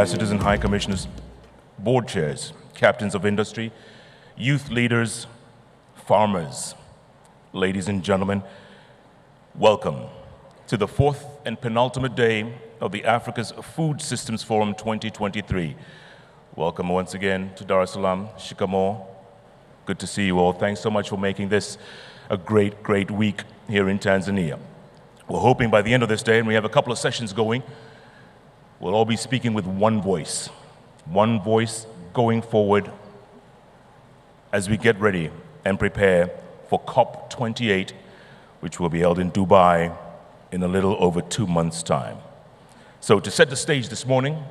ambassadors and high commissioners, board chairs, captains of industry, youth leaders, farmers, ladies and gentlemen, welcome to the fourth and penultimate day of the Africa's Food Systems Forum 2023. Welcome once again to Dar es Salaam, Shikamoo. Good to see you all. Thanks so much for making this a great, great week here in Tanzania. We're hoping by the end of this day, and we have a couple of sessions going, we'll all be speaking with one voice going forward as we get ready and prepare for COP28, which will be held in Dubai in a little over 2 months' time. So to set the stage this morning,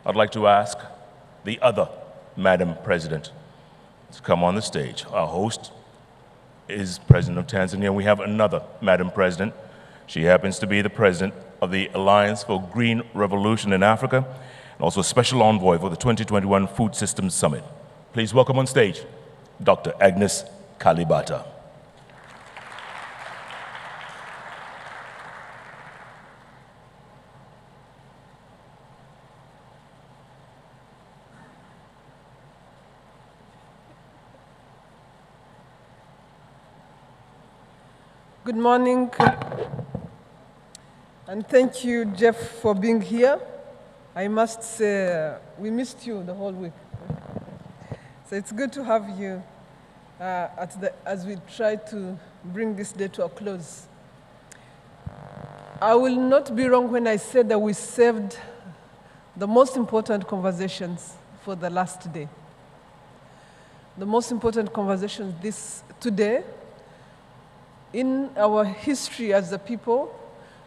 I'd like to ask the other Madam President to come on the stage. Our host is President of Tanzania. We have another Madam President. She happens to be the president of the Alliance for Green Revolution in Africa, and also Special Envoy for the 2021 Food Systems Summit. Please welcome on stage, Dr. Agnes Kalibata. Good morning, and thank you, Jeff, for being here. I must say, we missed you the whole week. So it's good to have you as we try to bring this day to a close. I will not be wrong when I say that we saved the most important conversations for the last day. The most important conversations today in our history as a people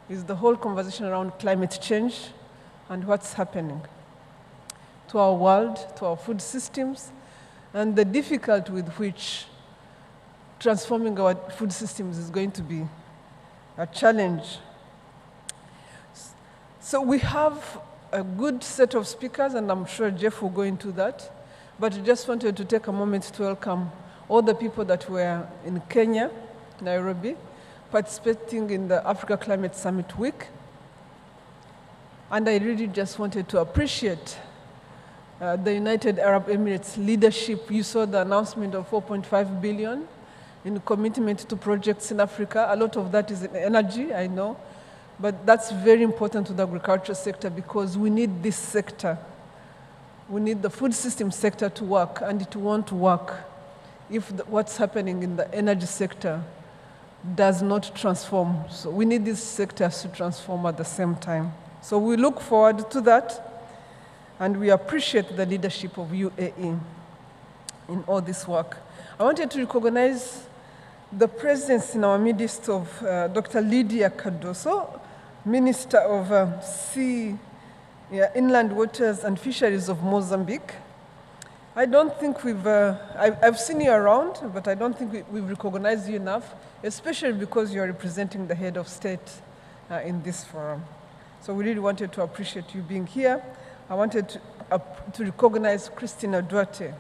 is the whole conversation around climate change and what's happening to our world, to our food systems, and the difficulty with which transforming our food systems is going to be a challenge. So we have a good set of speakers, and I'm sure Jeff will go into that, but I just wanted to take a moment to welcome all the people that were in Kenya, Nairobi, participating in the Africa Climate Summit Week. And I really just wanted to appreciate the United Arab Emirates leadership. You saw the announcement of 4.5 billion in commitment to projects in Africa. A lot of that is in energy, I know, but that's very important to the agriculture sector because we need this sector. We need the food system sector to work, and it won't work if what's happening in the energy sector does not transform. So we need these sectors to transform at the same time. So we look forward to that, and we appreciate the leadership of UAE in all this work. I wanted to recognize the presence in our midst of Dr. Lydia Cardoso, Minister of Inland Waters and Fisheries of Mozambique. I don't think I've seen you around, but I don't think we've recognized you enough, especially because you're representing the head of state in this forum. So we really wanted to appreciate you being here. I wanted to recognize Christina Duarte.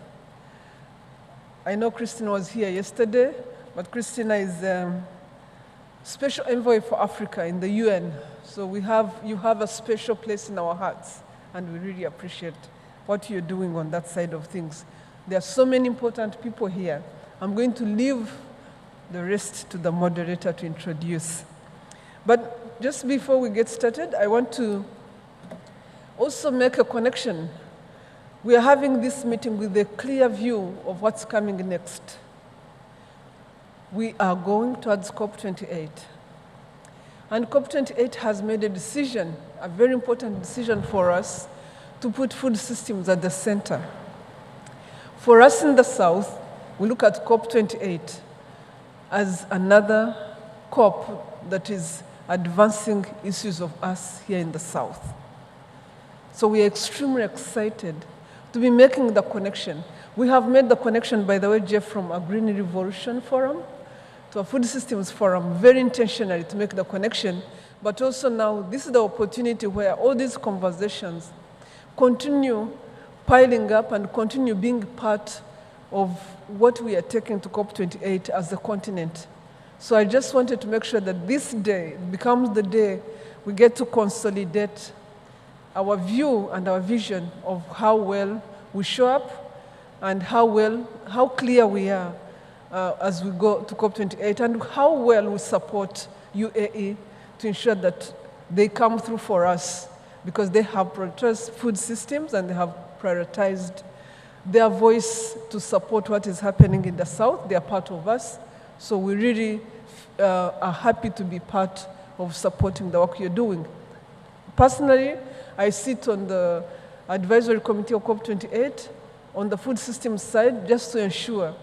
I know Christina was here yesterday, but Christina is Special Envoy for Africa in the UN. So you have a special place in our hearts, and we really appreciate what you're doing on that side of things. There are so many important people here. I'm going to leave the rest to the moderator to introduce. But just before we get started, I want to also make a connection. We are having this meeting with a clear view of what's coming next. We are going towards COP28. And COP28 has made a decision, a very important decision for us, to put food systems at the center. For us in the South, we look at COP28 as another COP that is advancing issues of us here in the South. So we are extremely excited to be making the connection. We have made the connection, by the way, Jeff, from a Green Revolution Forum to a Food Systems Forum, very intentionally to make the connection, but also now this is the opportunity where all these conversations continue piling up and continue being part of what we are taking to COP28 as a continent. So I just wanted to make sure that this day becomes the day we get to consolidate our view and our vision of how well we show up and how clear we are as we go to COP28 and how well we support UAE to ensure that they come through for us because they have prioritized food systems and they have prioritized their voice to support what is happening in the South. They are part of us. So we really are happy to be part of supporting the work you're doing. Personally, I sit on the advisory committee of COP28 on the food systems side just to ensure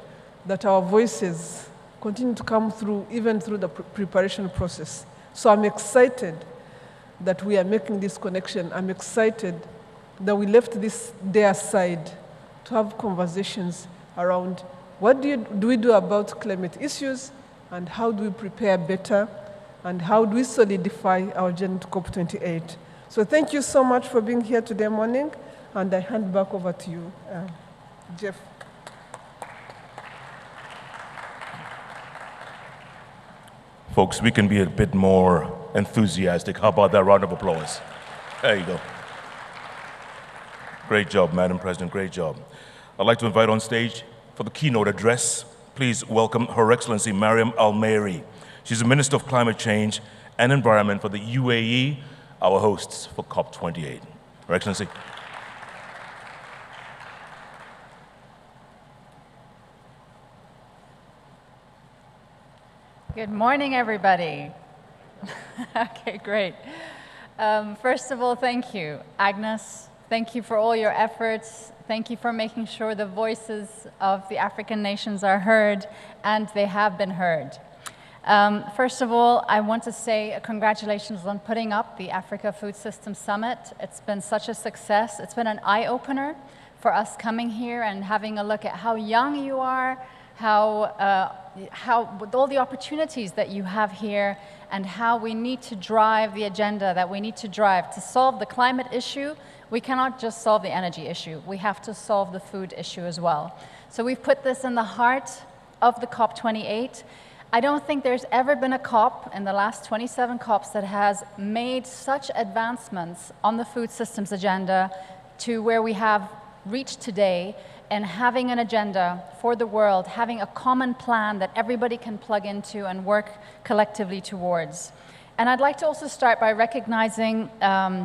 that our voices continue to come through even through the preparation process. So I'm excited that we are making this connection. I'm excited that we left this day aside to have conversations around what do we do about climate issues and how do we prepare better and how do we solidify our journey to COP28. So thank you so much for being here today morning, and I hand back over to you, Jeff. Folks, we can be a bit more enthusiastic. How about that round of applause? There you go. Great job, Madam President, great job. I'd like to invite on stage for the keynote address, please welcome Her Excellency Mariam Al-Meiri. She's the Minister of Climate Change and Environment for the UAE, our hosts for COP28. Her Excellency. Good morning, everybody. Okay, great. First of all, thank you, Agnes. Thank you for all your efforts. Thank you for making sure the voices of the African nations are heard, and they have been heard. First of all, I want to say congratulations on putting up the Africa Food Systems Summit. It's been such a success. It's been an eye-opener for us coming here and having a look at how young you are, with all the opportunities that you have here, and how we need to drive the agenda that we need to drive to solve the climate issue. We cannot just solve the energy issue. We have to solve the food issue as well. So we've put this in the heart of the COP28. I don't think there's ever been a COP in the last 27 COPs that has made such advancements on the food systems agenda to where we have reached today, and having an agenda for the world, having a common plan that everybody can plug into and work collectively towards. And I'd like to also start by recognizing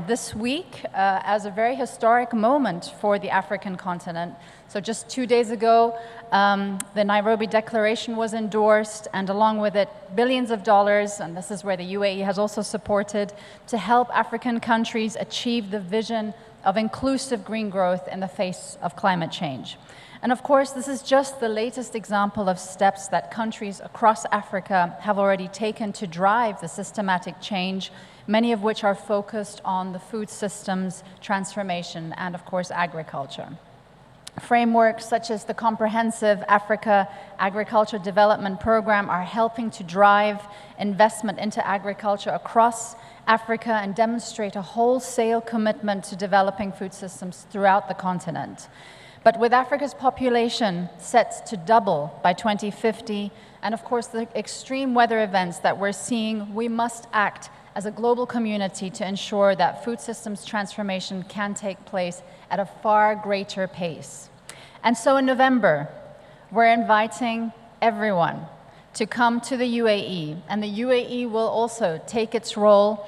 this week as a very historic moment for the African continent. So just 2 days ago, the Nairobi Declaration was endorsed, and along with it, billions of dollars, and this is where the UAE has also supported, to help African countries achieve the vision of inclusive green growth in the face of climate change. And of course, this is just the latest example of steps that countries across Africa have already taken to drive the systematic change, many of which are focused on the food systems transformation and, of course, agriculture. Frameworks such as the Comprehensive Africa Agriculture Development Program are helping to drive investment into agriculture across Africa and demonstrate a wholesale commitment to developing food systems throughout the continent. But with Africa's population set to double by 2050, and of course the extreme weather events that we're seeing, we must act as a global community to ensure that food systems transformation can take place at a far greater pace. And so in November, we're inviting everyone to come to the UAE, and the UAE will also take its role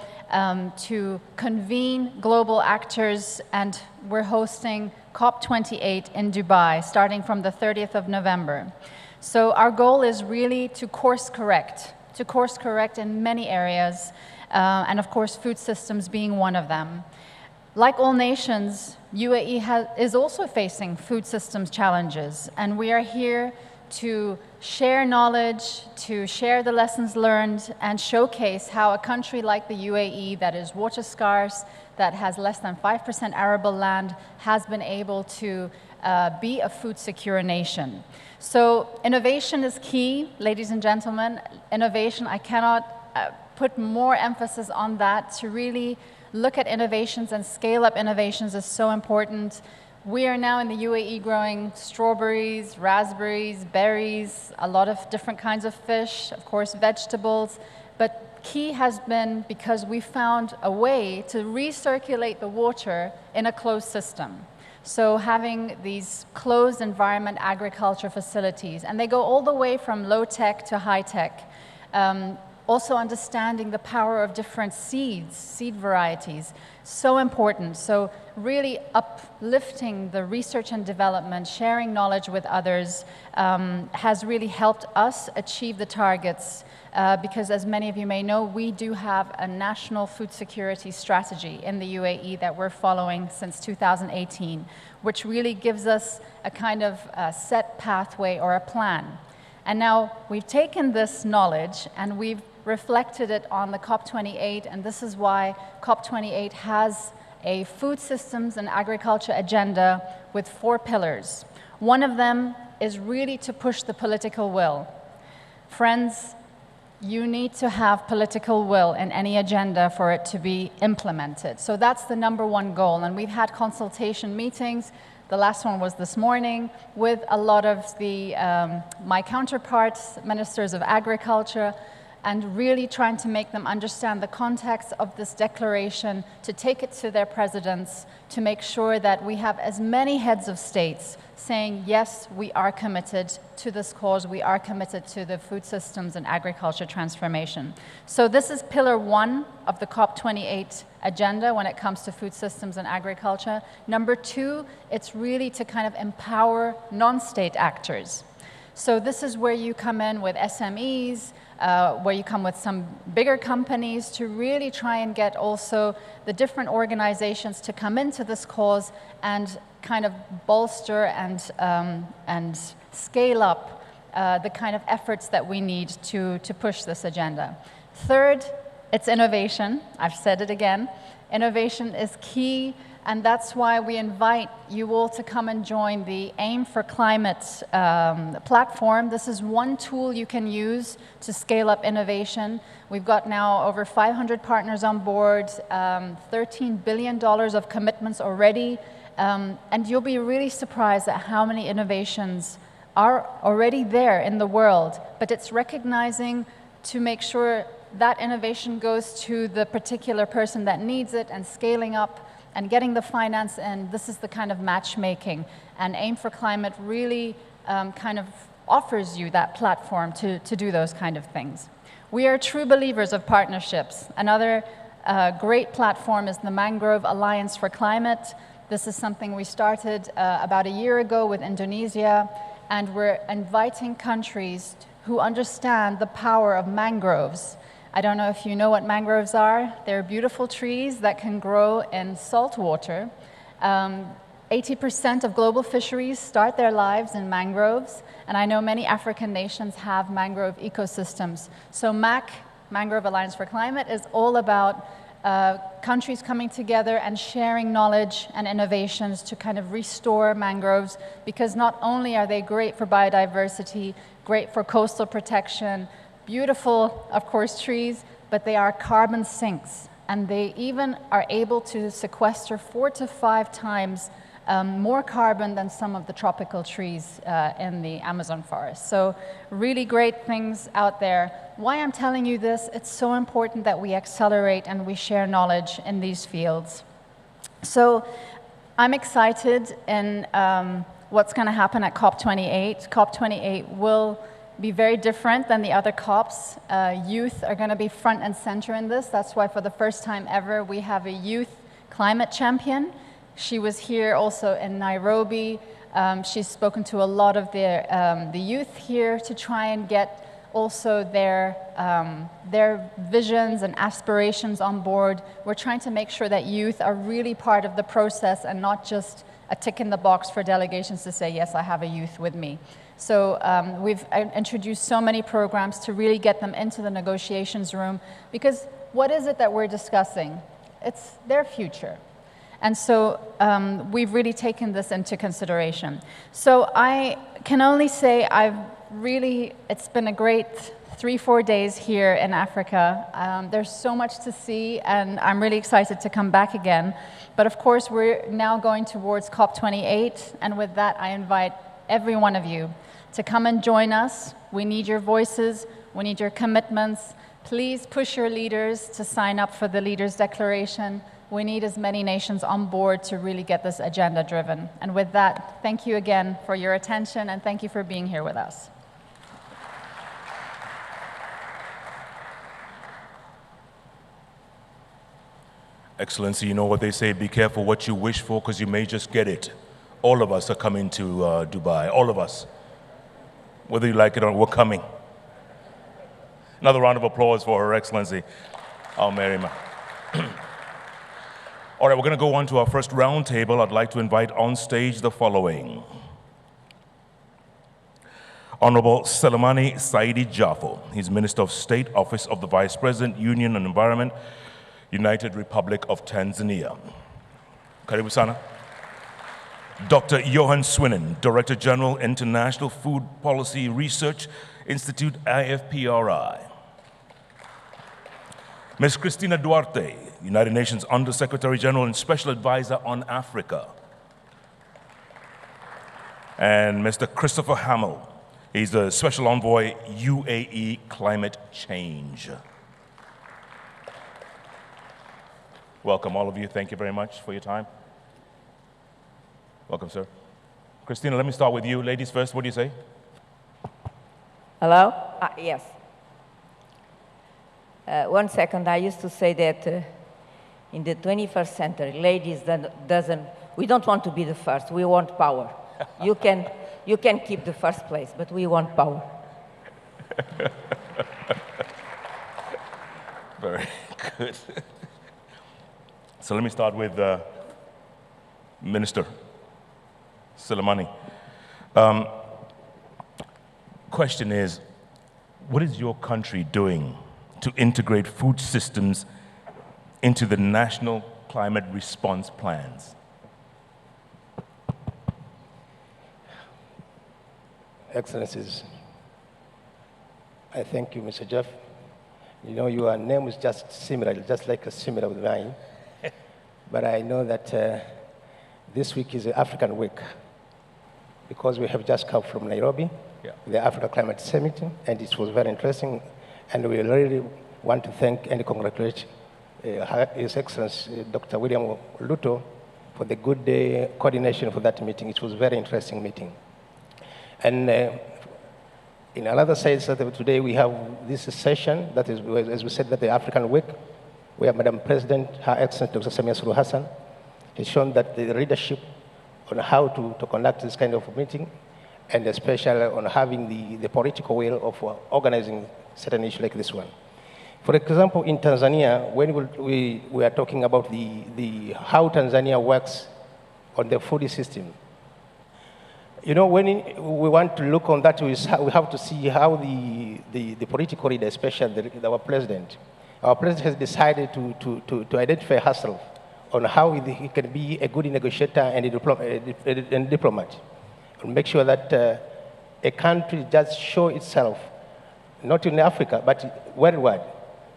to convene global actors, and we're hosting COP28 in Dubai, starting from the 30th of November. So our goal is really to course correct in many areas, and of course food systems being one of them. Like all nations, UAE is also facing food systems challenges, and we are here to share knowledge, to share the lessons learned, and showcase how a country like the UAE that is water scarce, that has less than 5% arable land, has been able to be a food secure nation. So innovation is key, ladies and gentlemen. Innovation, I cannot put more emphasis on that. To really look at innovations and scale up innovations is so important. We are now in the UAE growing strawberries, raspberries, berries, a lot of different kinds of fish, of course vegetables, But key has been because we found a way to recirculate the water in a closed system. So having these closed environment agriculture facilities, and they go all the way from low tech to high tech. Also understanding the power of different seeds, seed varieties, so important. So really uplifting the research and development, sharing knowledge with others has really helped us achieve the targets because as many of you may know, we do have a national food security strategy in the UAE that we're following since 2018, which really gives us a kind of set pathway or a plan. And now we've taken this knowledge and we've reflected it on the COP28, and this is why COP28 has a food systems and agriculture agenda with 4 pillars. One of them is really to push the political will. Friends, you need to have political will in any agenda for it to be implemented. So that's the #1 goal, and we've had consultation meetings. The last one was this morning with a lot of my counterparts, ministers of agriculture, and really trying to make them understand the context of this declaration, to take it to their presidents, to make sure that we have as many heads of states saying, yes, we are committed to this cause, we are committed to the food systems and agriculture transformation. So this is pillar 1 of the COP28 agenda when it comes to food systems and agriculture. Number 2, it's really to kind of empower non-state actors. So this is where you come in with SMEs, where you come with some bigger companies to really try and get also the different organizations to come into this cause and kind of bolster and scale up the kind of efforts that we need to push this agenda. Third, it's innovation. I've said it again. Innovation is key. And that's why we invite you all to come and join the AIM for Climate platform. This is one tool you can use to scale up innovation. We've got now over 500 partners on board, $13 billion of commitments already. And you'll be really surprised at how many innovations are already there in the world. But it's recognizing to make sure that innovation goes to the particular person that needs it and scaling up and getting the finance in. This is the kind of matchmaking. And AIM for Climate really kind of offers you that platform to do those kind of things. We are true believers of partnerships. Another great platform is the Mangrove Alliance for Climate. This is something we started about a year ago with Indonesia, and we're inviting countries who understand the power of mangroves. I don't know if you know what mangroves are. They're beautiful trees that can grow in salt water. 80% of global fisheries start their lives in mangroves, and I know many African nations have mangrove ecosystems. So MAC, Mangrove Alliance for Climate, is all about countries coming together and sharing knowledge and innovations to kind of restore mangroves, because not only are they great for biodiversity, great for coastal protection, beautiful, of course, trees, but they are carbon sinks, and they even are able to sequester 4 to 5 times more carbon than some of the tropical trees in the Amazon forest. So really great things out there. Why I'm telling you this, it's so important that we accelerate and we share knowledge in these fields. So I'm excited in what's going to happen at COP28. COP28 will be very different than the other COPs. Youth are going to be front and center in this. That's why for the first time ever, we have a youth climate champion. She was here also in Nairobi. She's spoken to a lot of the youth here to try and get also their visions and aspirations on board. We're trying to make sure that youth are really part of the process and not just a tick in the box for delegations to say, yes, I have a youth with me. So we've introduced so many programs to really get them into the negotiations room, because what is it that we're discussing? It's their future. And so we've really taken this into consideration. So I can only say it's been a great 3-4 days here in Africa. There's so much to see, and I'm really excited to come back again. But of course, we're now going towards COP28, and with that, I invite every one of you to come and join us. We need your voices, we need your commitments Please push your leaders to sign up for the Leaders' Declaration. We need as many nations on board to really get this agenda driven. And with that, thank you again for your attention, and thank you for being here with us. Excellency, you know what they say, be careful what you wish for because you may just get it. All of us are coming to Dubai, all of us. Whether you like it or not, we're coming. Another round of applause for Her Excellency, Al Merima. All right, we're going to go on to our first roundtable. I'd like to invite on stage the following. Honorable Selemani Saidi Jafo. He's Minister of State, Office of the Vice President, Union and Environment, United Republic of Tanzania. Karibu sana. Dr. Johan Swinnen, Director General, International Food Policy Research Institute, IFPRI. Ms. Cristina Duarte, United Nations Under-Secretary General and Special Advisor on Africa. And Mr. Christopher Hamill, he's the Special Envoy, UAE Climate Change. Welcome, all of you. Thank you very much for your time. Welcome, sir. Christina, let me start with you. Ladies first, what do you say? Hello? Yes. 1 second, I used to say that in the 21st century, ladies we don't want to be the first, we want power. You can keep the first place, but we want power. Very good. So let me start with Minister Selemani. Question is, what is your country doing to integrate food systems into the national climate response plans? Excellencies, I thank you, Mr. Jeff. You know, your name is just similar, just like a similar with mine. But I know that this week is the African week because we have just come from Nairobi, the Africa Climate Summit, and it was very interesting. And we really want to thank and congratulate His Excellency Dr. William Ruto for the good coordination for that meeting. It was a very interesting meeting. And in another side, today we have this session that is, as we said, that the African Week, where Madam President, Her Excellency Dr. Samia Suluhu Hassan, has shown that the leadership on how to conduct this kind of meeting, and especially on having the political will of organizing certain issues like this one. For example, in Tanzania, when we are talking about how Tanzania works on the food system, you know, when we want to look on that, we have to see how the political leader, especially our president has decided to identify herself on how he can be a good negotiator and a diplomat, and make sure that a country just show itself, not in Africa, but worldwide,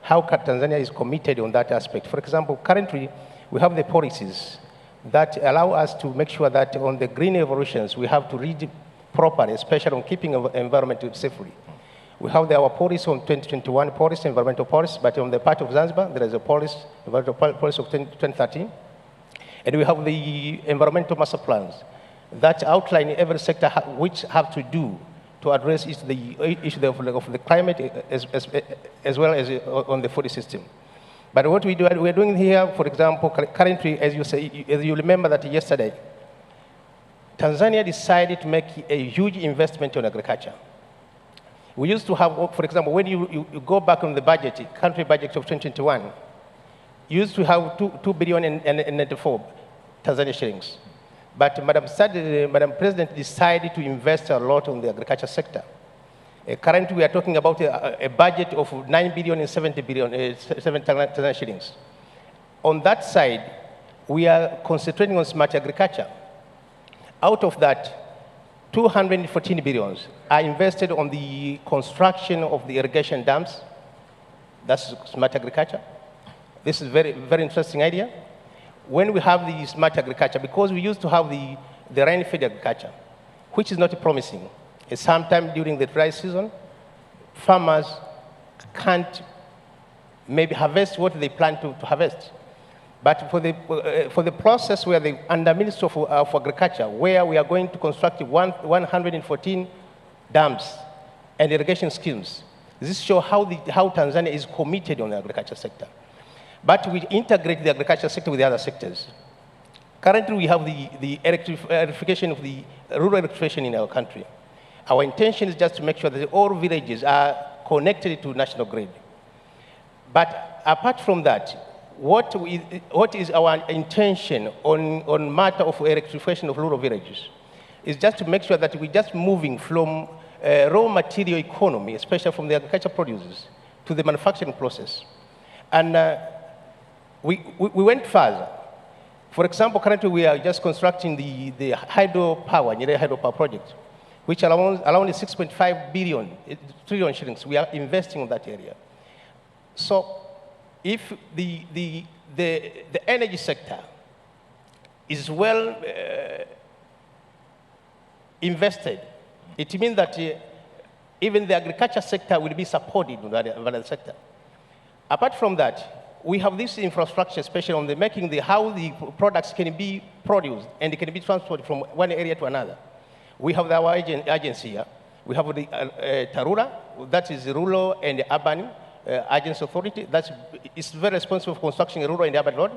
how Tanzania is committed on that aspect. For example, currently, we have the policies that allow us to make sure that on the green evolutions, we have to read properly, especially on keeping environment safely. We have our policy on 2021 policy, environmental policy, but on the part of Zanzibar, there is a policy, environmental policy of 2013. And we have the environmental master plans that outline every sector which have to do to address the issue of the climate as well as on the food system. But what we're doing here, for example, currently, as you remember that yesterday, Tanzania decided to make a huge investment in agriculture. We used to have, for example, when you go back on the budget, country budget of 2021, you used to have 2 billion and 94 Tanzania shillings. But Madam President decided to invest a lot on the agriculture sector. Currently, we are talking about a budget of 9 billion and 7 Tanzania shillings. On that side, we are concentrating on smart agriculture. Out of that, 214 billions are invested on the construction of the irrigation dams. That's smart agriculture. This is a very, very interesting idea. When we have the smart agriculture, because we used to have the rain-fed agriculture, which is not promising. Sometime during the dry season, farmers can't maybe harvest what they plan to harvest. But for the process where the under Ministry of Agriculture, where we are going to construct 114 dams and irrigation schemes, this shows how Tanzania is committed on the agriculture sector. But we integrate the agriculture sector with the other sectors. Currently, we have the electrification of the rural electrification in our country. Our intention is just to make sure that all villages are connected to national grid. But apart from that, what is our intention on matter of electrification of rural villages is just to make sure that we're just moving from raw material economy, especially from the agriculture producers, to the manufacturing process. And we went further. For example, currently we are just constructing the hydropower, Nyerere hydropower project, which around 6.5 trillion shillings. We are investing in that area. So if the energy sector is well invested, it means that even the agriculture sector will be supported by the sector. Apart from that, we have this infrastructure, especially on how the products can be produced and can be transported from one area to another. We have our agency here. We have the TARURA, that is the Rural and Urban Agency Authority. It's very responsible for constructing a rural and urban road.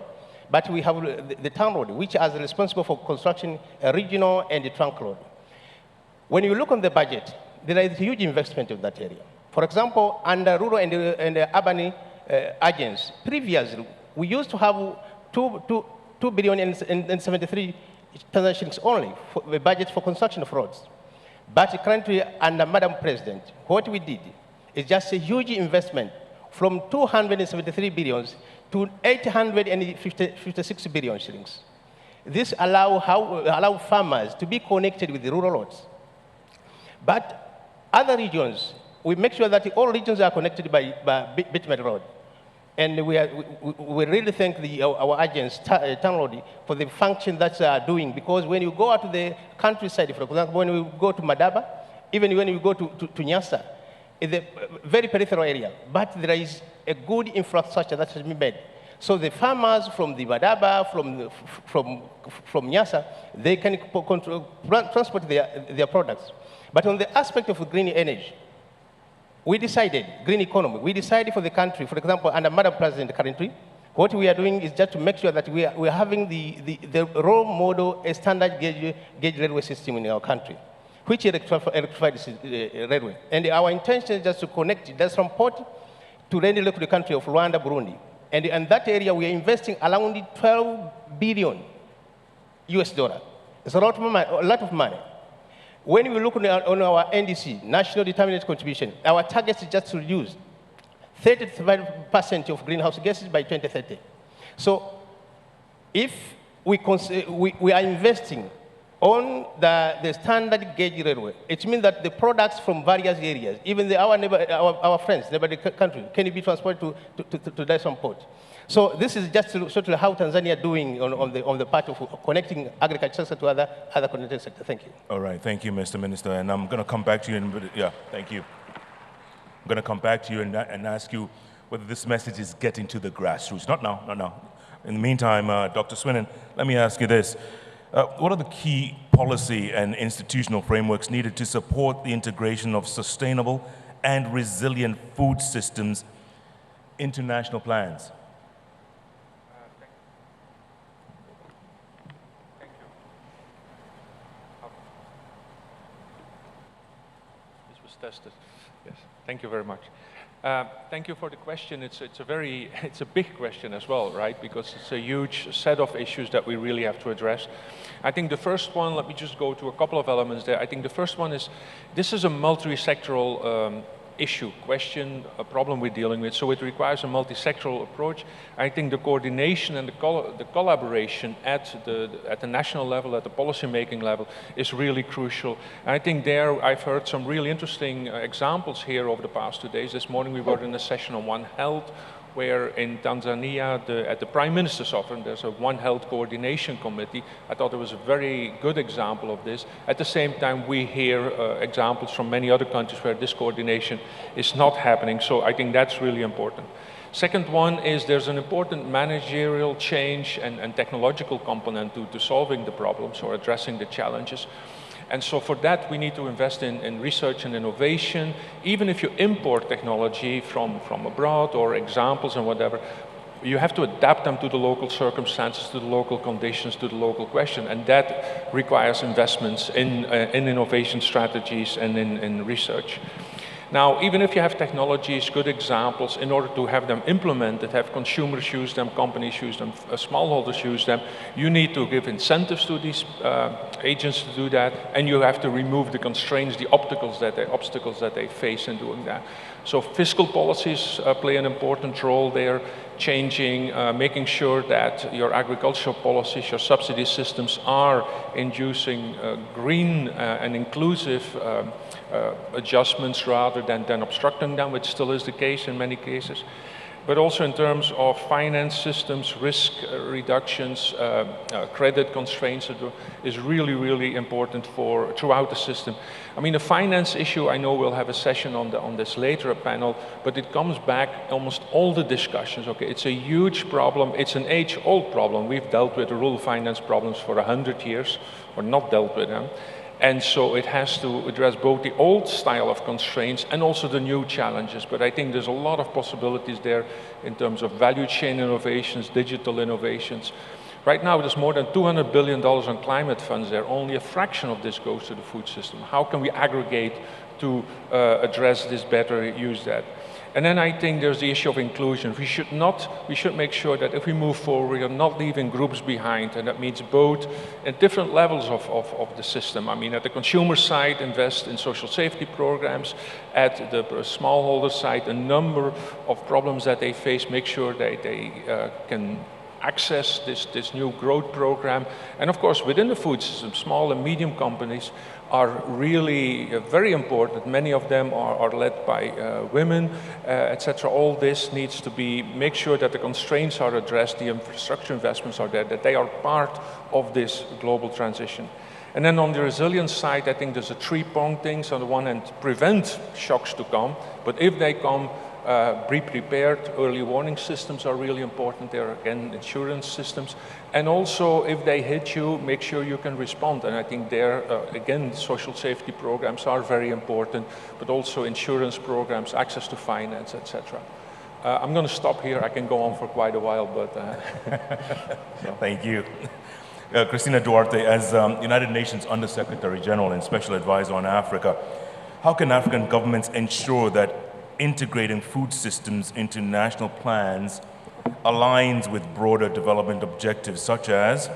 But we have the town road, which is responsible for constructing a regional and a trunk road. When you look on the budget, there is a huge investment in that area. For example, under rural and urban agents, previously, we used to have 2 billion and 73 Tanzanian shillings only for the budget for construction of roads. But currently, under Madam President, what we did is just a huge investment from 273 billions to 856 billion shillings. This allow farmers to be connected with the rural roads. But other regions, we make sure that all regions are connected by bitumen road. And we really thank our agents, TANROADS, for the function that they are doing. Because when you go out to the countryside, for example, when we go to Madaba, even when you go to Nyasa, it's a very peripheral area. But there is a good infrastructure that has been made. So the farmers from the Madaba, from Nyasa, they can transport their products. But on the aspect of green energy, we decided, green economy, we decided for the country, for example, under Madam President currently, what we are doing is just to make sure that we are having the role model, a standard gauge railway system in our country, which is electrified railway. And our intention is just to connect it from port to the local country of Rwanda, Burundi. And in that area, we are investing around 12 billion US dollar. It's a lot of money. When we look on our NDC, National Determinant Contribution, our target is just to reduce 35% of greenhouse gases by 2030. So if we are investing on the standard gauge railway, it means that the products from various areas, even our friends, neighboring country, can be transported to Dar port. So this is just to show how Tanzania is doing on the part of connecting agriculture to other connected sectors. Thank you. All right, thank you, Mr. Minister. And I'm going to come back to you in a bit. Yeah, thank you. I'm going to come back to you and ask you whether this message is getting to the grassroots. Not now, not now. In the meantime, Dr. Swinton, let me ask you this. What are the key policy and institutional frameworks needed to support the integration of sustainable and resilient food systems into national plans? Tested. Yes, thank you very much. Thank you for the question. It's a big question as well, right? Because it's a huge set of issues that we really have to address. I think the first one, let me just go to a couple of elements there. I think the first one is, this is a multi-sectoral issue, question, a problem we're dealing with, so it requires a multi-sectoral approach. I think the coordination and the collaboration at the national level, at the policy-making level, is really crucial. And I think there I've heard some really interesting examples here over the past 2 days. This morning we were in a session on One Health, where in Tanzania, at the Prime Minister's office, there's a One Health Coordination Committee. I thought it was a very good example of this. At the same time, we hear examples from many other countries where this coordination is not happening, so I think that's really important. Second one is there's an important managerial change and technological component to solving the problems or addressing the challenges. And so for that, we need to invest in research and innovation. Even if you import technology from abroad or examples and whatever, you have to adapt them to the local circumstances, to the local conditions, to the local question. And that requires investments in innovation strategies and in research. Now, even if you have technologies, good examples, in order to have them implemented, have consumers use them, companies use them, smallholders use them, you need to give incentives to these agents to do that, and you have to remove the constraints, the obstacles that they face in doing that. So fiscal policies play an important role there, changing, making sure that your agricultural policies, your subsidy systems are inducing green and inclusive adjustments rather than obstructing them, which still is the case in many cases. But also in terms of finance systems, risk reductions, credit constraints is really, really important throughout the system. I mean, the finance issue, I know we'll have a session on this later, a panel, but it comes back almost all the discussions. Okay, it's a huge problem. It's an age-old problem. We've dealt with the rural finance problems for 100 years, or not dealt with them. And so it has to address both the old style of constraints and also the new challenges. But I think there's a lot of possibilities there in terms of value chain innovations, digital innovations. Right now, there's more than $200 billion on climate funds there. Only a fraction of this goes to the food system. How can we aggregate to address this better, use that? And then I think there's the issue of inclusion. We should make sure that if we move forward, we are not leaving groups behind, and that means both at different levels of the system. I mean, at the consumer side, invest in social safety programs. At the smallholder side, a number of problems that they face, make sure that they can access this new growth program. And of course, within the food system, small and medium companies are really very important. Many of them are led by women, etc. All this needs to make sure that the constraints are addressed, the infrastructure investments are there, that they are part of this global transition. And then on the resilience side, I think there's a three-pronged thing. So on the one hand, prevent shocks to come, but if they come, be prepared. Early warning systems are really important there, again, insurance systems. And also, if they hit you, make sure you can respond. And I think there, again, social safety programs are very important, but also insurance programs, access to finance, etc. I'm going to stop here. I can go on for quite a while, but... So. Thank you. Cristina Duarte, as United Nations Under-Secretary General and Special Advisor on Africa, how can African governments ensure that integrating food systems into national plans aligns with broader development objectives such as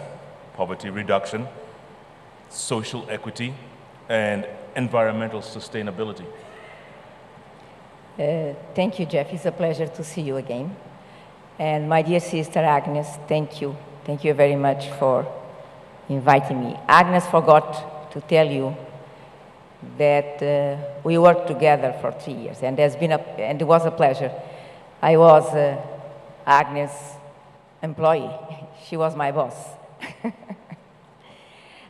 poverty reduction, social equity, and environmental sustainability? Thank you, Jeff. It's a pleasure to see you again. And my dear sister Agnes, thank you. Thank you very much for inviting me. Agnes forgot to tell you that we worked together for 3 years, and and it was a pleasure. I was Agnes' employee. She was my boss.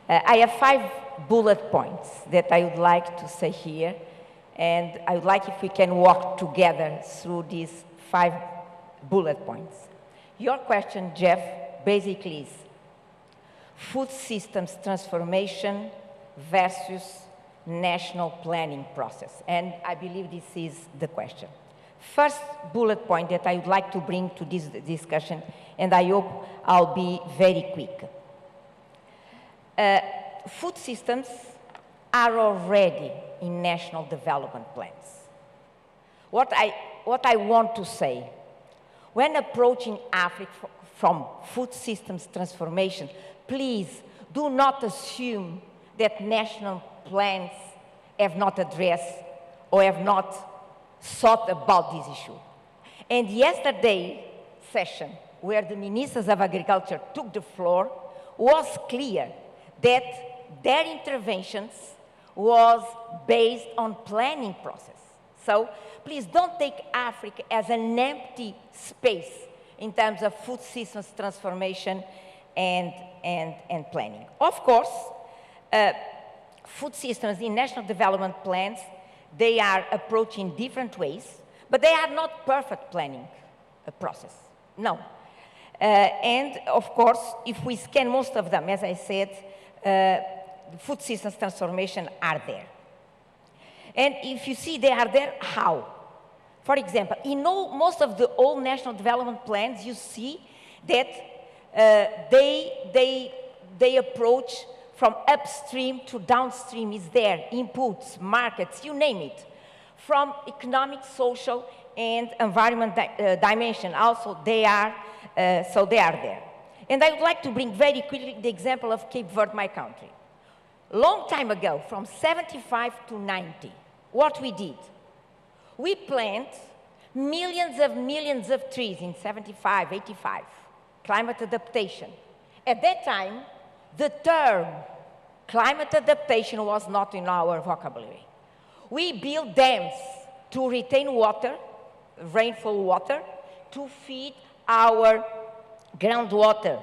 I have 5 bullet points that I would like to say here, and I would like if we can walk together through these 5 bullet points. Your question, Jeff, basically is food systems transformation versus national planning process. And I believe this is the question. First bullet point that I would like to bring to this discussion, and I hope I'll be very quick. Food systems are already in national development plans. What I want to say, when approaching Africa from food systems transformation, please do not assume that national plans have not addressed or have not thought about this issue. And yesterday session, where the ministers of agriculture took the floor, was clear that their interventions was based on planning process. So please don't take Africa as an empty space in terms of food systems transformation and planning. Of course, food systems in national development plans, they are approached in different ways, but they are not perfect planning. process. No. And of course, if we scan most of them, as I said, food systems transformation are there. And if you see they are there, how? For example, in most of the old national development plans, you see that they approach from upstream to downstream is there, inputs, markets, you name it. From economic, social, and environment dimension, also they are, so they are there. And I would like to bring very quickly the example of Cape Verde, my country. Long time ago, from 75 to 90, what we did, we plant millions of trees in 75, 85, climate adaptation. At that time, the term climate adaptation was not in our vocabulary. We built dams to retain water, rainfall water, to feed our groundwater,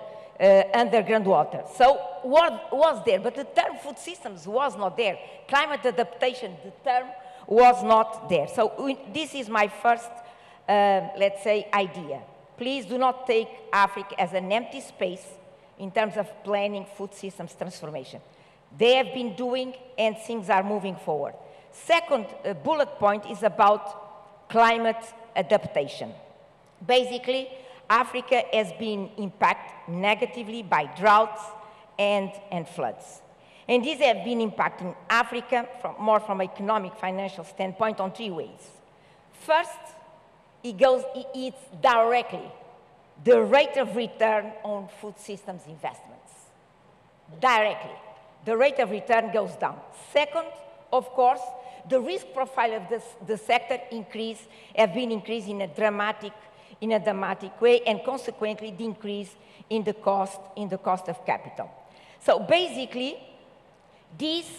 underground water. So what was there? But the term food systems was not there. Climate adaptation, the term was not there. So this is my first, let's say, idea. Please do not take Africa as an empty space in terms of planning food systems transformation. They have been doing and things are moving forward. Second bullet point is about climate adaptation. Basically, Africa has been impacted negatively by droughts and floods. And these have been impacting Africa more from an economic, financial standpoint on three ways. First, it's directly the rate of return on food systems investments. Directly, the rate of return goes down. Second, of course, the risk profile of the sector have been increased in a dramatic way, and consequently the increase in the cost of capital. So basically, these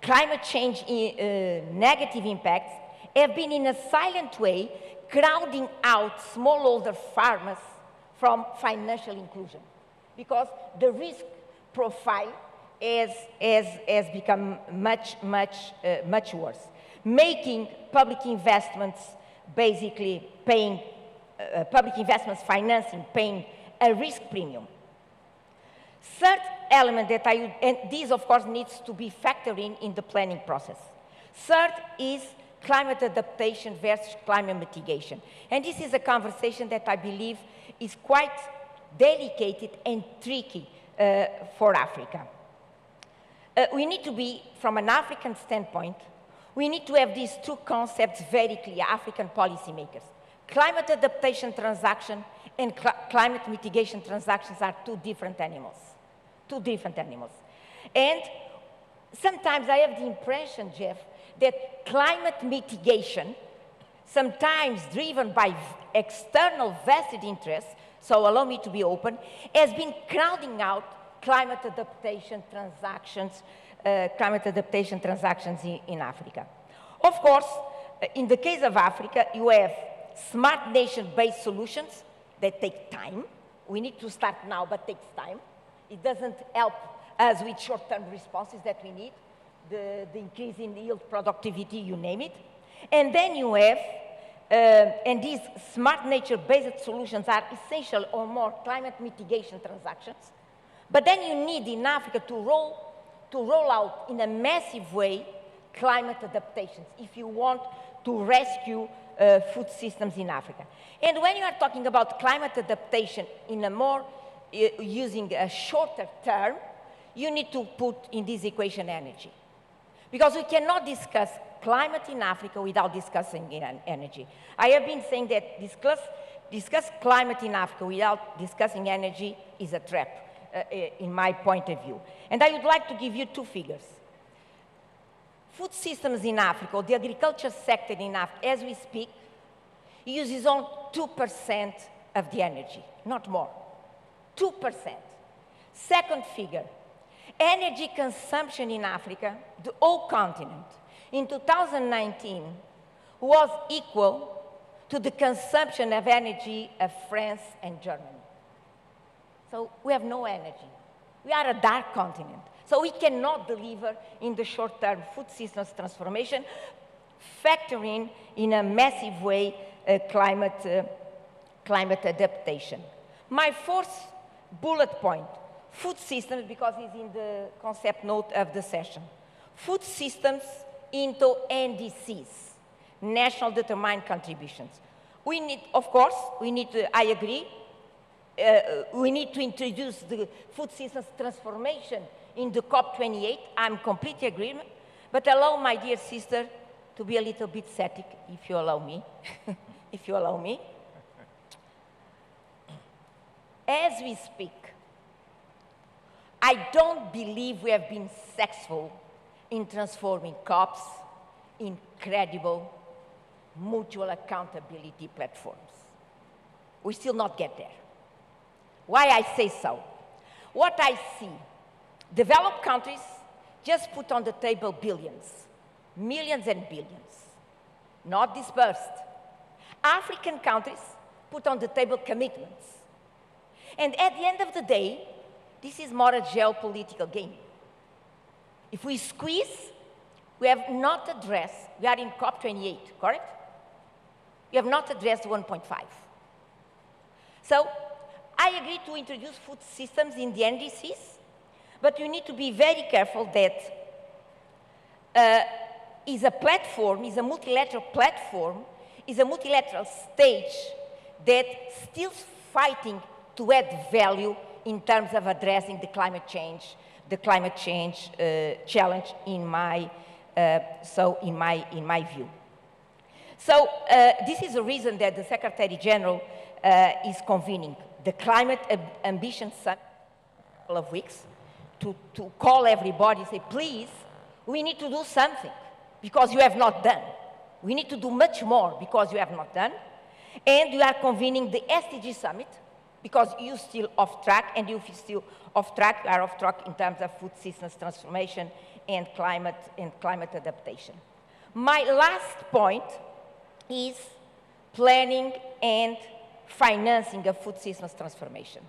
climate change negative impacts have been in a silent way crowding out smallholder farmers from financial inclusion, because the risk profile has become much worse, making public investments basically paying, public investments financing paying a risk premium. Third element that and this of course needs to be factored in the planning process. Third is climate adaptation versus climate mitigation. And this is a conversation that I believe is quite delicate and tricky for Africa. We need to be, from an African standpoint, we need to have these two concepts very clear, African policymakers. Climate adaptation transaction and climate mitigation transactions are two different animals. Two different animals. And sometimes I have the impression, Jeff, that climate mitigation, sometimes driven by external vested interests, so allow me to be open, has been crowding out climate adaptation transactions in Africa. Of course, in the case of Africa, you have smart nation-based solutions that take time. We need to start now, but takes time. It doesn't help us with short-term responses that we need, the increase in yield, productivity, you name it. And then you have, and these smart nature-based solutions are essential or more climate mitigation transactions. But then you need in Africa to roll out in a massive way climate adaptations if you want to rescue food systems in Africa. And when you are talking about climate adaptation in a more, using a shorter term, you need to put in this equation energy. Because we cannot discuss climate in Africa without discussing energy. I have been saying that discuss climate in Africa without discussing energy is a trap, in my point of view. And I would like to give you two figures. Food systems in Africa, or the agriculture sector in Africa, as we speak, uses only 2% of the energy, not more. 2%. Second figure, energy consumption in Africa, the whole continent, in 2019 was equal to the consumption of energy of France and Germany. So we have no energy. We are a dark continent. So we cannot deliver in the short term food systems transformation, factoring in a massive way climate adaptation. My fourth bullet point, food systems, because it's in the concept note of the session. Food systems into NDCs, national determined contributions. We need, of course, I agree, we need to introduce the food systems transformation in the COP28. I'm completely agreement, but allow my dear sister to be a little bit static, if you allow me, if you allow me. As we speak, I don't believe we have been successful in transforming COPs in credible mutual accountability platforms. We still not get there. Why I say so? What I see, developed countries just put on the table billions, millions and billions, not dispersed. African countries put on the table commitments. And at the end of the day, this is more a geopolitical game. If we squeeze, we have not addressed, we are in COP28, correct? We have not addressed 1.5. So I agree to introduce food systems in the NDCs, but you need to be very careful that is a platform, is a multilateral platform, is a multilateral stage that still fighting to add value in terms of addressing the climate change challenge in my view. So this is the reason that the Secretary General is convening the Climate Ambition Summit in a couple of weeks to call everybody, say, please, we need to do something because you have not done. We need to do much more because you have not done. And we are convening the SDG Summit because you're still off track, and you still off track, are off track in terms of food systems transformation and climate adaptation. My last point is planning and financing of food systems transformation.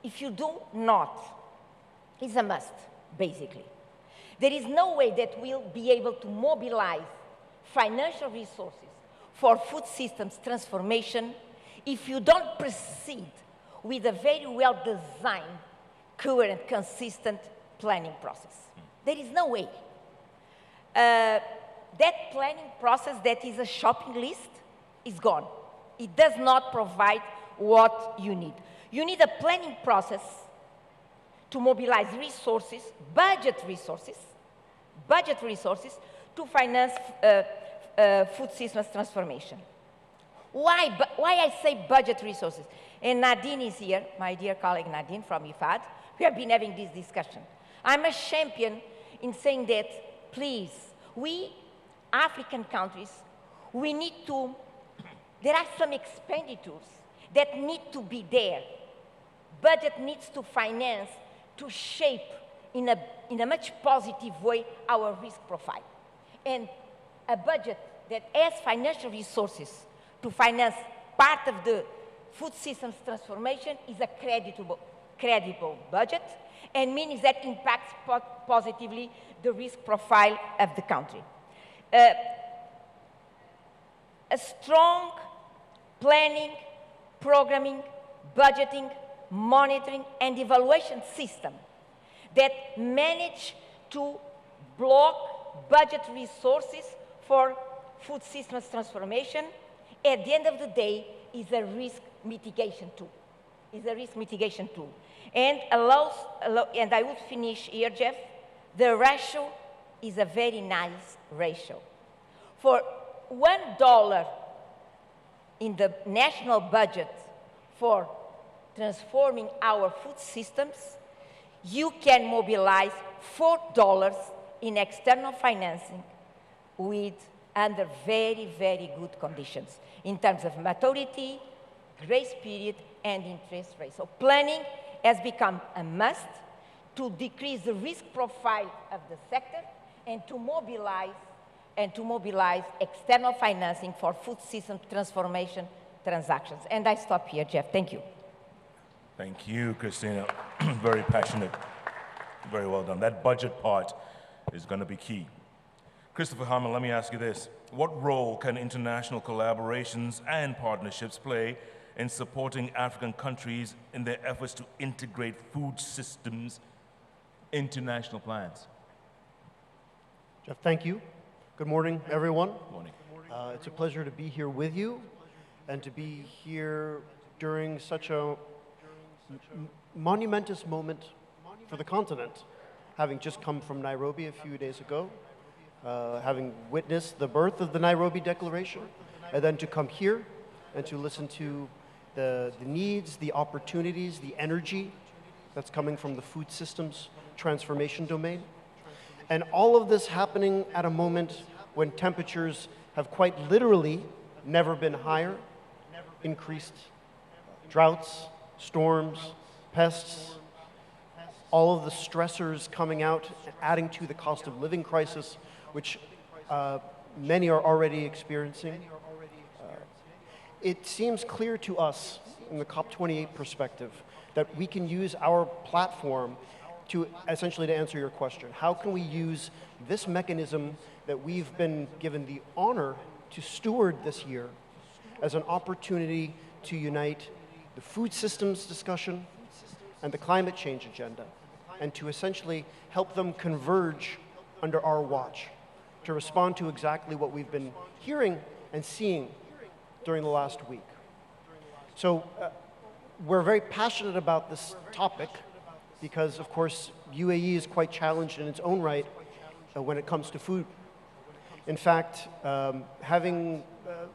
If you do not, it's a must, basically. There is no way that we'll be able to mobilize financial resources for food systems transformation if you don't proceed with a very well-designed, coherent, consistent planning process. There is no way. That planning process that is a shopping list is gone. It does not provide what you need. You need a planning process to mobilize resources, budget resources to finance food systems transformation. Why I say budget resources? And Nadine is here, my dear colleague Nadine from IFAD. We have been having this discussion. I'm a champion in saying that, please, we African countries, we need to, there are some expenditures that need to be there. Budget needs to finance, to shape in a much positive way our risk profile. And a budget that has financial resources to finance part of the food systems transformation is a credible budget, and means that impacts positively the risk profile of the country. A strong planning, programming, budgeting, monitoring, and evaluation system that manage to block budget resources for food systems transformation, at the end of the day, is a risk mitigation tool. And and I would finish here, Jeff, the ratio is a very nice ratio. For $1 in the national budget for transforming our food systems, you can mobilize $4 in external financing under very, very good conditions in terms of maturity, grace period, and interest rate. So planning has become a must to decrease the risk profile of the sector and to mobilize external financing for food system transformation transactions. And I stop here, Jeff. Thank you. Thank you, Christina. Very passionate. Very well done. That budget part is going to be key. Christopher Harmon, let me ask you this. What role can international collaborations and partnerships play in supporting African countries in their efforts to integrate food systems into national plans? Jeff, thank you. Good morning, everyone. Morning. It's a pleasure to be here with you and to be here during such a monumentous moment for the continent, having just come from Nairobi a few days ago, having witnessed the birth of the Nairobi Declaration, and then to come here and to listen to the needs, the opportunities, the energy that's coming from the food systems transformation domain. And all of this happening at a moment when temperatures have quite literally never been higher, increased droughts, storms, pests, all of the stressors coming out, adding to the cost of living crisis, which many are already experiencing. It seems clear to us in the COP28 perspective that we can use our platform to essentially to answer your question. How can we use this mechanism that we've been given the honor to steward this year as an opportunity to unite the food systems discussion and the climate change agenda, and to essentially help them converge under our watch to respond to exactly what we've been hearing and seeing during the last week. So we're very passionate about this topic because, of course, UAE is quite challenged in its own right when it comes to food. In fact, having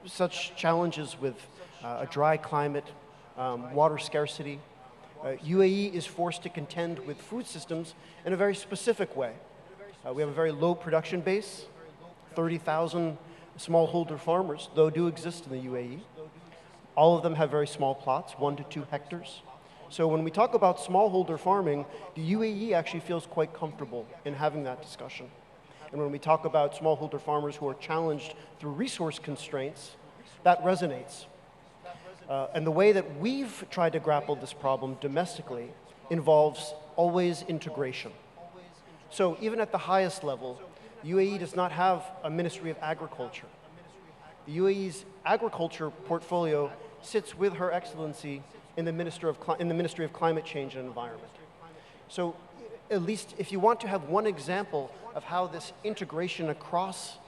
such challenges with a dry climate, water scarcity, UAE is forced to contend with food systems in a very specific way. We have a very low production base, 30,000 smallholder farmers, though do exist in the UAE. All of them have very small plots, 1 to 2 hectares. So when we talk about smallholder farming, the UAE actually feels quite comfortable in having that discussion. And when we talk about smallholder farmers who are challenged through resource constraints, that resonates. And the way that we've tried to grapple this problem domestically involves always integration. So even at the highest level, UAE does not have a Ministry of Agriculture. The UAE's agriculture portfolio sits with Her Excellency in the Ministry of Climate Change and Environment. So at least if you want to have one example of how this integration across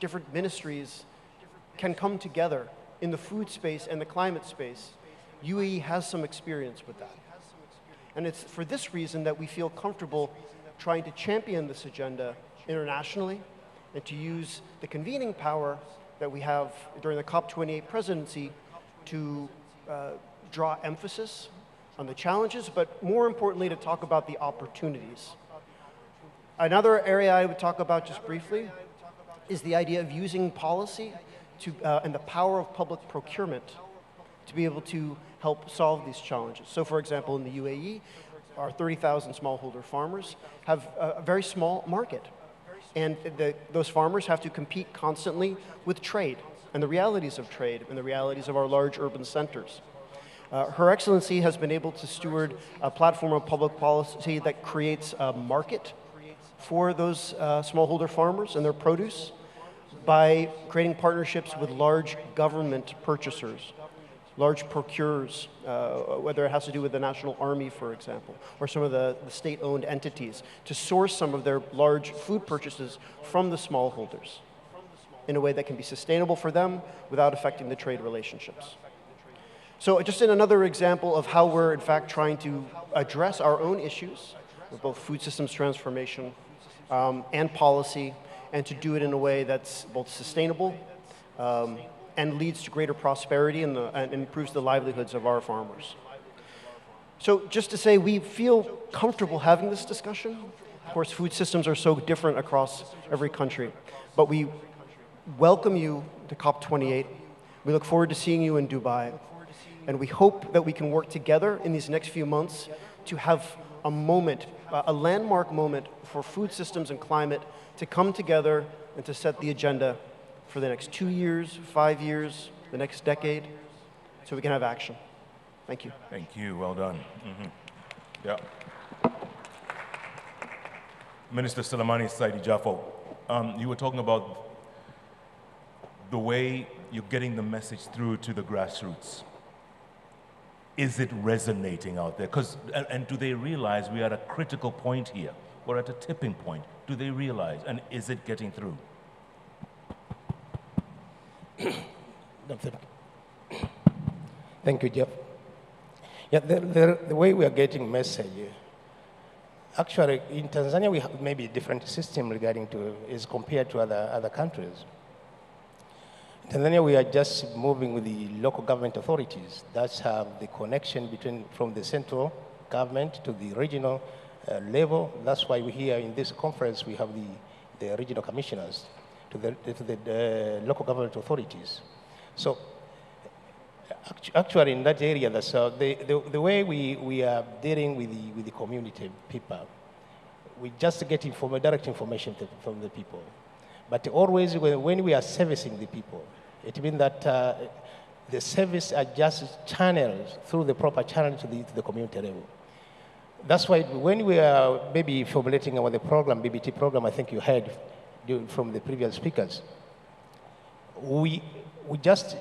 different ministries can come together in the food space and the climate space, UAE has some experience with that. And it's for this reason that we feel comfortable trying to champion this agenda internationally and to use the convening power that we have during the COP28 presidency to draw emphasis on the challenges, but more importantly, to talk about the opportunities. Another area I would talk about just briefly is the idea of using policy to, and the power of public procurement to be able to help solve these challenges. So for example, in the UAE, our 30,000 smallholder farmers have a very small market. And those farmers have to compete constantly with trade and the realities of trade and the realities of our large urban centers. Her Excellency has been able to steward a platform of public policy that creates a market for those smallholder farmers and their produce by creating partnerships with large government purchasers, large procurers, whether it has to do with the National Army, for example, or some of the state-owned entities, to source some of their large food purchases from the smallholders in a way that can be sustainable for them without affecting the trade relationships. So just in another example of how we're in fact trying to address our own issues with both food systems transformation and policy, and to do it in a way that's both sustainable and leads to greater prosperity and improves the livelihoods of our farmers. So just to say, we feel comfortable having this discussion. Of course, food systems are so different across every country, but we welcome you to COP28. We look forward to seeing you in Dubai, and we hope that we can work together in these next few months to have a moment, a landmark moment for food systems and climate to come together and to set the agenda for the next 2 years, 5 years, the next decade, so we can have action. Thank you. Thank you. Well done. Yeah. Minister Suleimani Saidi Jaffo, you were talking about the way you're getting the message through to the grassroots. Is it resonating out there? And do they realize we are at a critical point here? We're at a tipping point. Do they realize? And is it getting through? Thank you, Jeff. Yeah, the way we are getting message, actually, in Tanzania, we have maybe a different system regarding to, is compared to other countries. In Tanzania, we are just moving with the local government authorities. That's the connection between, from the central government to the regional level. That's why we here in this conference, we have the regional commissioners to the local government authorities. So actually in that area, that's, the way we are dealing with the community people, we just get direct information from the people. But always when we are servicing the people, it means that the service are just channeled through the proper channel to the community level. That's why when we are maybe formulating the program, BBT program, I think you heard from the previous speakers, we just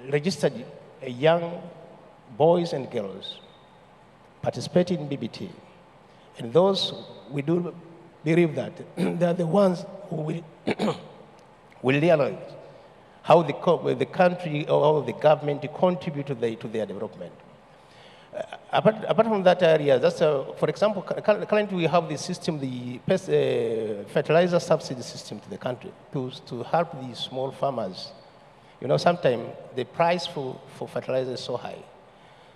registered young boys and girls participating in BBT. And those, we do believe that they're the ones who will, will realize how the country or the government contribute to their development. Apart from that area, that's for example, currently we have the system, the fertilizer subsidy system to the country to help the small farmers. You know, sometimes the price for fertilizer is so high.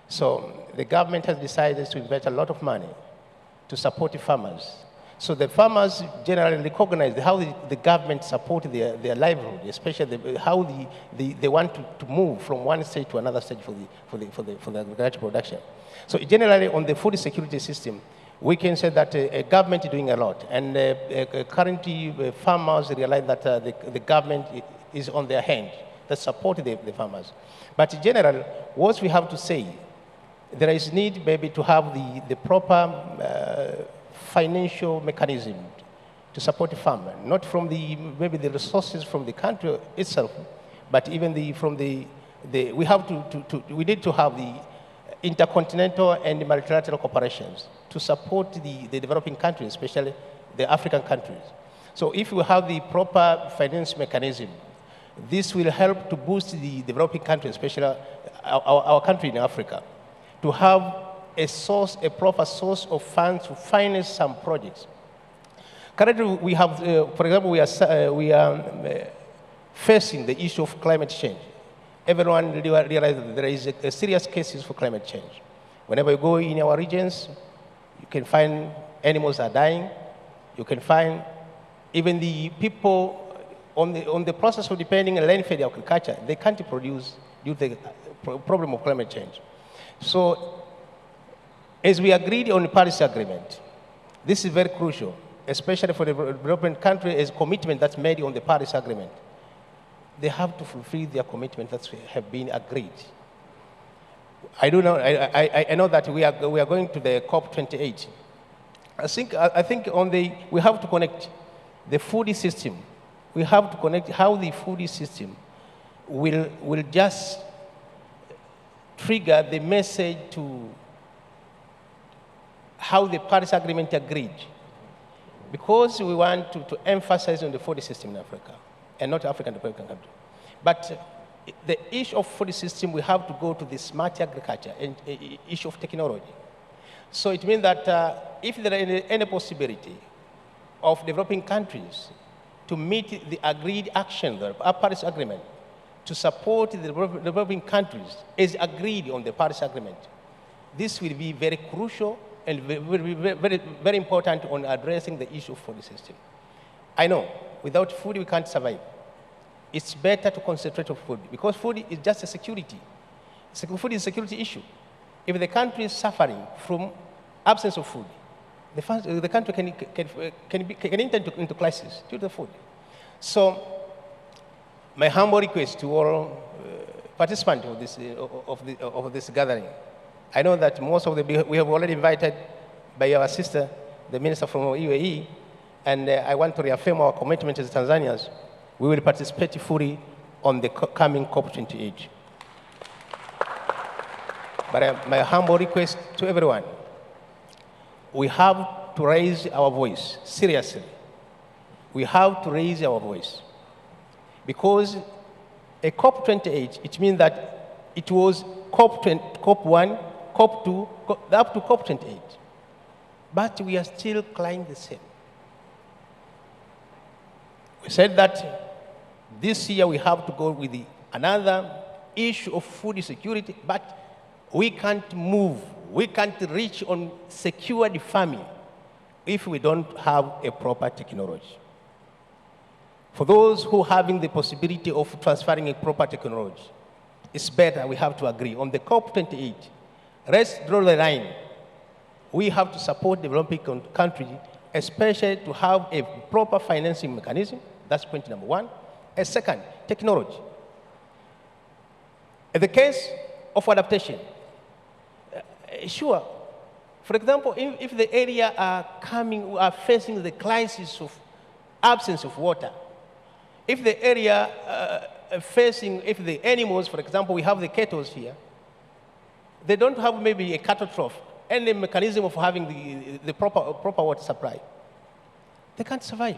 So the government has decided to invest a lot of money to support the farmers. So the farmers generally recognize how the government support their livelihood, especially how they want to move from one stage to another stage for the agricultural production. So generally on the food security system, we can say that a government is doing a lot. And currently farmers realize that the government is on their hand, that support the farmers. But in general, what we have to say, there is need maybe to have the proper financial mechanism to support the farmer, not from maybe the resources from the country itself, but even we need to have the intercontinental and multilateral cooperations to support the developing countries, especially the African countries. So if we have the proper finance mechanism, this will help to boost the developing countries, especially our country in Africa, to have a proper source of funds to finance some projects. Currently, we have, for example, we are facing the issue of climate change. Everyone realizes that there is a serious cases for climate change. Whenever you go in our regions, you can find animals are dying. You can find even the people on the process of depending on land-fed agriculture, they can't produce due to the problem of climate change. So, as we agreed on the Paris Agreement, this is very crucial, especially for the developing country as commitment that's made on the Paris Agreement. They have to fulfill their commitment that have been agreed. I know that we are going to the COP28. I think we have to connect the food system. We have to connect how the food system will just trigger the message to how the Paris Agreement agreed. Because we want to emphasize on the food system in Africa and not African developing country. But the issue of food system, we have to go to the smart agriculture and issue of technology. So it means that if there is any possibility of developing countries to meet the agreed action, the Paris Agreement, to support the developing countries as agreed on the Paris Agreement, this will be very crucial and will be very, very important on addressing the issue of food system. I know, without food we can't survive. It's better to concentrate on food because food is just a security. Food is a security issue. If the country is suffering from absence of food, the country can enter into crisis due to the food. So, my humble request to all participants of this gathering. I know that most of we have already invited by our sister, the minister from UAE, And I want to reaffirm our commitment as Tanzanians. We will participate fully on the coming COP28. But my humble request to everyone, we have to raise our voice, seriously. We have to raise our voice. Because a COP28, it means that it was COP1, COP2, up to COP28. But we are still climbing the same. We said that this year we have to go with another issue of food security, but we can't move, we can't reach on secured farming if we don't have a proper technology. For those who are having the possibility of transferring a proper technology, it's better we have to agree. On the COP28, let's draw the line. We have to support developing countries, especially to have a proper financing mechanism. That's point number one. And second, technology. In the case of adaptation, sure. For example, if the area are facing the crisis of absence of water, if the area if the animals, for example, we have the cattle here, they don't have maybe a cattle trough and a mechanism of having the proper water supply, they can't survive.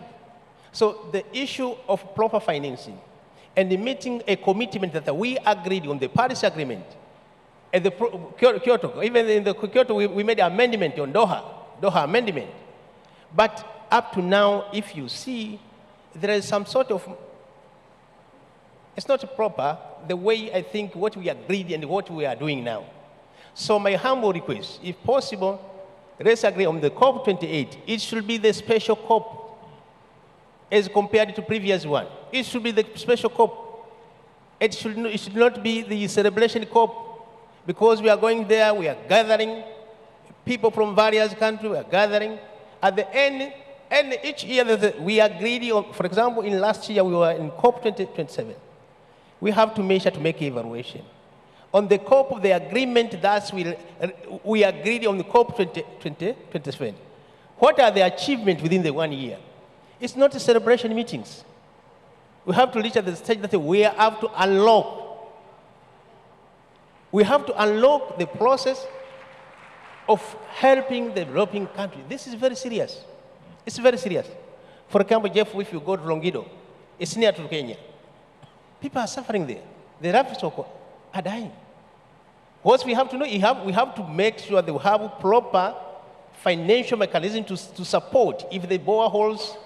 So the issue of proper financing and meeting a commitment that we agreed on the Paris Agreement and the Kyoto, even in the Kyoto we made an amendment on Doha Amendment. But up to now, if you see, there is some sort of, it's not proper the way I think what we agreed and what we are doing now. So my humble request, if possible, let's agree on the COP28. It should be the special COP as compared to previous one. It should be the special COP. It should not be the celebration COP, because we are going there, we are gathering people from various countries, we are gathering. At the end, and each year that we agreed on, for example, in last year we were in COP 2027. We have to measure to make evaluation. On the COP of the agreement that we agreed on the COP 2027, what are the achievements within the 1 year? It's not a celebration meetings. We have to reach at the stage that we have to unlock. We have to unlock the process of helping the developing country. This is very serious. It's very serious. For example, Jeff, if you go to Longido, it's near to Kenya. People are suffering there. The livestock are dying. What we have to know, we have to make sure that we have proper financial mechanism to support if the boreholes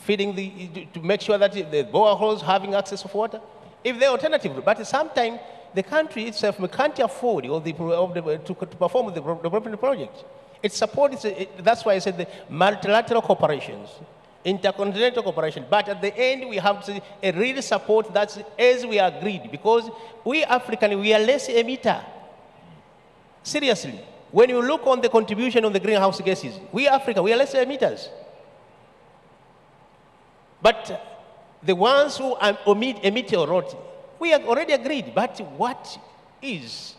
to make sure that the boreholes having access of water. If they're alternative, but sometimes the country itself can't afford to perform the development project. It supports, that's why I said the multilateral cooperations, intercontinental cooperation. But at the end, we have to a real support that's as we agreed, because we Africans, we are less emitter. Seriously, when you look on the contribution of the greenhouse gases, we Africa, we are less emitters. But the ones who emit or not, we have already agreed. But what is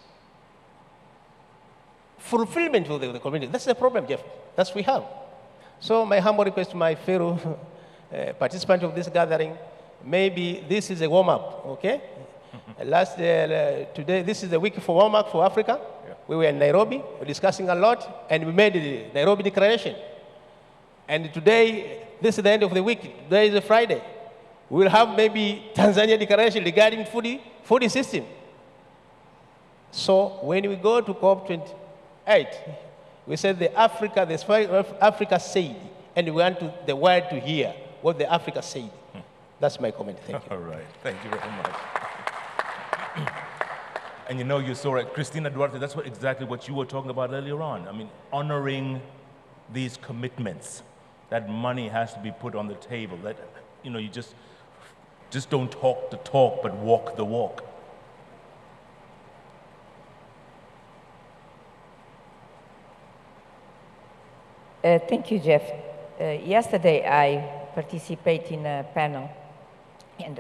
fulfillment of the community? That's the problem, Jeff. That's what we have. So my humble request to my fellow participants of this gathering, maybe this is a warm-up, okay? Today, this is the week for warm-up for Africa. Yeah. We were in Nairobi, we were discussing a lot, and we made the Nairobi Declaration. And today, this is the end of the week. Today is a Friday. We will have maybe Tanzania Declaration regarding food system. So when we go to COP28, we said Africa said, and we want the world to hear what the Africa said. That's my comment. Thank you. All right. Thank you very much. And you know, you saw it, Christina Duarte, that's exactly what you were talking about earlier on. I mean, honoring these commitments, that money has to be put on the table, that, you know, you just don't talk the talk, but walk the walk. Thank you, Jeff. Yesterday, I participated in a panel, and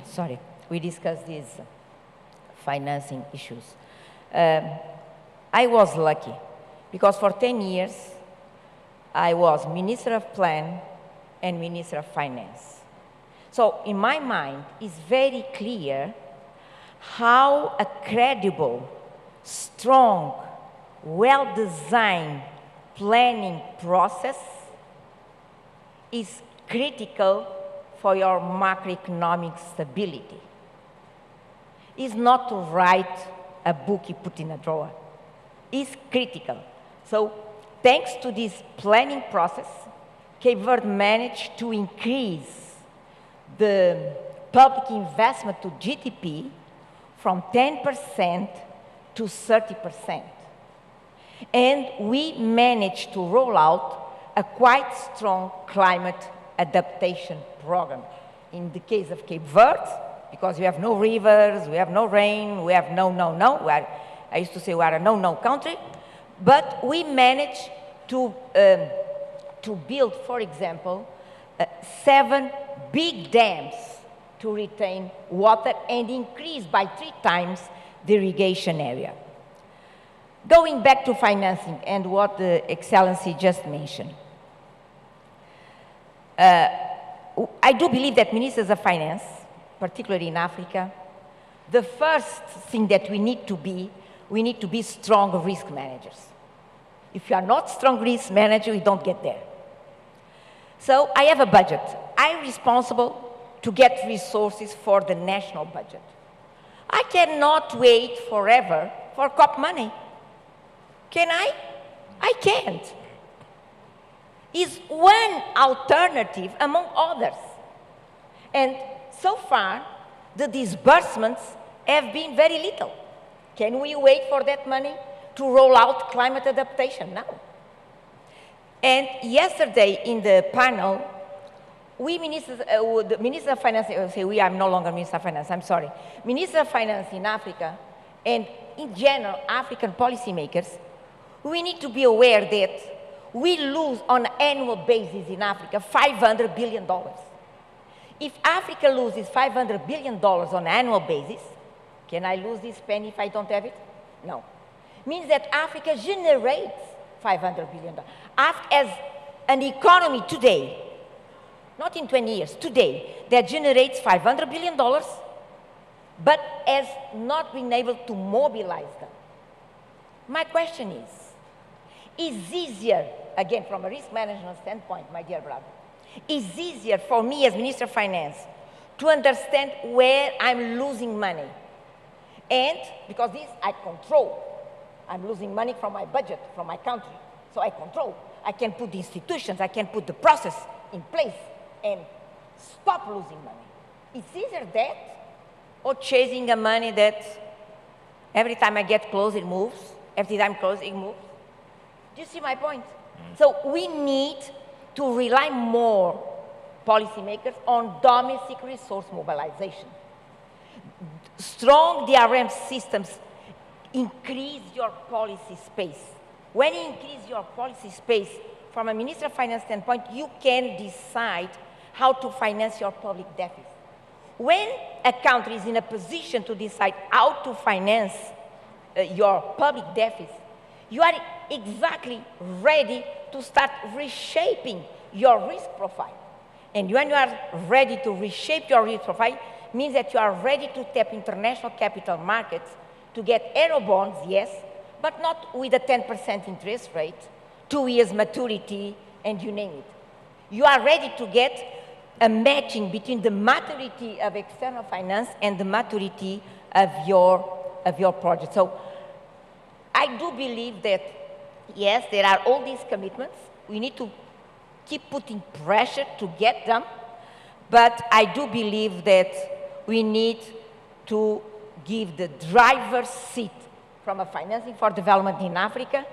sorry, we discussed these financing issues. I was lucky, because for 10 years, I was Minister of Plan and Minister of Finance. So in my mind, it's very clear how a credible, strong, well-designed planning process is critical for your macroeconomic stability. It's not to write a book you put in a drawer. It's critical. So thanks to this planning process, Cape Verde managed to increase the public investment to GDP from 10% to 30%. And we managed to roll out a quite strong climate adaptation program. In the case of Cape Verde, because we have no rivers, we have no rain, we have no. I used to say we are a no country, but we managed to build, for example, 7 big dams to retain water and increase by 3 times the irrigation area. Going back to financing and what the Excellency just mentioned, I do believe that ministers of finance, particularly in Africa, the first thing that we need to be strong risk managers. If you are not strong risk manager, you don't get there. So I have a budget. I'm responsible to get resources for the national budget. I cannot wait forever for COP money. Can I? I can't. It's one alternative among others. And so far, the disbursements have been very little. Can we wait for that money to roll out climate adaptation? No. And yesterday in the panel, the Minister of Finance, I'm no longer Minister of Finance, I'm sorry. Minister of Finance in Africa, and in general, African policymakers, we need to be aware that we lose on an annual basis in Africa $500 billion. If Africa loses $500 billion on an annual basis, can I lose this penny if I don't have it? No. Means that Africa generates $500 billion. As an economy today, not in 20 years, today, that generates $500 billion, but has not been able to mobilize them. My question is easier, again, from a risk management standpoint, my dear brother, is easier for me as Minister of Finance to understand where I'm losing money. And because this I control, I'm losing money from my budget, from my country, so I control. I can put the institutions, I can put the process in place and stop losing money. It's either that or chasing a money that every time I get close, it moves. Every time close, it moves. Do you see my point? So we need to rely more, policymakers, on domestic resource mobilization. Strong DRM systems increase your policy space. When you increase your policy space, from a Minister of Finance standpoint, you can decide how to finance your public deficit. When a country is in a position to decide how to finance your public deficit, you are exactly ready to start reshaping your risk profile. And when you are ready to reshape your risk profile, means that you are ready to tap international capital markets to get aero bonds, yes, but not with a 10% interest rate, 2 years maturity, and you name it. You are ready to get a matching between the maturity of external finance and the maturity of your project. So I do believe that, yes, there are all these commitments. We need to keep putting pressure to get them, but I do believe that we need to give the driver's seat from a financing for development in Africa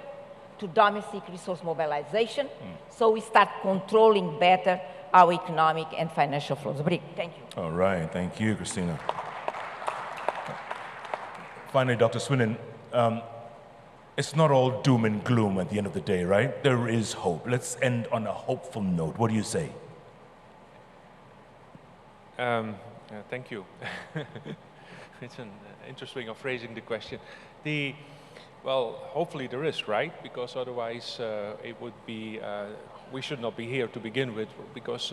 to domestic resource mobilization, so we start controlling better our economic and financial flows. Thank you. All right, thank you, Christina. Finally, Dr. Swinen, it's not all doom and gloom at the end of the day, right? There is hope. Let's end on a hopeful note. What do you say? Thank you. It's an interesting way of phrasing the question. Well, hopefully there is, right? Because otherwise it would be, we should not be here to begin with, because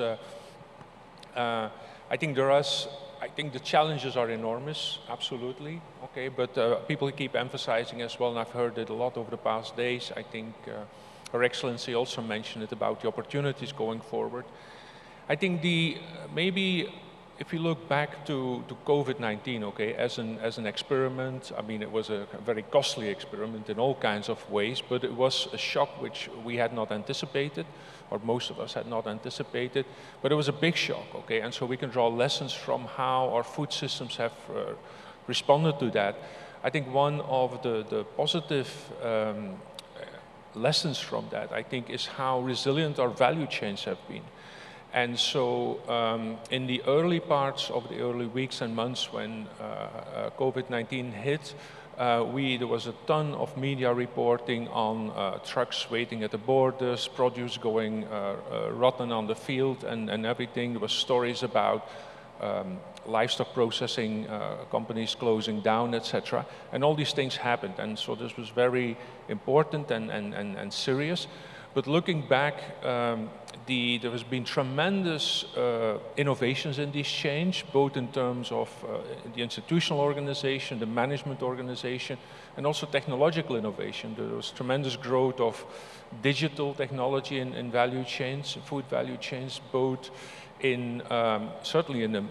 I think I think the challenges are enormous, absolutely, okay, but people keep emphasizing as well, and I've heard it a lot over the past days. I think Her Excellency also mentioned it about the opportunities going forward. I think maybe if you look back to COVID-19, okay, as an experiment, I mean, it was a very costly experiment in all kinds of ways, but it was a shock which we had not anticipated, or most of us had not anticipated, but it was a big shock, okay, and so we can draw lessons from how our food systems have responded to that. I think one of the positive lessons from that, I think, is how resilient our value chains have been. And so in the early parts of the early weeks and months when COVID-19 hit, there was a ton of media reporting on trucks waiting at the borders, produce going rotten on the field and everything. There were stories about livestock processing companies closing down, etc. And all these things happened. And so this was very important and serious. But looking back, there has been tremendous innovations in this change, both in terms of the institutional organization, the management organization, and also technological innovation. There was tremendous growth of digital technology in value chains, food value chains, both in certainly in the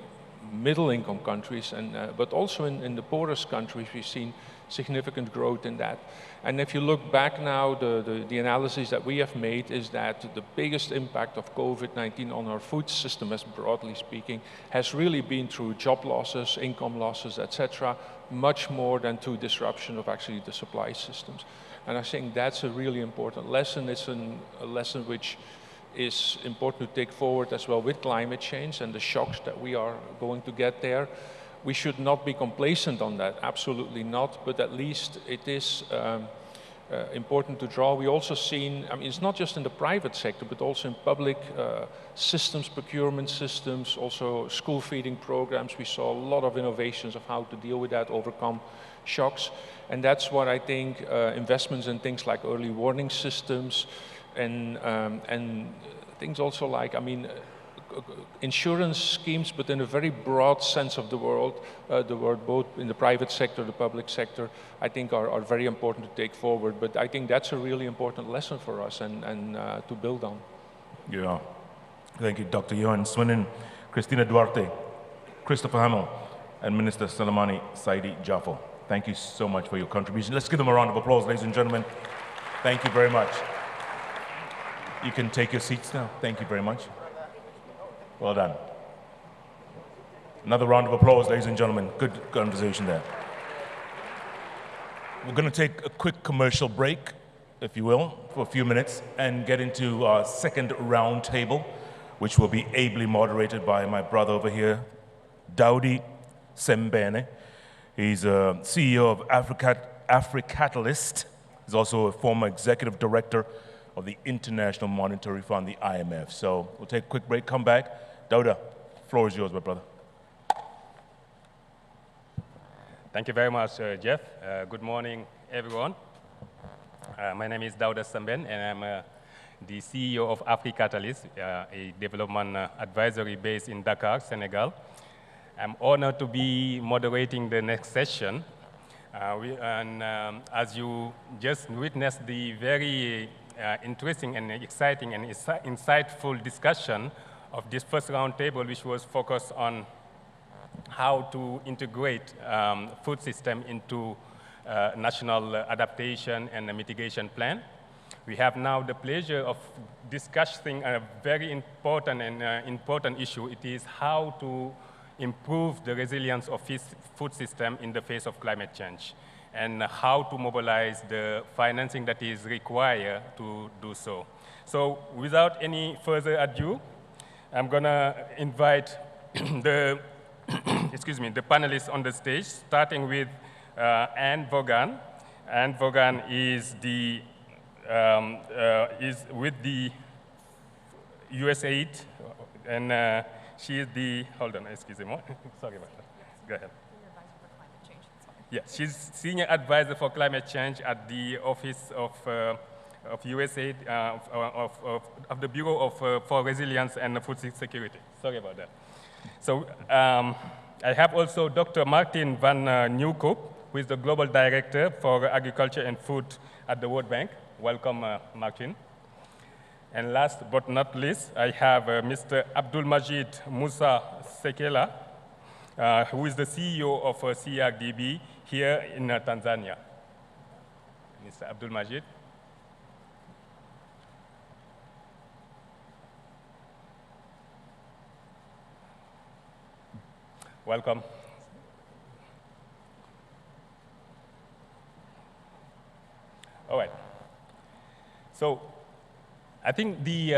middle-income countries, but also in the poorest countries. We've seen significant growth in that. And if you look back now, the analysis that we have made is that the biggest impact of COVID-19 on our food system, as broadly speaking, has really been through job losses, income losses, etc., much more than through disruption of actually the supply systems. And I think that's a really important lesson. It's a lesson which is important to take forward as well with climate change and the shocks that we are going to get there. We should not be complacent on that, absolutely not, but at least it is important to draw. We also seen, I mean, it's not just in the private sector, but also in public systems, procurement systems, also school feeding programs. We saw a lot of innovations of how to deal with that, overcome shocks. And that's what I think investments in things like early warning systems and things also like, I mean, insurance schemes, but in a very broad sense of the word, both in the private sector, the public sector, I think are very important to take forward. But I think that's a really important lesson for us and to build on. Yeah. Thank you, Dr. Johan Swinnen, Cristina Duarte, Christopher Hamill, and Minister Salamani Saidi Jaffo. Thank you so much for your contribution. Let's give them a round of applause, ladies and gentlemen. Thank you very much. You can take your seats now. Thank you very much. Well done. Another round of applause, ladies and gentlemen. Good conversation there. We're going to take a quick commercial break, if you will, for a few minutes and get into our second round table, which will be ably moderated by my brother over here, Daudi Sembene. He's a CEO of Africatalyst. He's also a former executive director of the International Monetary Fund, the IMF. So we'll take a quick break, come back. Dauda, floor is yours, my brother. Thank you very much, Jeff. Good morning, everyone. My name is Dauda Sembene, and I'm the CEO of Africatalyst, a development advisory based in Dakar, Senegal. I'm honored to be moderating the next session. As you just witnessed the very interesting and exciting and insightful discussion of this first roundtable, which was focused on how to integrate food system into national adaptation and a mitigation plan. We have now the pleasure of discussing a very important issue. It is how to improve the resilience of food system in the face of climate change, and how to mobilize the financing that is required to do so. So without any further ado, I'm gonna invite the panelists on the stage, starting with Anne Vaughan. Anne Vaughan is with the USAID, and she is the, hold on, excuse me, sorry about that. Go ahead. Yeah, she's senior advisor for climate change at the Office of USAID, of the Bureau for Resilience and Food Security. Sorry about that. So I have also Dr. Martin van Nieuwkoop, who is the Global Director for Agriculture and Food at the World Bank. Welcome, Martin. And last but not least, I have Mr. Abdul Majid Musa Sekela, who is the CEO of CRDB here in Tanzania. Mr. Abdul Majid. Welcome. All right. So I think the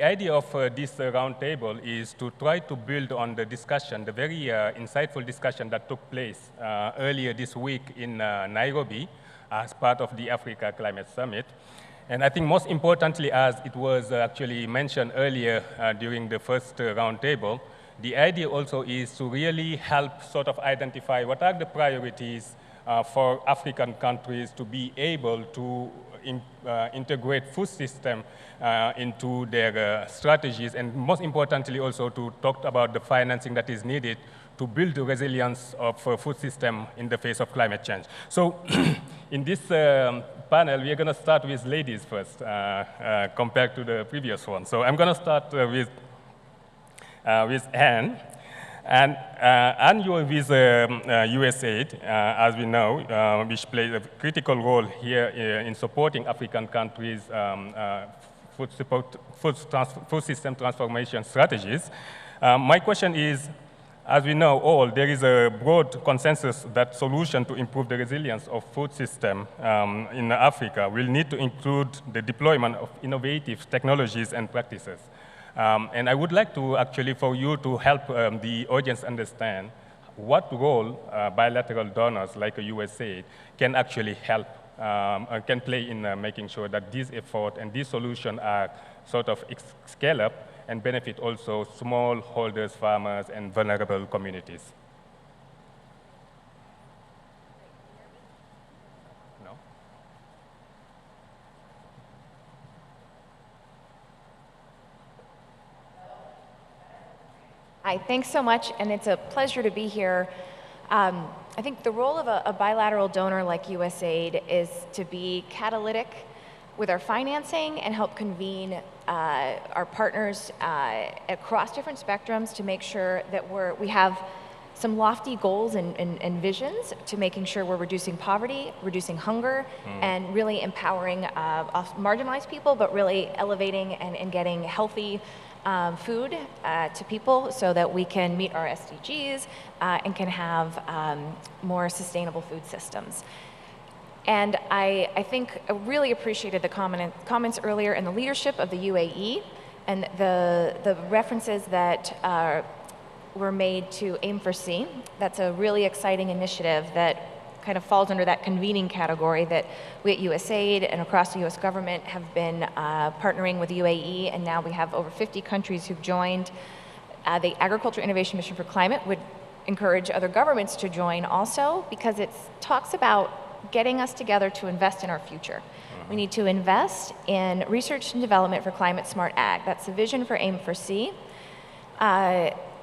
idea of this roundtable is to try to build on the discussion, the very insightful discussion that took place earlier this week in Nairobi as part of the Africa Climate Summit. And I think most importantly, as it was actually mentioned earlier during the first roundtable, the idea also is to really help sort of identify what are the priorities for African countries to be able to integrate food system into their strategies, and most importantly also to talk about the financing that is needed to build the resilience of food system in the face of climate change. So in this panel, we are going to start with ladies first compared to the previous one. So I'm going to start with Anne. And Anne, you are with USAID, as we know, which plays a critical role here in supporting African countries' food system transformation strategies. My question is, as we know all, there is a broad consensus that solution to improve the resilience of food system in Africa will need to include the deployment of innovative technologies and practices. And I would like to actually for you to help the audience understand what role bilateral donors like USAID can actually help, can play in making sure that this effort and this solution are sort of scale up and benefit also smallholders, farmers, and vulnerable communities. Hi, thanks so much, and it's a pleasure to be here. I think the role of a bilateral donor like USAID is to be catalytic with our financing and help convene our partners across different spectrums to make sure that we have some lofty goals and visions to making sure we're reducing poverty, reducing hunger, and really empowering marginalized people, but really elevating and getting healthy food to people so that we can meet our SDGs and can have more sustainable food systems. And I think I really appreciated the comments earlier and the leadership of the UAE and the references that were made to Aim4C. That's a really exciting initiative that kind of falls under that convening category that we at USAID and across the US government have been partnering with the UAE, and now we have over 50 countries who've joined. The Agriculture Innovation Mission for Climate would encourage other governments to join also, because it talks about getting us together to invest in our future. We need to invest in research and development for climate smart ag. That's the vision for Aim4C.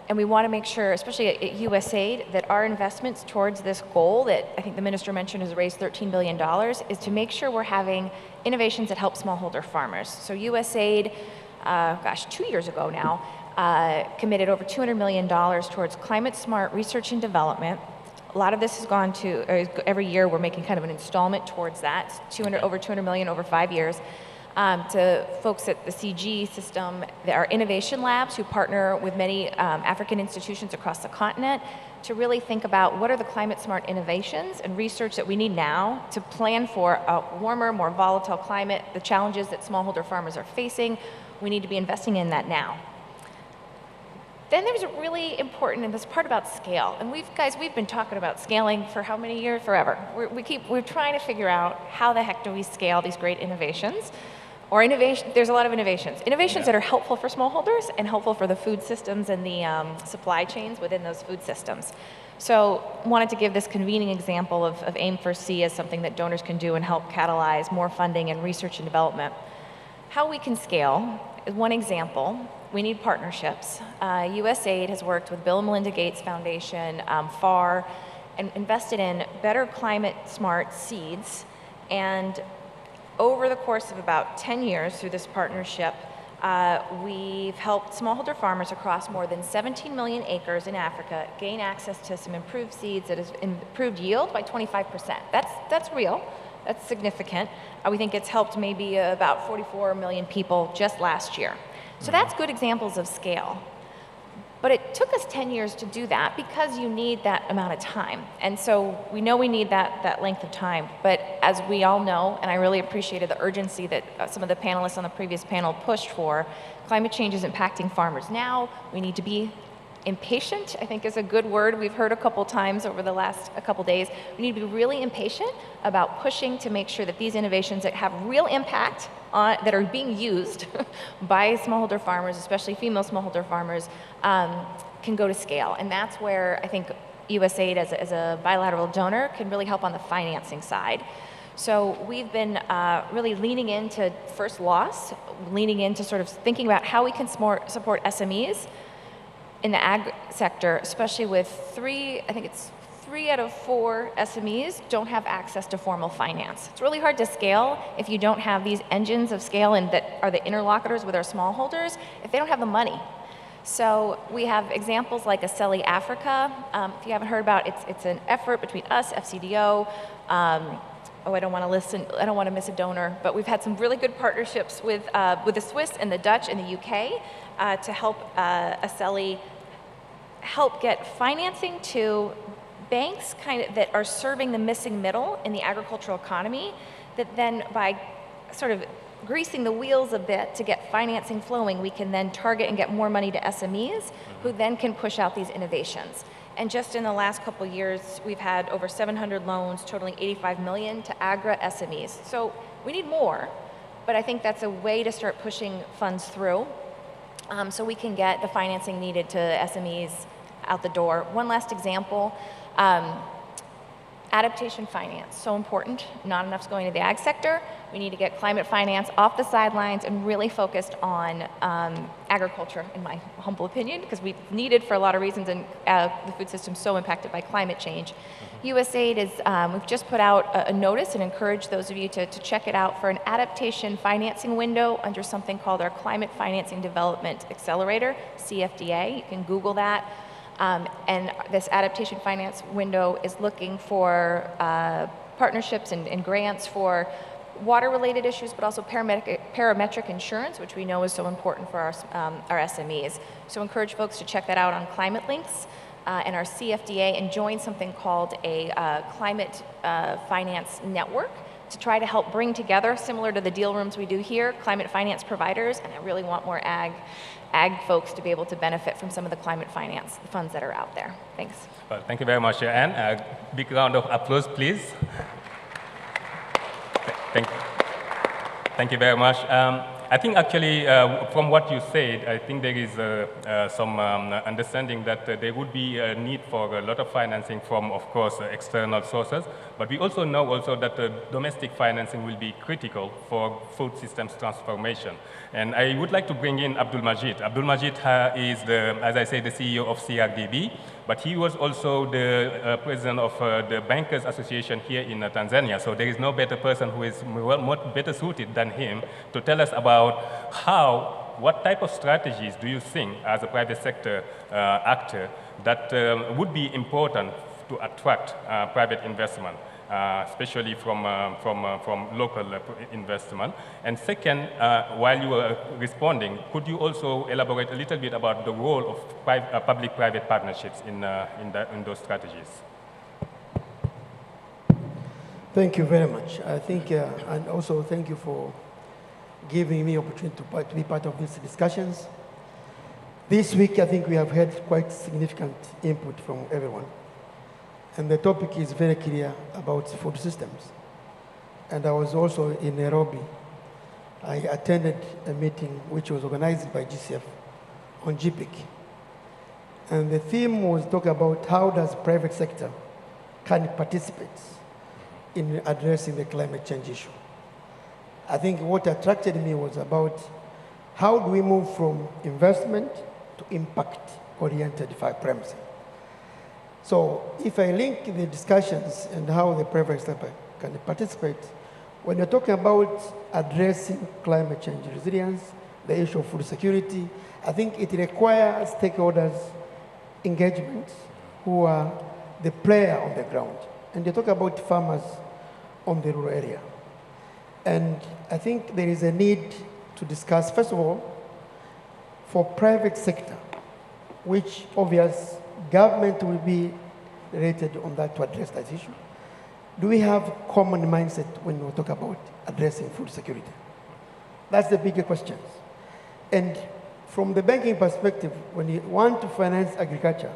And we want to make sure, especially at USAID, that our investments towards this goal that I think the minister mentioned has raised $13 billion is to make sure we're having innovations that help smallholder farmers. So USAID, 2 years ago now, committed over $200 million towards climate smart research and development. A lot of this has gone to, every year we're making kind of an installment towards that, over $200 million over 5 years. To folks at the CG system, there are innovation labs who partner with many African institutions across the continent to really think about what are the climate smart innovations and research that we need now to plan for a warmer, more volatile climate, the challenges that smallholder farmers are facing. We need to be investing in that now. Then there's a really important, and this part about scale. And we've been talking about scaling for how many years? Forever. We're trying to figure out how the heck do we scale these great innovations. or innovation. There's a lot of innovations. Innovations that are helpful for smallholders and helpful for the food systems and the supply chains within those food systems. So wanted to give this convening example of AIM for C as something that donors can do and help catalyze more funding and research and development. How we can scale is one example. We need partnerships. USAID has worked with Bill and Melinda Gates Foundation, FAR, and invested in better climate smart seeds. And over the course of about 10 years through this partnership, we've helped smallholder farmers across more than 17 million acres in Africa gain access to some improved seeds that has improved yield by 25%. That's real. That's significant. We think it's helped maybe about 44 million people just last year. So that's good examples of scale. But it took us 10 years to do that because you need that amount of time. And so we know we need that length of time. But as we all know, and I really appreciated the urgency that some of the panelists on the previous panel pushed for, climate change is impacting farmers now. We need to be impatient, I think is a good word we've heard a couple times over the last couple days. We need to be really impatient about pushing to make sure that these innovations that have real impact that are being used by smallholder farmers, especially female smallholder farmers, can go to scale. And that's where I think USAID as a bilateral donor can really help on the financing side. So we've been really leaning into first loss, leaning into sort of thinking about how we can support SMEs in the ag sector, especially with three out of 4 SMEs don't have access to formal finance. It's really hard to scale if you don't have these engines of scale and that are the interlocutors with our smallholders, if they don't have the money. So we have examples like Aceli Africa. If you haven't heard about it, it's an effort between us, FCDO, I don't want to miss a donor, but we've had some really good partnerships with the Swiss and the Dutch and the UK to help Aceli help get financing to banks that are serving the missing middle in the agricultural economy, that then by sort of greasing the wheels a bit to get financing flowing, we can then target and get more money to SMEs who then can push out these innovations. And just in the last couple of years, we've had over 700 loans totaling 85 million to Agra SMEs. So we need more, but I think that's a way to start pushing funds through so we can get the financing needed to SMEs out the door. One last example, adaptation finance, so important. Not enough's going to the ag sector. We need to get climate finance off the sidelines and really focused on agriculture, in my humble opinion, because we need it for a lot of reasons, and the food system's so impacted by climate change. USAID is, we've just put out a notice and encourage those of you to check it out for an adaptation financing window under something called our Climate Financing Development Accelerator, CFDA. You can Google that. And this adaptation finance window is looking for partnerships and grants for water-related issues, but also parametric insurance, which we know is so important for our SMEs. So encourage folks to check that out on Climate Links and our CFDA and join something called a climate finance network to try to help bring together, similar to the deal rooms we do here, climate finance providers, and I really want more ag folks to be able to benefit from some of the climate finance funds that are out there. Thanks. Well, thank you very much, Anne. A big round of applause, please. Thank you very much. I think actually, from what you said, I think there is some understanding that there would be a need for a lot of financing from, of course, external sources. But we also know that domestic financing will be critical for food systems transformation. And I would like to bring in Abdul Majid. Abdul Majid is, as I say, the CEO of CRDB, but he was also the president of the Bankers Association here in Tanzania. So there is no better person who is more better suited than him to tell us about what type of strategies do you think as a private sector actor that would be important to attract private investment, especially from local investment? And second, while you were responding, could you also elaborate a little bit about the role of public-private partnerships in those strategies? Thank you very much. I think, and also thank you for giving me opportunity to be part of these discussions. This week, I think we have had quite significant input from everyone. And the topic is very clear about food systems. And I was also in Nairobi I attended a meeting which was organized by GCF on GPIC. And the theme was talk about how does private sector can participate in addressing the climate change issue. I think what attracted me was about how do we move from investment to impact-oriented primacy. So if I link the discussions and how the private sector can participate, when you're talking about addressing climate change resilience, the issue of food security, I think it requires stakeholders' engagement who are the player on the ground. And you talk about farmers on the rural area. And I think there is a need to discuss, first of all, for private sector, which obvious government will be related on that to address that issue. Do we have common mindset when we talk about addressing food security? That's the bigger question. And from the banking perspective, when you want to finance agriculture,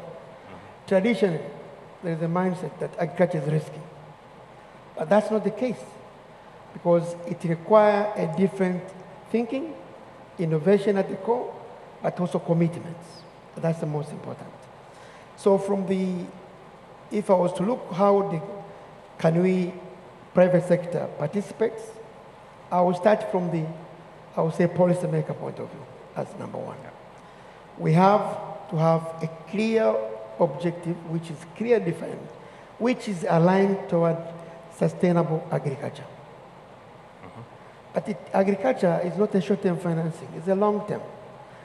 traditionally, there is a mindset that agriculture is risky. But that's not the case, because it requires a different thinking, innovation at the core, but also commitments. That's the most important. So if I was to look can we, private sector, participates, I will start from I would say, policymaker point of view as number one. We have to have a clear objective, which is clear defined, which is aligned toward sustainable agriculture. But agriculture is not a short-term financing, it's a long-term.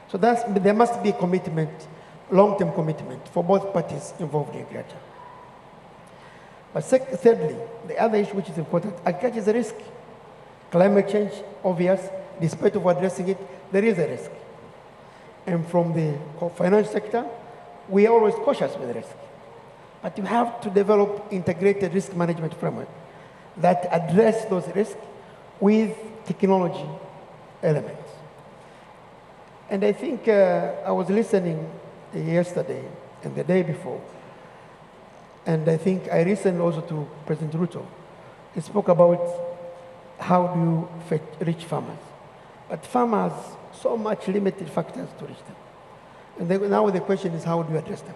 So there must be a commitment, long-term commitment for both parties involved in agriculture. But thirdly, the other issue which is important, agriculture is a risk. Climate change, obvious, despite of addressing it, there is a risk. And from the financial sector, we are always cautious with risk. But you have to develop integrated risk management framework that address those risks with technology elements. And I think I was listening yesterday and the day before, and I think I listened also to President Ruto. He spoke about how do you reach farmers. But farmers, so much limited factors to reach them. And now the question is, how do you address them?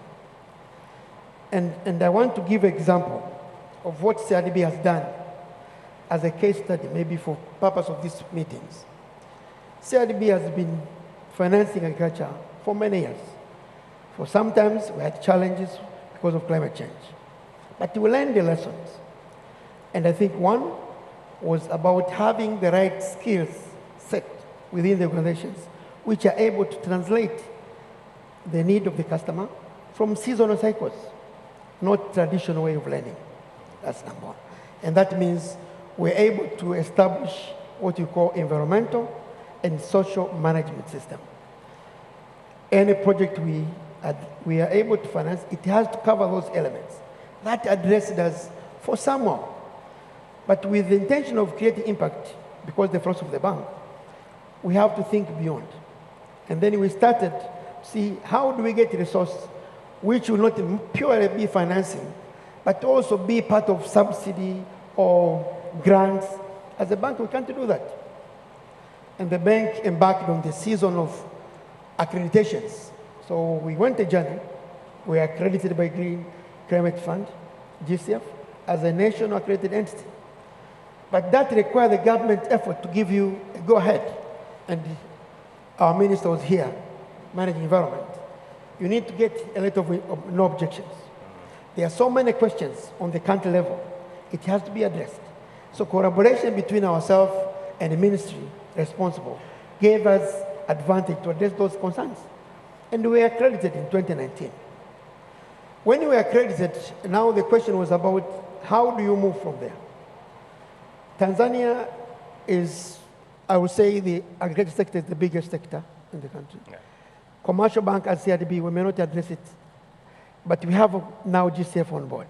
And I want to give an example of what CRDB has done as a case study, maybe for purpose of these meetings. CRDB has been financing agriculture for many years. For sometimes we had challenges because of climate change. But we learned the lessons. And I think one was about having the right skills set within the organizations, which are able to translate the need of the customer from seasonal cycles, not traditional way of learning. That's number one. And that means we're able to establish what you call environmental and social management system. Any project we are able to finance, it has to cover those elements. That addresses us for someone, but with the intention of creating impact, because the philosophy of the bank, we have to think beyond. And then we started to see how do we get resources which will not purely be financing, but also be part of subsidy or grants. As a bank, we can't do that. And the bank embarked on the season of accreditations. So we went a journey. We are accredited by Green Climate Fund, GCF, as a national accredited entity. But that requires the government effort to give you a go-ahead. And our minister was here, managing environment. You need to get a letter of no objections. There are so many questions on the country level. It has to be addressed. So collaboration between ourselves and the ministry responsible gave us advantage to address those concerns. And we were accredited in 2019. When we were accredited, now the question was about how do you move from there? Tanzania is, I would say, the agriculture sector is the biggest sector in the country. Yeah. Commercial bank as CRDB, we may not address it, but we have now GCF on board.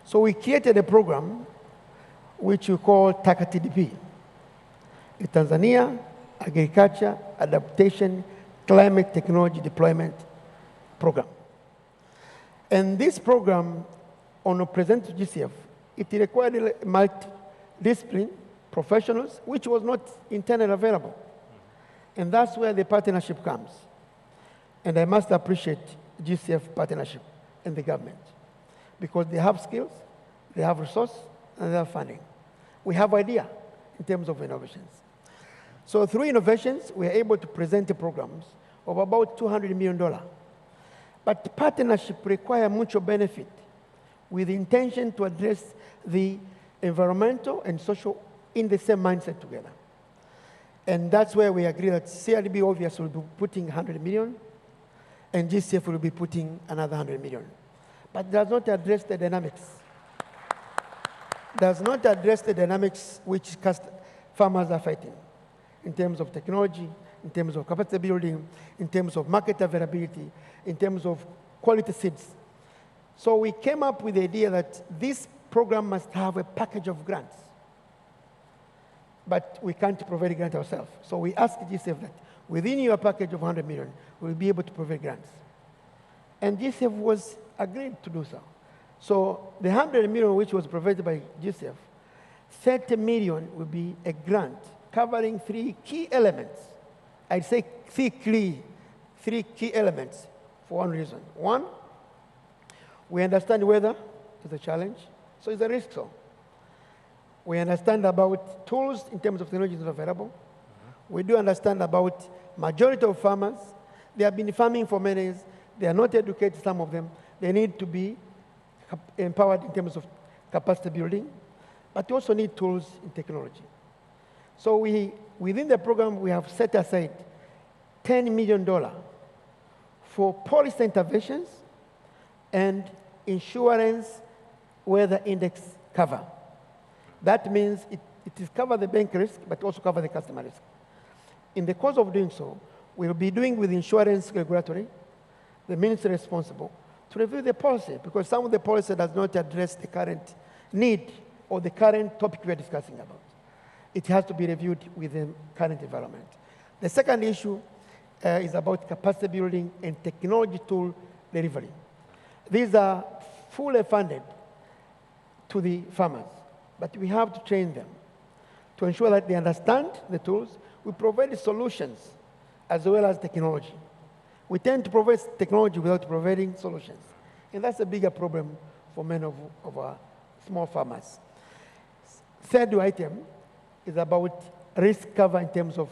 So we created a program which we call TACA TDP. The Tanzania Agriculture Adaptation Climate Technology Deployment Program. And this program, on a present to GCF, it required a multidiscipline professionals, which was not internally available. And that's where the partnership comes. And I must appreciate GCF partnership and the government, because they have skills, they have resource, and they have funding. We have idea in terms of innovations. So through innovations, we are able to present programs of about $200 million. But partnership require mutual benefit with the intention to address the environmental and social in the same mindset together. And that's where we agree that CRDB obviously will be putting 100 million, and GCF will be putting another 100 million. But does not address the dynamics. Does not address the dynamics which farmers are fighting in terms of technology, in terms of capacity building, in terms of market availability, in terms of quality seeds. So we came up with the idea that this program must have a package of grants. But we can't provide a grant ourselves. So we asked GCF that within your package of 100 million, we'll be able to provide grants. And GCF was agreed to do so. So the 100 million which was provided by GCF, 30 million will be a grant covering three key elements. I'd say three key elements for one reason. One, we understand weather is a challenge, so it's a risk zone. We understand about tools in terms of technologies available. We do understand about majority of farmers. They have been farming for many years. They are not educated, some of them. They need to be empowered in terms of capacity building, but they also need tools in technology. So within the program, we have set aside $10 million for policy interventions and insurance weather index cover. That means it is cover the bank risk, but also cover the customer risk. In the course of doing so, we'll be doing with insurance regulatory, the ministry responsible, to review the policy, because some of the policy does not address the current need or the current topic we are discussing about. It has to be reviewed with the current environment. The second issue is about capacity building and technology tool delivery. These are fully funded to the farmers, but we have to train them to ensure that they understand the tools. We provide solutions as well as technology. We tend to provide technology without providing solutions. And that's a bigger problem for many of our small farmers. Third item is about risk cover in terms of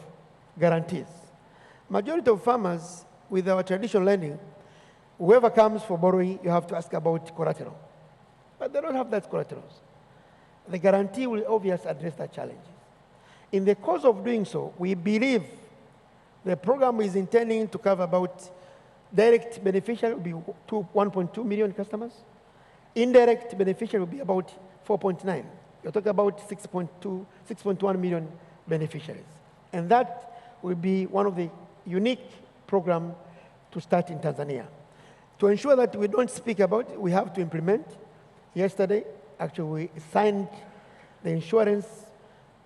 guarantees. Majority of farmers, with our traditional lending, whoever comes for borrowing, you have to ask about collateral. But they don't have that collaterals. The guarantee will obviously address that challenge. In the course of doing so, we believe the program is intending to cover about direct beneficiary will be 1.2 million customers. Indirect beneficiary will be about 4.9. You're talking about 6.1 million beneficiaries. And that will be one of the unique programs to start in Tanzania. To ensure that we don't speak about it, we have to implement. Yesterday, actually, we signed the insurance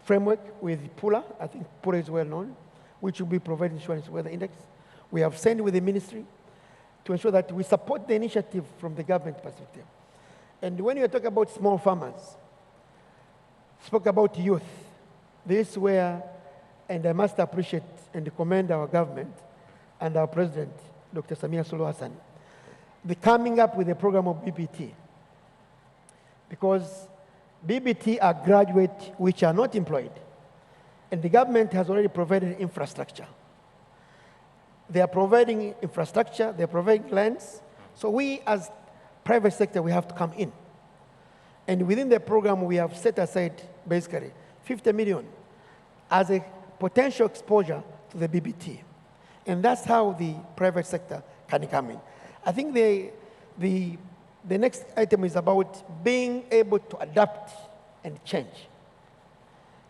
framework with Pula. I think Pula is well known, which will be providing insurance weather index. We have signed with the ministry to ensure that we support the initiative from the government perspective. And when you talk about small farmers, spoke about youth, this is where, and I must appreciate and commend our government and our president, Dr. Samia Suluhu Hassan, the coming up with a program of BBT. Because BBT are graduates which are not employed, and the government has already provided infrastructure. They are providing infrastructure, they are providing lands, so we as private sector, we have to come in. And within the program, we have set aside basically 50 million as a potential exposure to the BBT. And that's how the private sector can come in. I think the next item is about being able to adapt and change.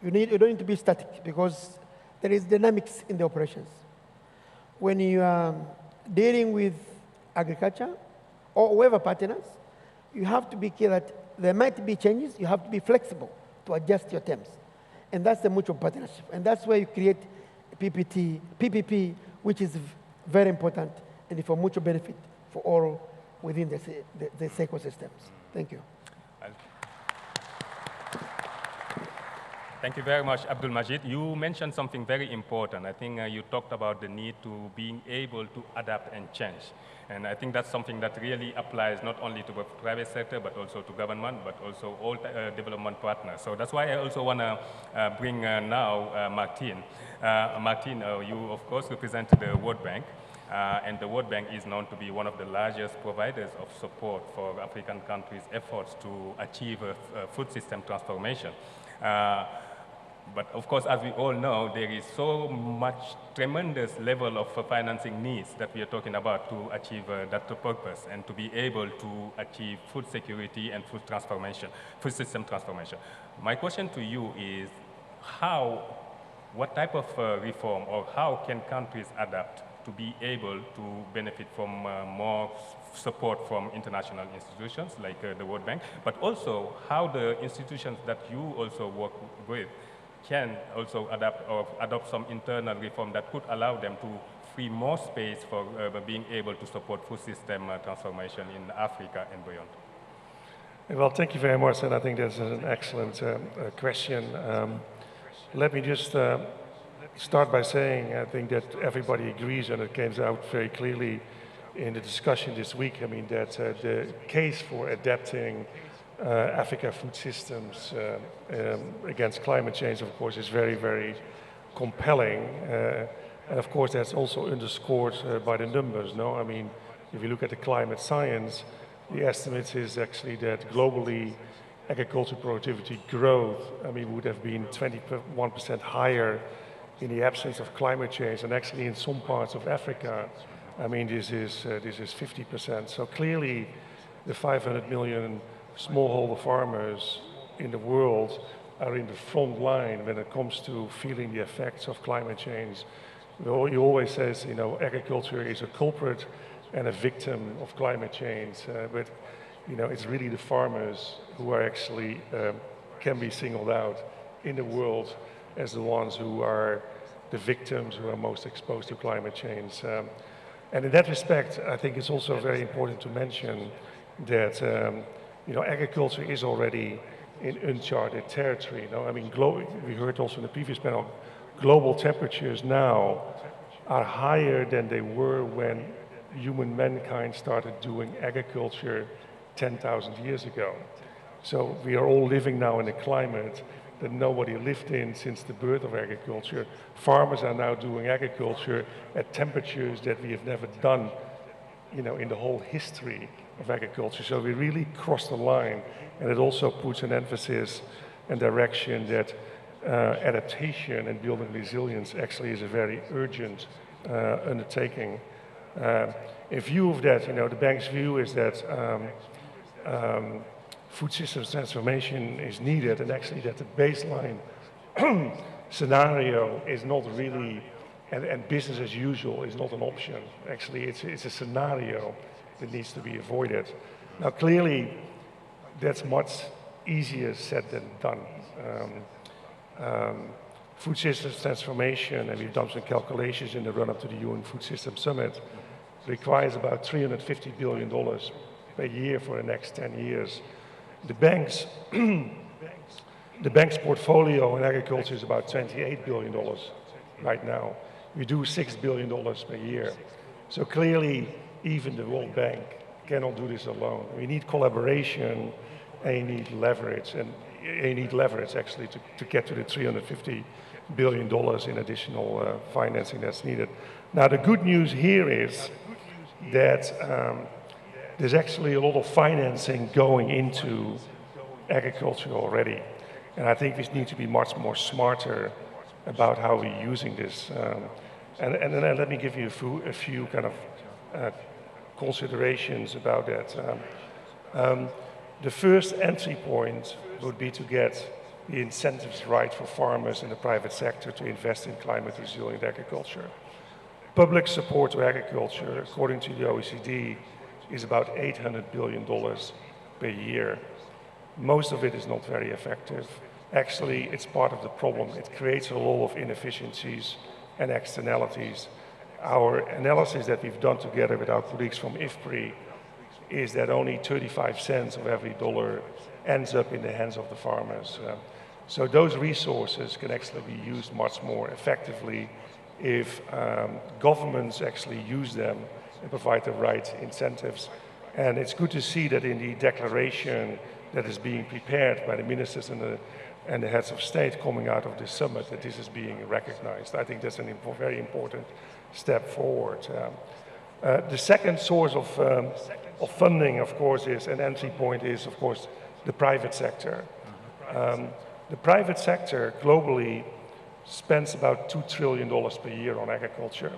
You don't need to be static because there is dynamics in the operations. When you are dealing with agriculture or whoever partners, you have to be clear that there might be changes. You have to be flexible to adjust your terms. And that's the mutual partnership. And that's where you create PPP, which is very important and for mutual benefit for all within the ecosystems. Thank you. Thank you very much, Abdul Majid. You mentioned something very important. I think you talked about the need to being able to adapt and change. And I think that's something that really applies not only to the private sector, but also to government, but also all development partners. So that's why I also want to bring now Martin. Martin, you of course represent the World Bank. And the World Bank is known to be one of the largest providers of support for African countries' efforts to achieve a food system transformation. But of course, as we all know, there is so much tremendous level of financing needs that we are talking about to achieve that purpose and to be able to achieve food security and food transformation, food system transformation. My question to you is what type of reform or how can countries adapt to be able to benefit from more support from international institutions like the World Bank, but also how the institutions that you also work with can also adopt some internal reform that could allow them to free more space for being able to support food system transformation in Africa and beyond. Well, thank you very much, and I think that's an excellent question. Let me just start by saying I think that everybody agrees, and it came out very clearly in the discussion this week, I mean, that the case for adapting Africa food systems against climate change, of course, is very, very compelling. And of course, that's also underscored by the numbers, no? I mean, if you look at the climate science, the estimate is actually that globally, agricultural productivity growth, I mean, would have been 21% higher in the absence of climate change. And actually, in some parts of Africa, I mean, this is 50%. So clearly, the 500 million smallholder farmers in the world are in the front line when it comes to feeling the effects of climate change. You always says, you know, agriculture is a culprit and a victim of climate change, but you know, it's really the farmers who are actually can be singled out in the world as the ones who are the victims who are most exposed to climate change. And in that respect, I think it's also very important to mention that you know, agriculture is already in uncharted territory. You know? I mean, we heard also in the previous panel, global temperatures now are higher than they were when mankind started doing agriculture 10,000 years ago. So we are all living now in a climate that nobody lived in since the birth of agriculture. Farmers are now doing agriculture at temperatures that we have never done, you know, in the whole history of agriculture. So we really crossed the line, and it also puts an emphasis and direction that adaptation and building resilience actually is a very urgent undertaking. In view of that, you know, the bank's view is that food systems transformation is needed, and actually that the baseline scenario is not really, and business as usual is not an option. Actually, it's a scenario that needs to be avoided. Now, clearly, that's much easier said than done. Food systems transformation, and we've done some calculations in the run-up to the UN Food Systems Summit, requires about $350 billion per year for the next 10 years. The bank's portfolio in agriculture is about $28 billion right now. We do $6 billion per year. So clearly, even the World Bank cannot do this alone. We need collaboration, and you need leverage, and you need leverage actually to get to the $350 billion in additional financing that's needed. Now, the good news here is that there's actually a lot of financing going into agriculture already. And I think we need to be much more smarter about how we're using this. And then let me give you a few kind of considerations about that. The first entry point would be to get the incentives right for farmers in the private sector to invest in climate resilient agriculture. Public support to agriculture, according to the OECD, is about $800 billion per year. Most of it is not very effective. Actually, it's part of the problem. It creates a lot of inefficiencies and externalities. Our analysis that we've done together with our colleagues from IFPRI is that only 35 cents of every dollar ends up in the hands of the farmers. So those resources can actually be used much more effectively if governments actually use them and provide the right incentives. And it's good to see that in the declaration that is being prepared by the ministers and the heads of state coming out of this summit, that this is being recognized. I think that's a very important step forward. The second source of funding, of course, is an entry point is, of course, the private sector. The private sector globally spends about $2 trillion per year on agriculture.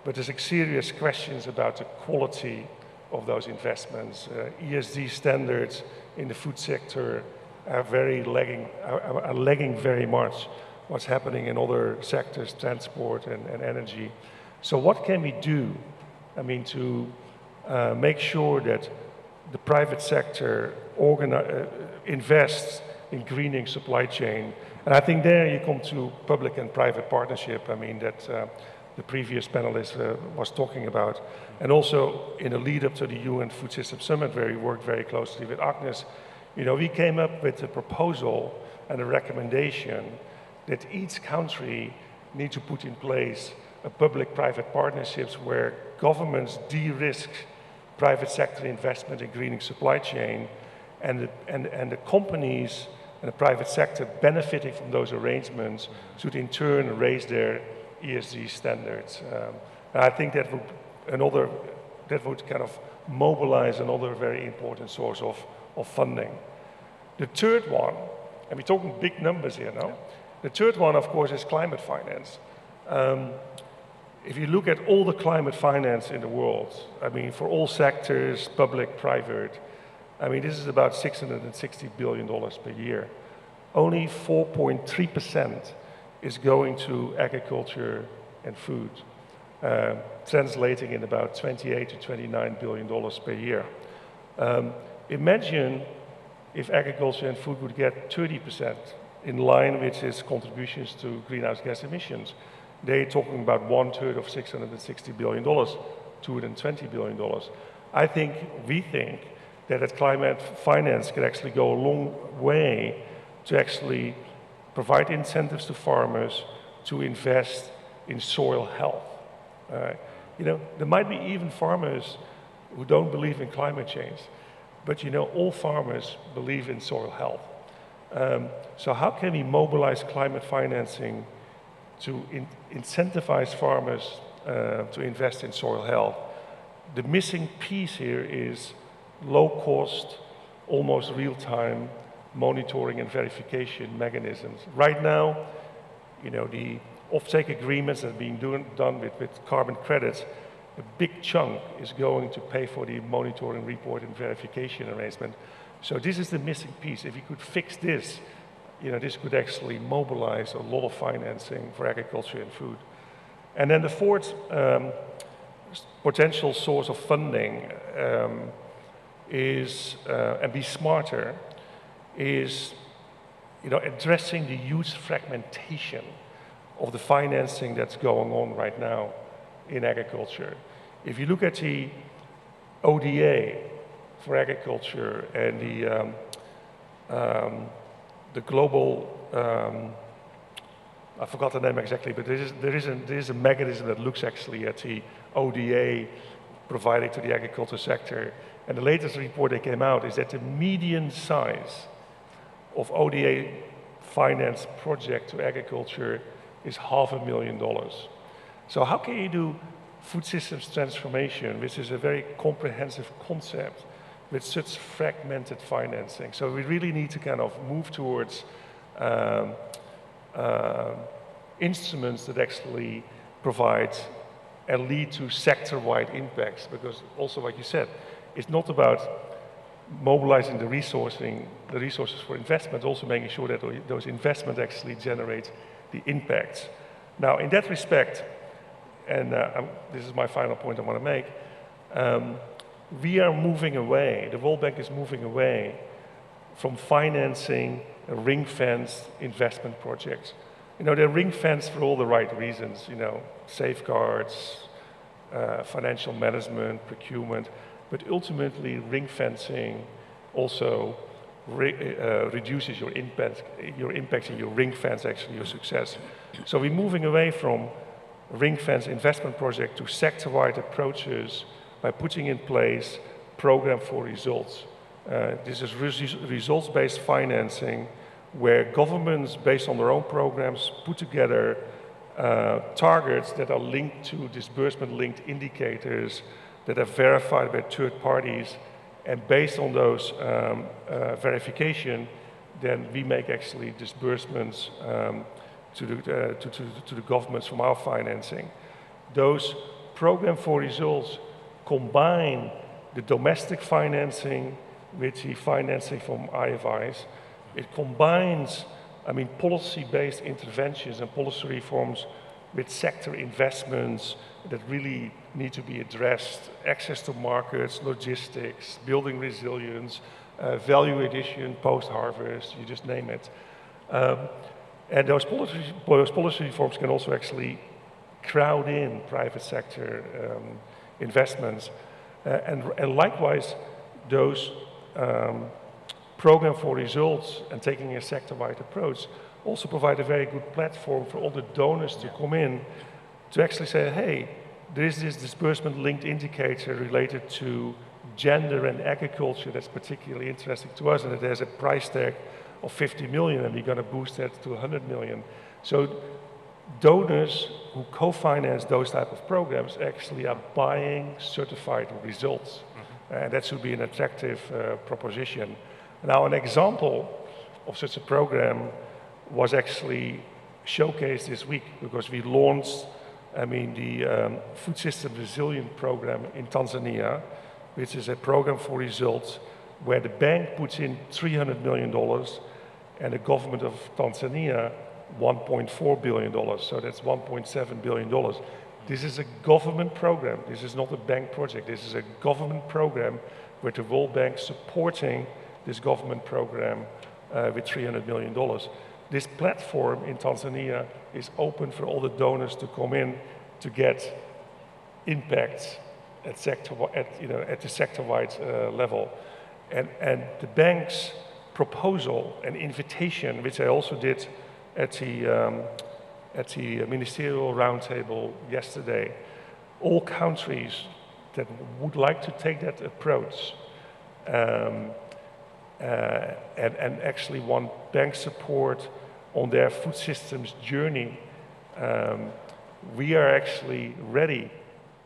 But there's serious questions about the quality of those investments. ESG standards in the food sector are lagging very much what's happening in other sectors, transport and energy. So what can we do, I mean, to make sure that the private sector invests in greening supply chain? And I think there you come to public and private partnership, I mean, that the previous panelist was talking about. And also in the lead up to the UN Food System Summit, where we worked very closely with Agnes, you know, we came up with a proposal and a recommendation that each country need to put in place a public-private partnerships where governments de-risk private sector investment in greening supply chain, and the companies and the private sector benefiting from those arrangements should in turn raise their ESG standards. And I think that would kind of mobilize another very important source of funding. The third one, and we're talking big numbers here now, the third one, of course, is climate finance. If you look at all the climate finance in the world, I mean, for all sectors, public, private, I mean, this is about $660 billion per year. Only 4.3% is going to agriculture and food, translating in about $28 to $29 billion per year. Imagine if agriculture and food would get 30% in line with its contributions to greenhouse gas emissions. They're talking about 1/3 of $660 billion, $220 billion. We think that climate finance can actually go a long way to actually provide incentives to farmers to invest in soil health. You know, there might be even farmers who don't believe in climate change, but you know, all farmers believe in soil health. So how can we mobilize climate financing to incentivize farmers to invest in soil health? The missing piece here is low cost, almost real-time monitoring and verification mechanisms. Right now, you know, the offtake agreements that are being done with carbon credits, a big chunk is going to pay for the monitoring, report, and verification arrangement. So this is the missing piece. If you could fix this, you know, this could actually mobilize a lot of financing for agriculture and food. And then the fourth potential source of funding is, and be smarter, is, you know, addressing the huge fragmentation of the financing that's going on right now in agriculture. If you look at the ODA for agriculture and the global, I forgot the name exactly, but there is a mechanism that looks actually at the ODA provided to the agriculture sector. And the latest report that came out is that the median size of ODA finance project to agriculture is $500,000. So how can you do food systems transformation, which is a very comprehensive concept, with such fragmented financing? So we really need to kind of move towards instruments that actually provide and lead to sector-wide impacts, because also, like you said, it's not about mobilizing the resources for investment, also making sure that those investments actually generate the impacts. Now, in that respect, and this is my final point I want to make, we are moving away, the World Bank is moving away from financing ring-fenced investment projects. You know, they're ring-fenced for all the right reasons, you know, safeguards, financial management, procurement, but ultimately ring-fencing also reduces your impact and your ring fence actually your success. So we're moving away from ring fence investment project to sector-wide approaches by putting in place program for results. This is results-based financing where governments, based on their own programs, put together targets that are linked to disbursement-linked indicators that are verified by third parties, and based on those verification, then we make actually disbursements to the governments from our financing. Those program for results combine the domestic financing with the financing from IFIs. It combines, policy-based interventions and policy reforms with sector investments that really need to be addressed, access to markets, logistics, building resilience, value addition, post-harvest, you just name it. And those policy reforms can also actually crowd in private sector investments. And likewise, those program for results and taking a sector-wide approach also provide a very good platform for all the donors to come in to actually say, hey, there is this disbursement-linked indicator related to gender and agriculture that's particularly interesting to us, and it has a price tag of 50 million, and we're going to boost that to 100 million. So donors who co-finance those type of programs actually are buying certified results. And that should be an attractive proposition. Now, an example of such a program was actually showcased this week because we launched, the Food System Resilient Program in Tanzania, which is a program for results where the bank puts in $300 million and the government of Tanzania $1.4 billion. So that's $1.7 billion. This is a government program. This is not a bank project. This is a government program where the World Bank supporting this government program with $300 million. This platform in Tanzania is open for all the donors to come in to get impact at the sector-wide level. And the bank's proposal and invitation, which I also did at the ministerial roundtable yesterday, all countries that would like to take that approach and actually want bank support on their food systems journey, we are actually ready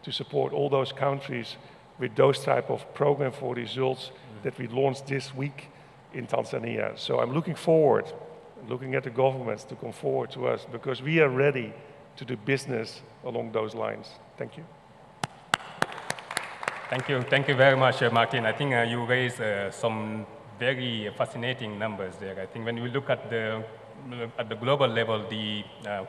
to support all those countries with those type of program for results that we launched this week in Tanzania. So I'm looking forward, looking at the governments to come forward to us because we are ready to do business along those lines. Thank you. Thank you very much, Martin. I think you raised some very fascinating numbers there. I think when we look at the global level, the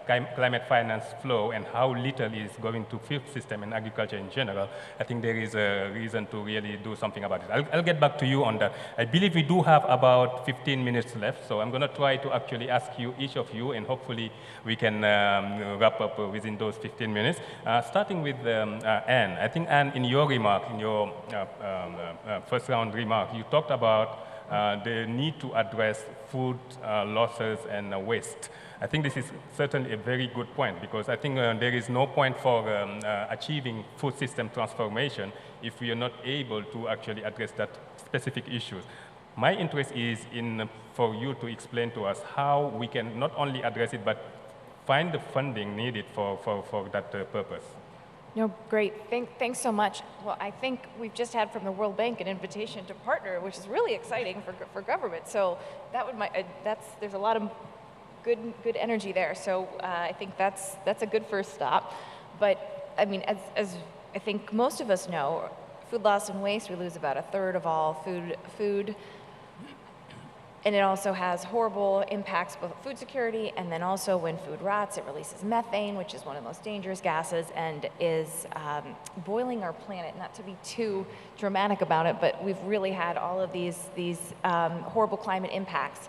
climate finance flow and how little is going to food system and agriculture in general, I think there is a reason to really do something about it. I'll get back to you on that. I believe we do have about 15 minutes left, so I'm going to try to actually ask you, each of you, and hopefully we can wrap up within those 15 minutes. Starting with Anne. I think, Anne, in your remark, in your first round remark, you talked about the need to address food losses and waste. I think this is certainly a very good point because I think there is no point for achieving food system transformation if we are not able to actually address that specific issues. My interest is for you to explain to us how we can not only address it but find the funding needed for that purpose. No, great. Thanks so much. Well, I think we've just had from the World Bank an invitation to partner, which is really exciting for government. So that would there's a lot of good energy there. So I think that's a good first stop. But I mean, as I think most of us know, food loss and waste, we lose about 1/3 of all food. And it also has horrible impacts both food security, and then also when food rots, it releases methane, which is one of the most dangerous gases, and is boiling our planet. Not to be too dramatic about it, but we've really had all of these horrible climate impacts.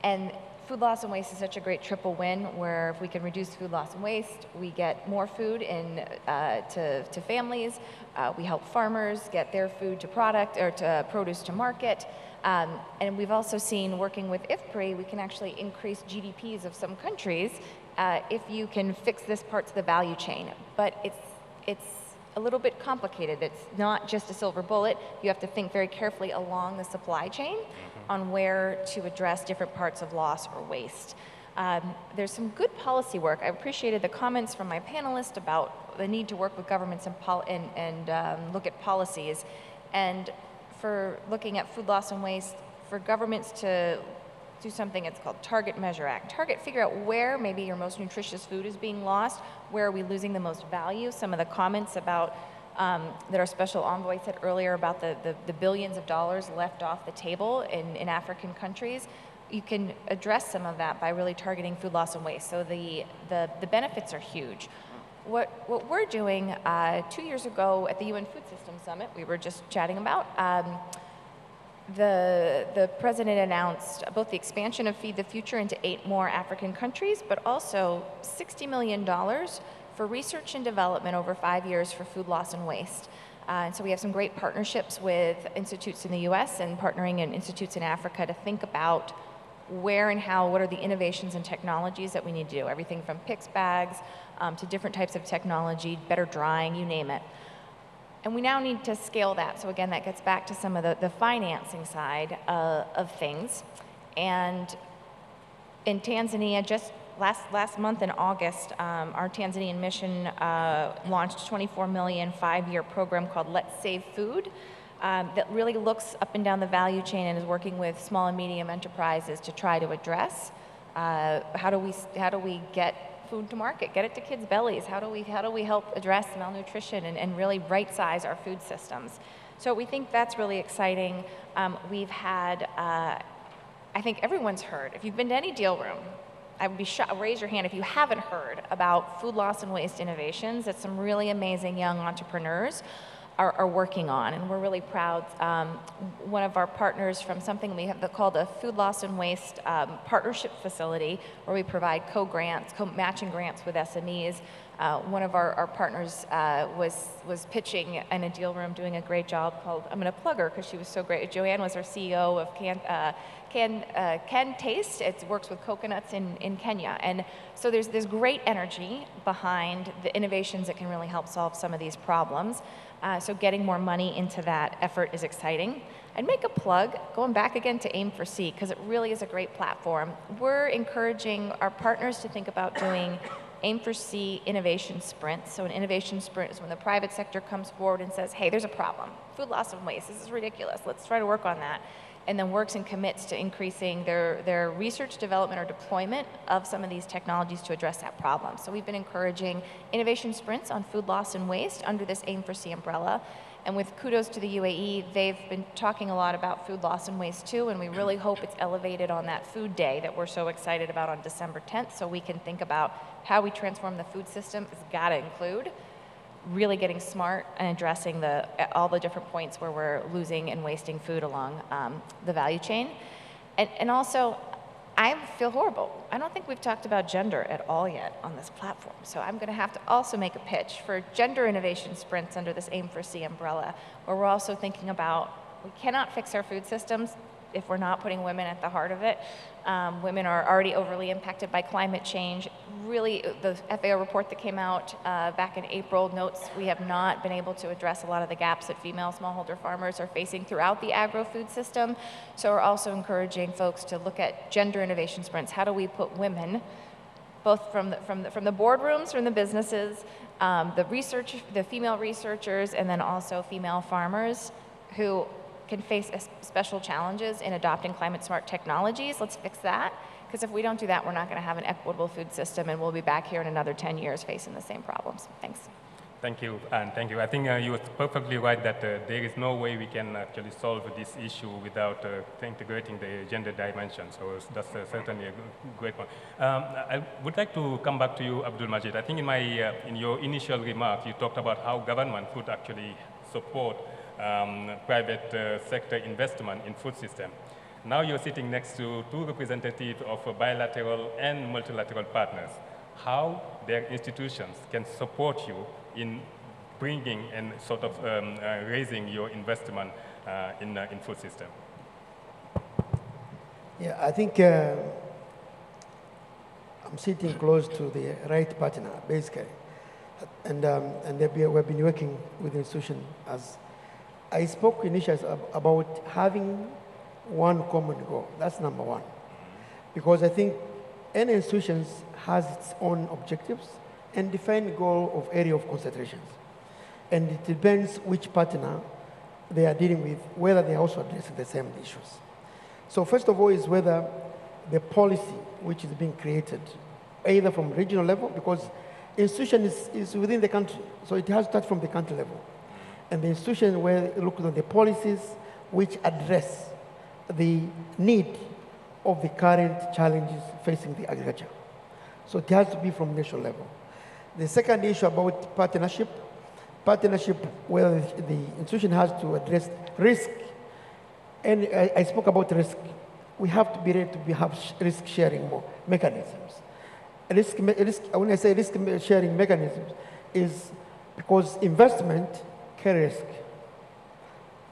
And food loss and waste is such a great triple win, where if we can reduce food loss and waste, we get more food in, to families, we help farmers get their food to product, or to produce to market. And we've also seen, working with IFPRI, we can actually increase GDPs of some countries if you can fix this part of the value chain. But it's a little bit complicated. It's not just a silver bullet. You have to think very carefully along the supply chain on where to address different parts of loss or waste. There's some good policy work. I appreciated the comments from my panelists about the need to work with governments and look at policies. And for looking at food loss and waste, for governments to do something, it's called Target Measure Act. Figure out where maybe your most nutritious food is being lost, where are we losing the most value. Some of the comments about that our special envoy said earlier about the billions of dollars left off the table in African countries, you can address some of that by really targeting food loss and waste. So the benefits are huge. What we're doing 2 years ago at the UN Food Systems Summit, we were just chatting about, the president announced both the expansion of Feed the Future into 8 more African countries, but also $60 million for research and development over 5 years for food loss and waste. And so we have some great partnerships with institutes in the US and partnering in institutes in Africa to think about where and how, what are the innovations and technologies that we need to do, everything from PICS bags to different types of technology, better drying, you name it. And we now need to scale that. So again, that gets back to some of the financing side of things. And in Tanzania, just last month in August, our Tanzanian mission launched a $24 million 5-year program called Let's Save Food that really looks up and down the value chain and is working with small and medium enterprises to try to address how do we get food to market, get it to kids' bellies? How do we help address malnutrition and really right-size our food systems? So we think that's really exciting. We've had, I think everyone's heard, if you've been to any deal room, I would be shocked, raise your hand if you haven't heard about food loss and waste innovations that some really amazing young entrepreneurs are working on, and we're really proud. One of our partners from something we have called a food loss and waste partnership facility, where we provide co-grants, co-matching grants with SMEs. One of our partners was pitching in a deal room, doing a great job called, I'm going to plug her because she was so great. Joanne was our CEO of Can Taste. It works with coconuts in Kenya. And so there's great energy behind the innovations that can really help solve some of these problems. So getting more money into that effort is exciting. I'd make a plug, going back again to Aim4C, because it really is a great platform. We're encouraging our partners to think about doing Aim4C innovation sprints. So an innovation sprint is when the private sector comes forward and says, hey, there's a problem, food loss and waste, this is ridiculous, let's try to work on that. And then works and commits to increasing their research, development, or deployment of some of these technologies to address that problem. So we've been encouraging innovation sprints on food loss and waste under this Aim4C umbrella. And with kudos to the UAE, they've been talking a lot about food loss and waste too, and we really hope it's elevated on that food day that we're so excited about on December 10th, so we can think about how we transform the food system. It's gotta include really getting smart and addressing all the different points where we're losing and wasting food along the value chain. And also, I feel horrible. I don't think we've talked about gender at all yet on this platform. So I'm going to have to also make a pitch for gender innovation sprints under this Aim4C umbrella, where we're also thinking about, we cannot fix our food systems if we're not putting women at the heart of it. Women are already overly impacted by climate change. Really, the FAO report that came out back in April notes we have not been able to address a lot of the gaps that female smallholder farmers are facing throughout the agro-food system. So we're also encouraging folks to look at gender innovation sprints. How do we put women, both from the boardrooms, from the businesses, the female researchers, and then also female farmers who can face special challenges in adopting climate-smart technologies. Let's fix that, because if we don't do that, we're not going to have an equitable food system, and we'll be back here in another 10 years facing the same problems. Thanks. Thank you, and thank you. I think you were perfectly right that there is no way we can actually solve this issue without integrating the gender dimension. So that's certainly a great one. I would like to come back to you, Abdul Majid. I think in your initial remarks, you talked about how government could actually support private sector investment in food system. Now you're sitting next to two representatives of bilateral and multilateral partners. How their institutions can support you in bringing and sort of raising your investment in food system? Yeah, I think I'm sitting close to the right partner, basically. And we've been working with the institution as I spoke initially about having one common goal. That's number one. Because I think any institution has its own objectives and defined goal of area of concentrations. And it depends which partner they are dealing with, whether they are also addressing the same issues. So first of all is whether the policy which is being created, either from regional level, because institution is within the country, so it has to start from the country level. And the institution where look at the policies which address the need of the current challenges facing the agriculture. So it has to be from national level. The second issue about partnership where the institution has to address risk. And I spoke about risk. We have to be ready to have risk sharing mechanisms. When I say risk sharing mechanisms is because investment carries risk.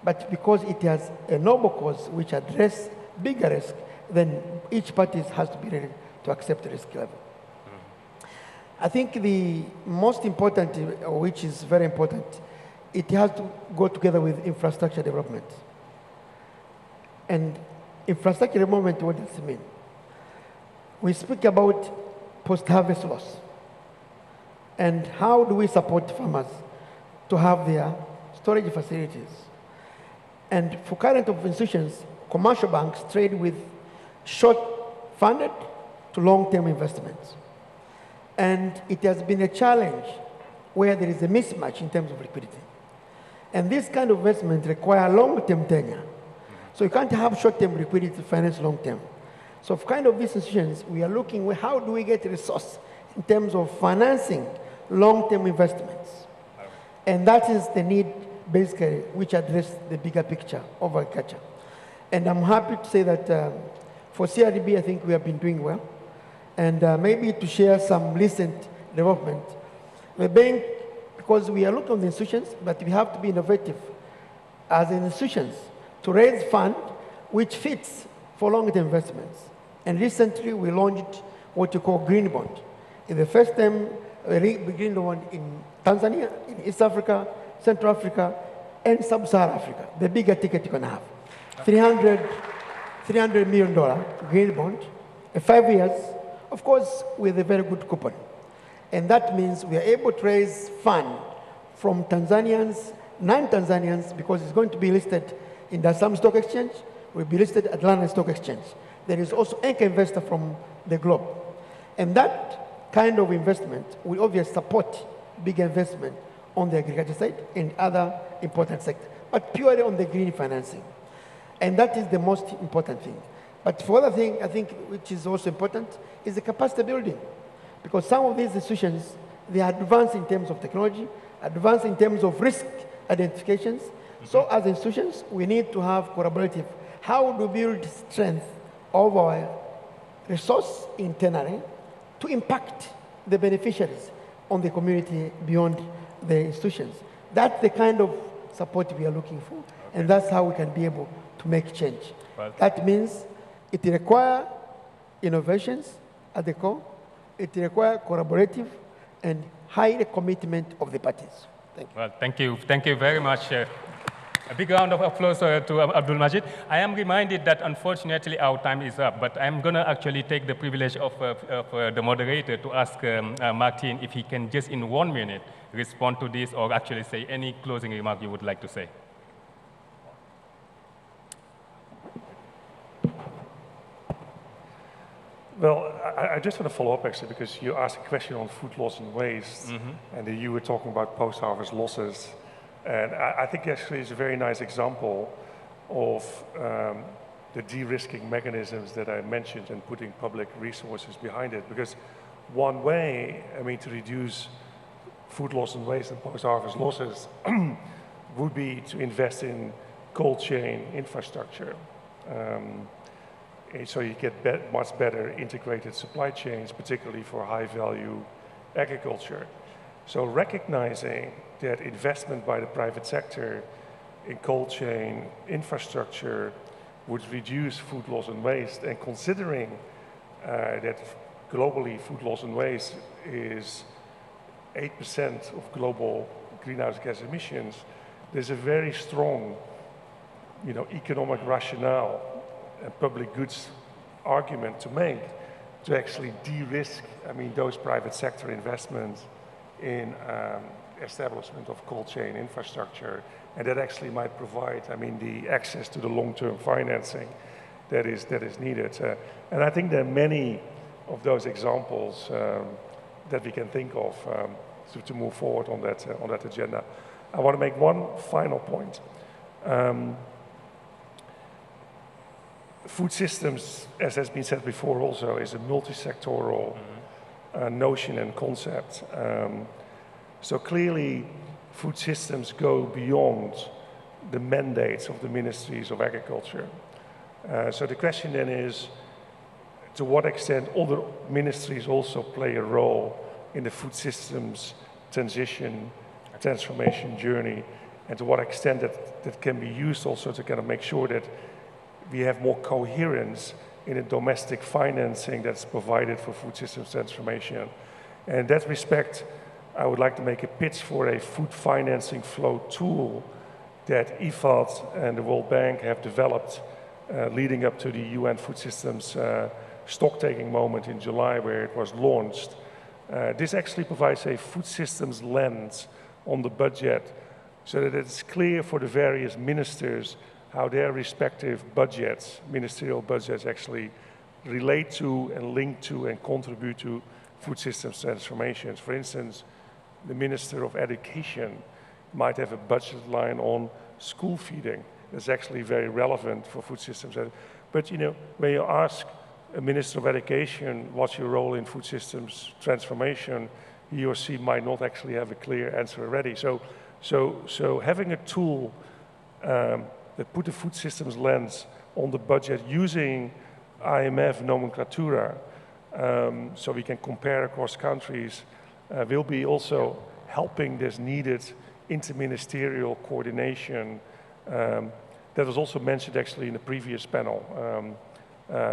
But because it has a noble cause which addresses bigger risk, then each party has to be ready to accept the risk level. I think the most important, which is very important, it has to go together with infrastructure development. And infrastructure development, what does it mean? We speak about post-harvest loss. And how do we support farmers to have their storage facilities? And for current of institutions, commercial banks trade with short-funded to long-term investments. And it has been a challenge where there is a mismatch in terms of liquidity. And this kind of investment require long-term tenure. So you can't have short-term liquidity to finance long-term. So for kind of these institutions, we are looking at how do we get resource in terms of financing long-term investments. And that is the need, basically, which addresses the bigger picture of agriculture. And I'm happy to say that for CRDB, I think we have been doing well. And maybe to share some recent development. The bank, because we are looking at the institutions, but we have to be innovative as institutions to raise fund which fits for long-term investments. And recently we launched what you call green bond. It's the first time green bond in Tanzania, in East Africa, Central Africa, and Sub-Saharan Africa, the bigger ticket you can have. $300 million green bond, 5 years, of course, with a very good coupon. And that means we are able to raise fund from Tanzanians, non-Tanzanians, because it's going to be listed in the Dar Stock Exchange, will be listed at London Stock Exchange. There is also anchor investor from the globe. And that kind of investment will obviously support big investment on the agriculture side and other important sectors, but purely on the green financing. And that is the most important thing. But for other thing, I think, which is also important, is the capacity building. Because some of these institutions, they are advanced in terms of technology, advanced in terms of risk identifications. So as institutions, we need to have collaborative. How to build strength of our resource internally to impact the beneficiaries on the community beyond the institutions. That's the kind of support we are looking for. And that's how we can be able to make change. Well, that means it requires innovations at the core. It requires collaborative and high commitment of the parties. Thank you. Well, thank you. Thank you very much. A big round of applause to Abdul Majid. I am reminded that unfortunately our time is up, but I'm going to actually take the privilege of the moderator to ask Martin if he can just in 1 minute respond to this or actually say any closing remark you would like to say. Well, I just want to follow up actually because you asked a question on food loss and waste, and you were talking about post-harvest losses. And I think actually it's a very nice example of the de-risking mechanisms that I mentioned and putting public resources behind it. Because one way, I mean, to reduce food loss and waste and post-harvest losses would be to invest in cold chain infrastructure. so you get much better integrated supply chains, particularly for high-value agriculture. So recognizing that investment by the private sector in cold chain infrastructure would reduce food loss and waste, and considering that globally food loss and waste is 8% of global greenhouse gas emissions, there's a very strong, economic rationale and public goods argument to make to actually de-risk, those private sector investments in establishment of cold chain infrastructure, and that actually might provide, the access to the long-term financing that is needed. And I think there are many of those examples that we can think of to move forward on that agenda. I want to make one final point. Food systems, as has been said before also, is a multi-sectoral notion and concept. So clearly, food systems go beyond the mandates of the ministries of agriculture. So the question then is, to what extent other ministries also play a role in the food systems transformation journey, and to what extent that can be used also to kind of make sure that we have more coherence in the domestic financing that's provided for food systems transformation. And in that respect, I would like to make a pitch for a food financing flow tool that IFAD and the World Bank have developed leading up to the UN Food Systems stock-taking moment in July, where it was launched. This actually provides a food systems lens on the budget so that it's clear for the various ministers how their respective budgets, ministerial budgets, actually relate to and link to and contribute to food systems transformations. For instance, the Minister of Education might have a budget line on school feeding that's actually very relevant for food systems. But when you ask a Minister of Education what's your role in food systems transformation, he or she might not actually have a clear answer already. So having a tool that put the food systems lens on the budget using IMF nomenclatura, so we can compare across countries, will be also helping this needed interministerial coordination that was also mentioned actually in the previous panel.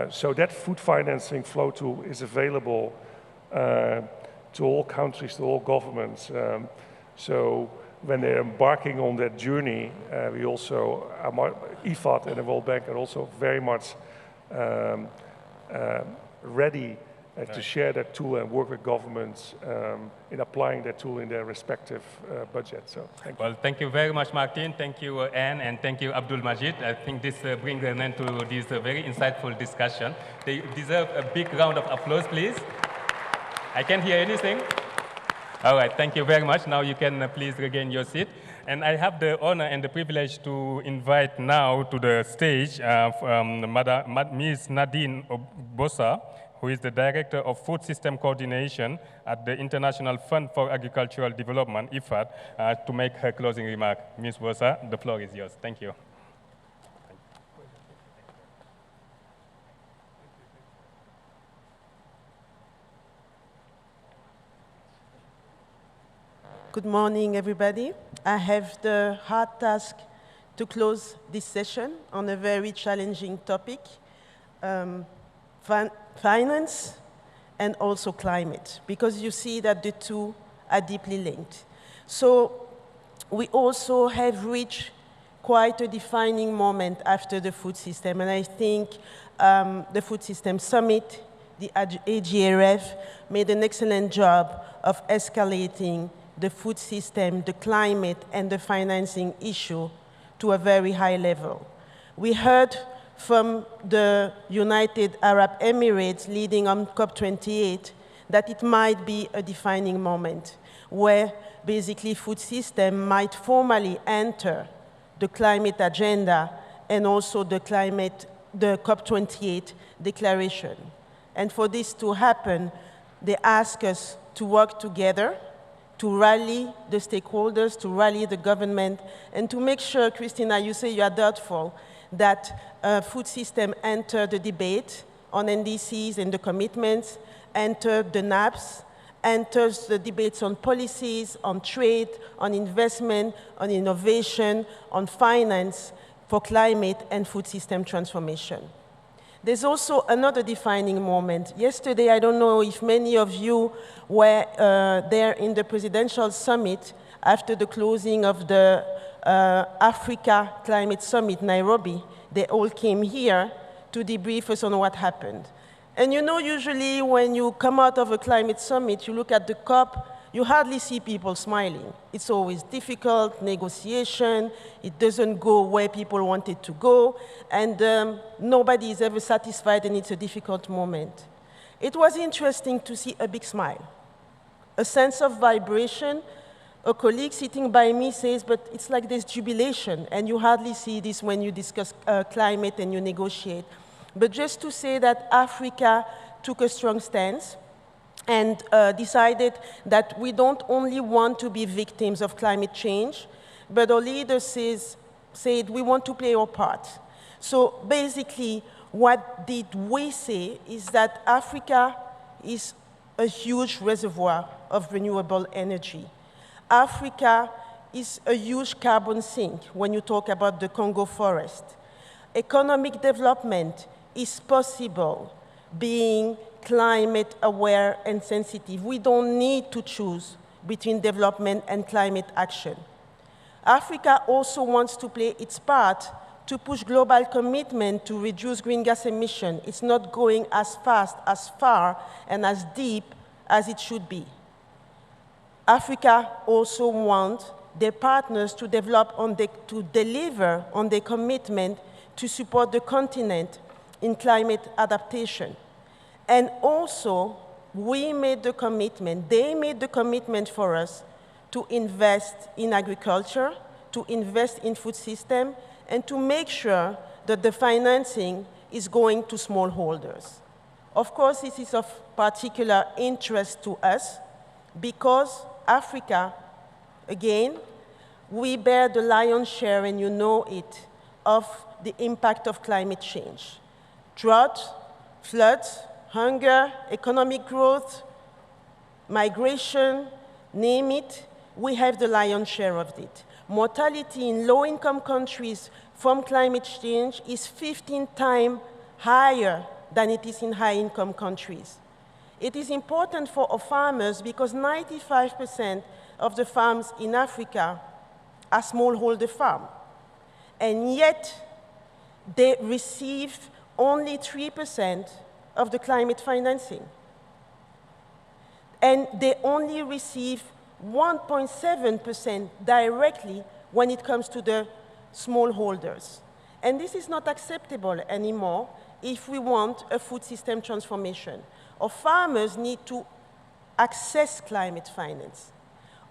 So that food financing flow tool is available to all countries, to all governments. So when they're embarking on that journey, we also, IFAD and the World Bank are also very much ready to share that tool and work with governments in applying that tool in their respective budget. So, thank you. Well, thank you very much, Martin. Thank you, Anne, and thank you, Abdul Majid. I think this brings an end to this very insightful discussion. They deserve a big round of applause, please. I can't hear anything. All right, thank you very much. Now you can please regain your seat. And I have the honor and the privilege to invite now to the stage Ms. Nadine Bossa, who is the Director of Food System Coordination at the International Fund for Agricultural Development, IFAD, to make her closing remark. Ms. Bossa, the floor is yours. Thank you. Good morning, everybody. I have the hard task to close this session on a very challenging topic, finance and also climate, because you see that the two are deeply linked. So we also have reached quite a defining moment after the food system, and I think the Food System Summit, the AGRF, made an excellent job of escalating the food system, the climate, and the financing issue to a very high level. We heard from the United Arab Emirates leading on COP28 that it might be a defining moment where basically food system might formally enter the climate agenda and also the COP28 declaration. And for this to happen, they ask us to work together, to rally the stakeholders, to rally the government, and to make sure, Christina, you say you are doubtful, that food system enter the debate on NDCs and the commitments, enter the NAPs, enters the debates on policies, on trade, on investment, on innovation, on finance for climate and food system transformation. There's also another defining moment. Yesterday, I don't know if many of you were there in the presidential summit after the closing of the Africa Climate Summit, Nairobi. They all came here to debrief us on what happened. And you know, usually when you come out of a climate summit, you look at the COP, you hardly see people smiling. It's always difficult, negotiation, it doesn't go where people want it to go, and nobody is ever satisfied, and it's a difficult moment. It was interesting to see a big smile, a sense of vibration. A colleague sitting by me says, but it's like there's jubilation, and you hardly see this when you discuss climate and you negotiate. But just to say that Africa took a strong stance and decided that we don't only want to be victims of climate change, but our leaders said we want to play our part. So basically, what did we say is that Africa is a huge reservoir of renewable energy. Africa is a huge carbon sink when you talk about the Congo forest. Economic development is possible being climate aware and sensitive. We don't need to choose between development and climate action. Africa also wants to play its part to push global commitment to reduce greenhouse gas emission. It's not going as fast, as far, and as deep as it should be. Africa also wants their partners to to deliver on their commitment to support the continent in climate adaptation. And also, we made the commitment, they made the commitment for us to invest in agriculture, to invest in food system, and to make sure that the financing is going to smallholders. Of course, this is of particular interest to us because Africa, again, we bear the lion's share, and you know it, of the impact of climate change. Drought, floods, hunger, economic growth, migration, name it, we have the lion's share of it. Mortality in low-income countries from climate change is 15 times higher than it is in high-income countries. It is important for our farmers because 95% of the farms in Africa are smallholder farms. And yet, they receive only 3% of the climate financing. And they only receive 1.7% directly when it comes to the smallholders. And this is not acceptable anymore if we want a food system transformation. Our farmers need to access climate finance.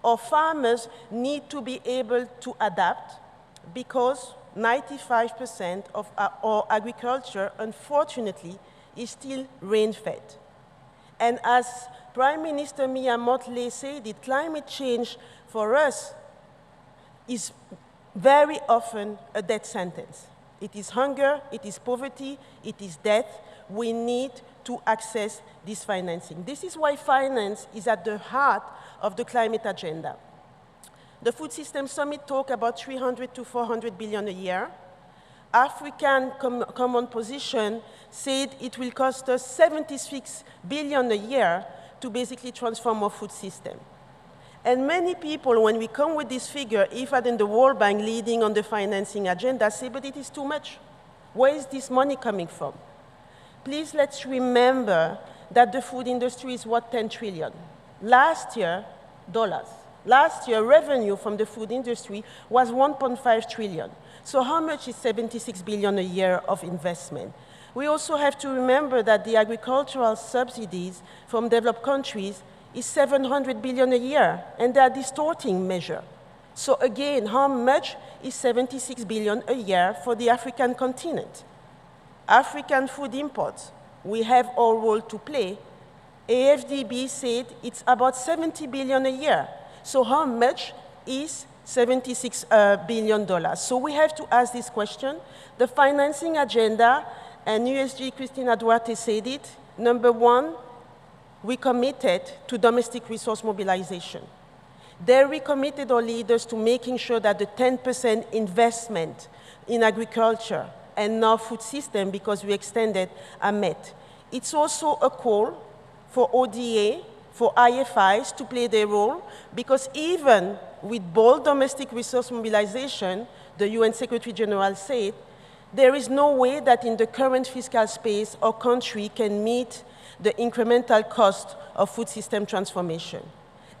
Our farmers need to be able to adapt because 95% of our agriculture, unfortunately, is still rain-fed. And as Prime Minister Mia Mottley said it, climate change for us is very often a death sentence. It is hunger, it is poverty, it is death. We need to access this financing. This is why finance is at the heart of the climate agenda. The Food System Summit talked about 300 to 400 billion a year. African Common Position said it will cost us 76 billion a year to basically transform our food system. And many people, when we come with this figure, IFAD and the World Bank leading on the financing agenda, say, but it is too much. Where is this money coming from? Please let's remember that the food industry is worth 10 trillion. Last year, dollars. Last year, revenue from the food industry was 1.5 trillion. So how much is 76 billion a year of investment? We also have to remember that the agricultural subsidies from developed countries is 700 billion a year, and they are distorting measure. So again, how much is 76 billion a year for the African continent? African food imports, we have our role to play. AFDB said it's about 70 billion a year. So how much is $76 billion. So we have to ask this question. The financing agenda, and USG Christina Duarte said it, number one, we committed to domestic resource mobilization. There we committed our leaders to making sure that the 10% investment in agriculture and now food system, because we extended, are met. It's also a call for ODA, for IFIs to play their role, because even with bold domestic resource mobilization, the UN Secretary General said, there is no way that in the current fiscal space our country can meet the incremental cost of food system transformation.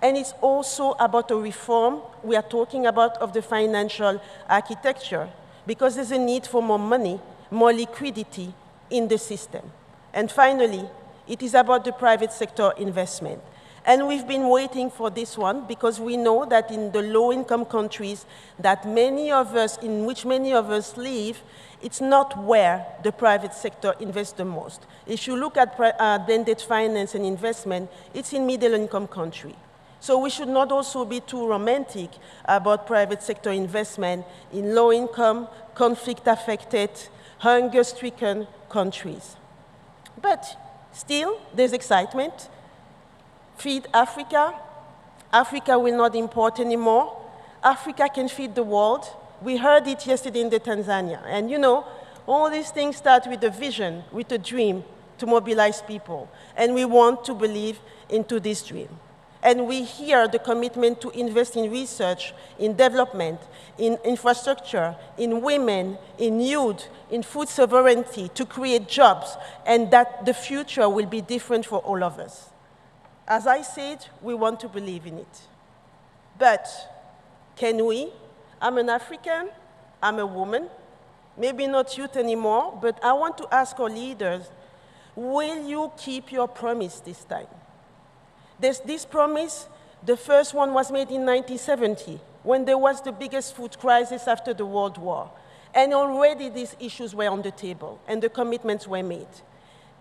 And it's also about a reform we are talking about of the financial architecture, because there's a need for more money, more liquidity in the system. And finally, it is about the private sector investment. And we've been waiting for this one because we know that in the low-income countries that in which many of us live, it's not where the private sector invests the most. If you look at blended finance and investment, it's in middle-income countries. So we should not also be too romantic about private sector investment in low-income, conflict-affected, hunger-stricken countries. But still, there's excitement. Feed Africa. Africa will not import anymore. Africa can feed the world. We heard it yesterday in the Tanzania. And you know, all these things start with a vision, with a dream to mobilize people. And we want to believe into this dream. And we hear the commitment to invest in research, in development, in infrastructure, in women, in youth, in food sovereignty, to create jobs, and that the future will be different for all of us. As I said, we want to believe in it. But can we? I'm an African, I'm a woman, maybe not youth anymore, but I want to ask our leaders, will you keep your promise this time? There's this promise, the first one was made in 1970, when there was the biggest food crisis after the World War. And already these issues were on the table, and the commitments were made.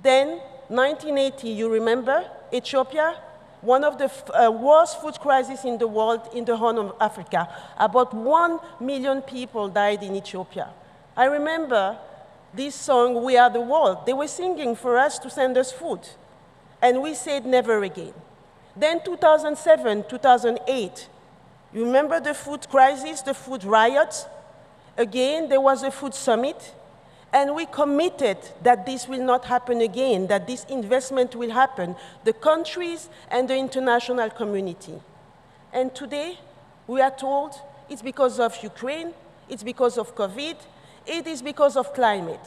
Then, 1980, you remember, Ethiopia, one of the worst food crises in the world in the Horn of Africa. About 1 million people died in Ethiopia. I remember this song, We Are the World. They were singing for us to send us food. And we said never again. Then 2007, 2008, you remember the food crisis, the food riots? Again, there was a food summit. And we committed that this will not happen again, that this investment will happen, the countries and the international community. And today, we are told it's because of Ukraine, it's because of COVID, it is because of climate.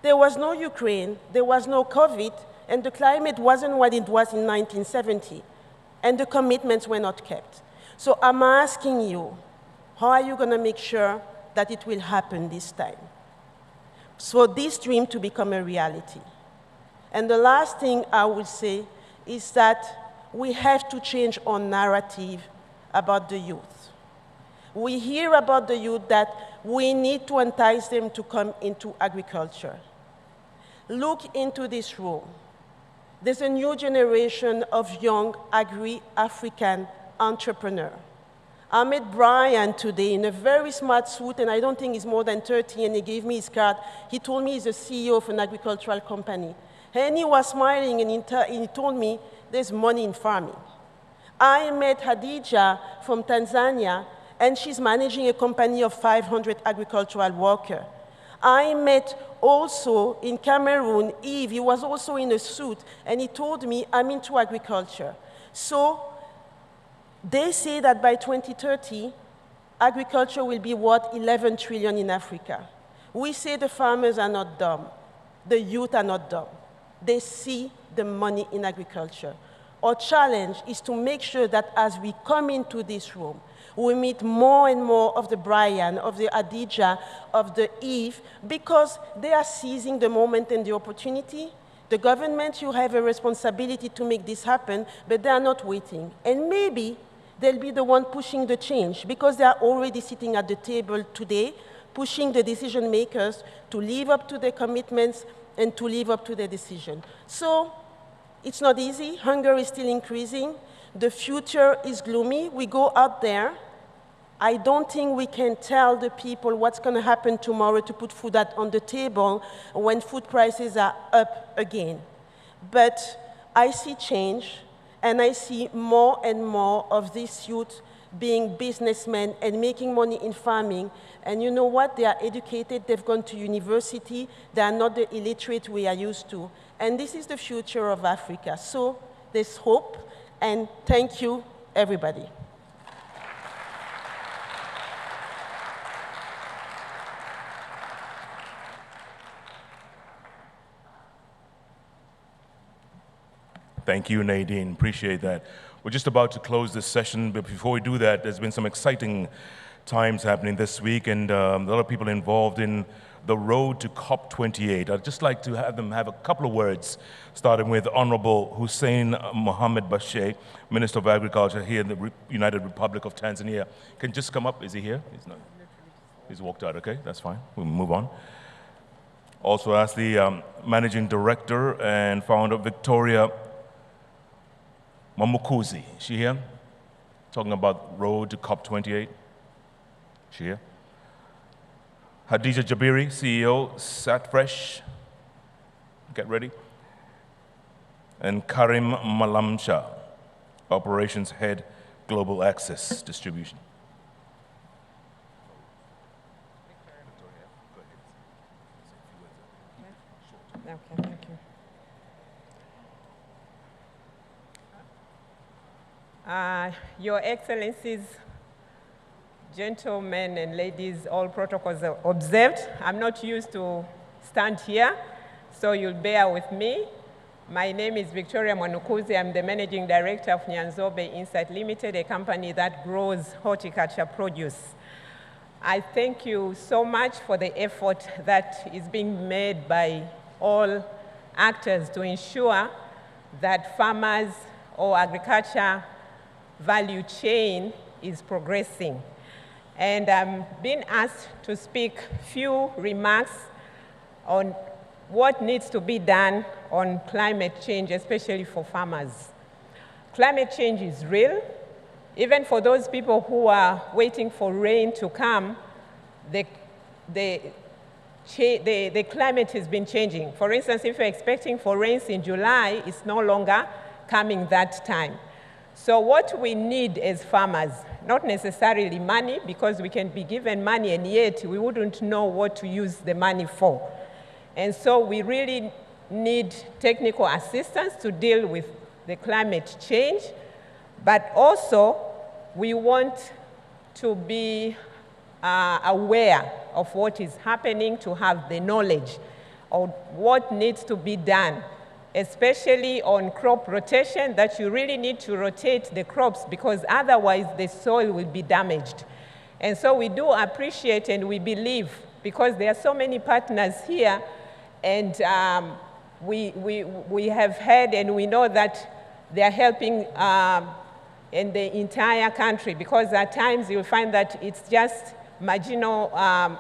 There was no Ukraine, there was no COVID, and the climate wasn't what it was in 1970, and the commitments were not kept. So I'm asking you, how are you going to make sure that it will happen this time? For this dream to become a reality. And the last thing I would say is that we have to change our narrative about the youth. We hear about the youth that we need to entice them to come into agriculture. Look into this room. There's a new generation of young agri-African entrepreneurs. I met Brian today in a very smart suit, and I don't think he's more than 30, and he gave me his card. He told me he's a CEO of an agricultural company. And he was smiling, and he told me there's money in farming. I met Hadija from Tanzania, and she's managing a company of 500 agricultural workers. I met also in Cameroon, Yves, he was also in a suit, and he told me, I'm into agriculture. So they say that by 2030, agriculture will be worth 11 trillion in Africa. We say the farmers are not dumb. The youth are not dumb. They see the money in agriculture. Our challenge is to make sure that as we come into this room, we meet more and more of the Brian, of the Adija, of the Eve, because they are seizing the moment and the opportunity. The government, you have a responsibility to make this happen, but they are not waiting. And maybe they'll be the one pushing the change, because they are already sitting at the table today, pushing the decision makers to live up to their commitments and to live up to their decision. So it's not easy. Hunger is still increasing. The future is gloomy. We go out there, I don't think we can tell the people what's going to happen tomorrow to put food on the table when food prices are up again. But I see change, and I see more and more of these youth being businessmen and making money in farming. And you know what? They are educated, they've gone to university, they are not the illiterate we are used to. And this is the future of Africa. So there's hope, and thank you, everybody. Thank you, Nadine. Appreciate that. We're just about to close this session, but before we do that, there's been some exciting times happening this week, and a lot of people involved in the road to COP28. I'd just like to have them have a couple of words, starting with Honorable Hussein Mohamed Bashe, Minister of Agriculture here in the United Republic of Tanzania. Can just come up. Is he here? He's not. He's walked out. Okay, that's fine. We'll move on. Also ask the Managing Director and founder of Victoria Mwamukuzi. Is she here? Talking about road to COP28. She here? Hadija Jabiri, CEO, Satfresh. Get ready. And Karim Malamsha, Operations Head, Global Access Distribution. Okay, thank you. Your Excellencies, gentlemen and ladies, all protocols are observed. I'm not used to stand here, so you'll bear with me. My name is Victoria Mwanukuzi. I'm the Managing Director of Nyanzobe Insight Limited, a company that grows horticulture produce. I thank you so much for the effort that is being made by all actors to ensure that farmers or agriculture value chain is progressing. And I'm being asked to speak few remarks on what needs to be done on climate change, especially for farmers. Climate change is real. Even for those people who are waiting for rain to come, the climate has been changing. For instance, if you're expecting for rains in July, it's no longer coming that time. So what we need as farmers, not necessarily money, because we can be given money and yet we wouldn't know what to use the money for. And so we really need technical assistance to deal with the climate change, but also we want to be aware of what is happening, to have the knowledge of what needs to be done, especially on crop rotation, that you really need to rotate the crops because otherwise the soil will be damaged. And so we do appreciate and we believe, because there are so many partners here, and we have heard and we know that they are helping in the entire country, because at times you'll find that it's just marginal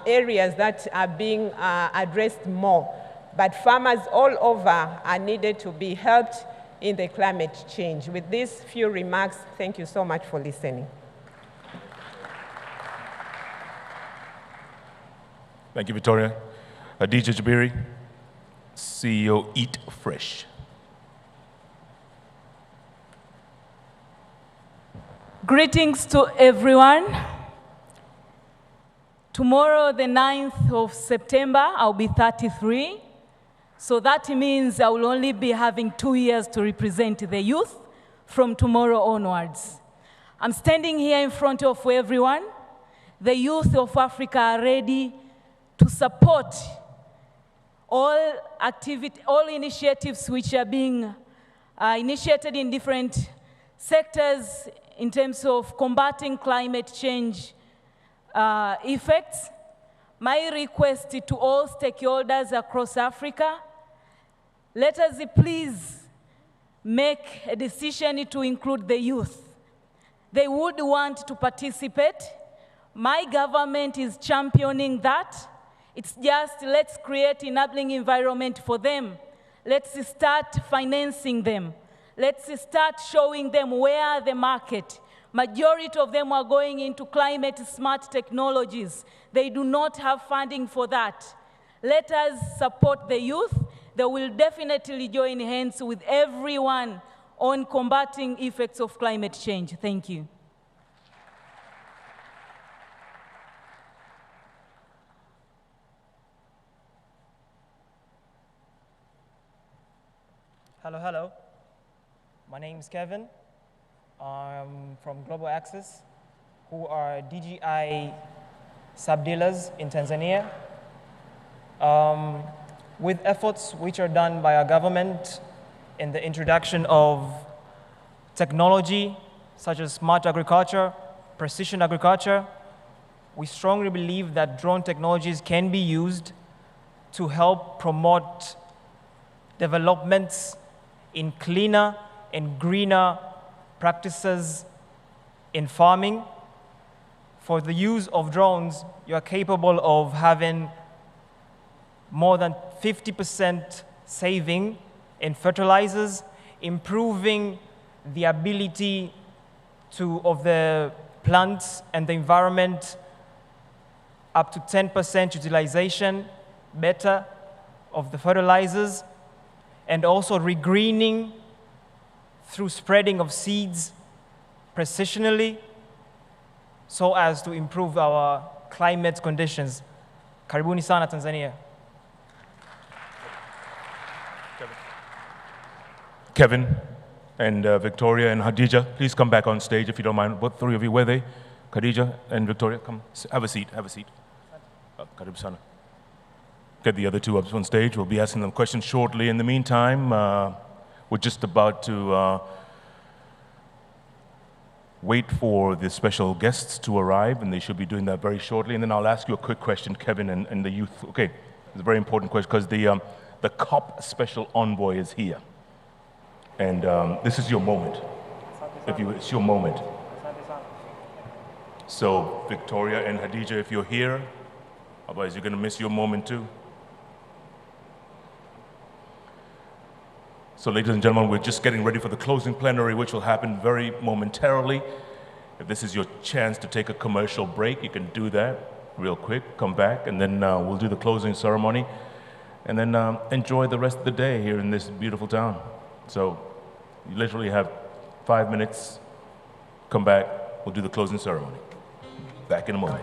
areas that are being addressed more. But farmers all over are needed to be helped in the climate change. With these few remarks, thank you so much for listening. Thank you, Victoria. Hadija Jabiri, CEO, Eat Fresh. Greetings to everyone. Tomorrow, the 9th of September, I'll be 33. So that means I will only be having 2 years to represent the youth from tomorrow onwards. I'm standing here in front of everyone. The youth of Africa are ready to support all initiatives which are being initiated in different sectors in terms of combating climate change effects. My request to all stakeholders across Africa, let us please make a decision to include the youth. They would want to participate. My government is championing that. It's just let's create enabling environment for them. Let's start financing them. Let's start showing them where the market Majority of them are going into climate smart technologies. They do not have funding for that. Let us support the youth. They will definitely join hands with everyone on combating effects of climate change. Thank you. Hello, hello. My name is Kevin. I'm from Global Access, who are DGI sub-dealers in Tanzania. With efforts which are done by our government in the introduction of technology such as smart agriculture, precision agriculture, we strongly believe that drone technologies can be used to help promote developments in cleaner and greener practices in farming. For the use of drones, you are capable of having more than 50% saving in fertilizers, improving the ability of the plants and the environment, up to 10% utilization better of the fertilizers, and also regreening through spreading of seeds precisionally so as to improve our climate conditions. Karibuni sana Tanzania. Kevin and Victoria and Khadija, please come back on stage if you don't mind. Both three of you, where are they? Khadija and Victoria, come, have a seat, have a seat. Karibu sana. Get the other two up on stage. We'll be asking them questions shortly. In the meantime, we're just about to wait for the special guests to arrive, and they should be doing that very shortly. And then I'll ask you a quick question, Kevin, and the youth. Okay, it's a very important question because the COP special envoy is here. And this is your moment. It's your moment. So, Victoria and Khadija, if you're here, otherwise you're going to miss your moment too. So, ladies and gentlemen, we're just getting ready for the closing plenary, which will happen very momentarily. If this is your chance to take a commercial break, you can do that real quick, come back, and then we'll do the closing ceremony, and then enjoy the rest of the day here in this beautiful town. So, you literally have 5 minutes, come back, we'll do the closing ceremony. Back in a moment.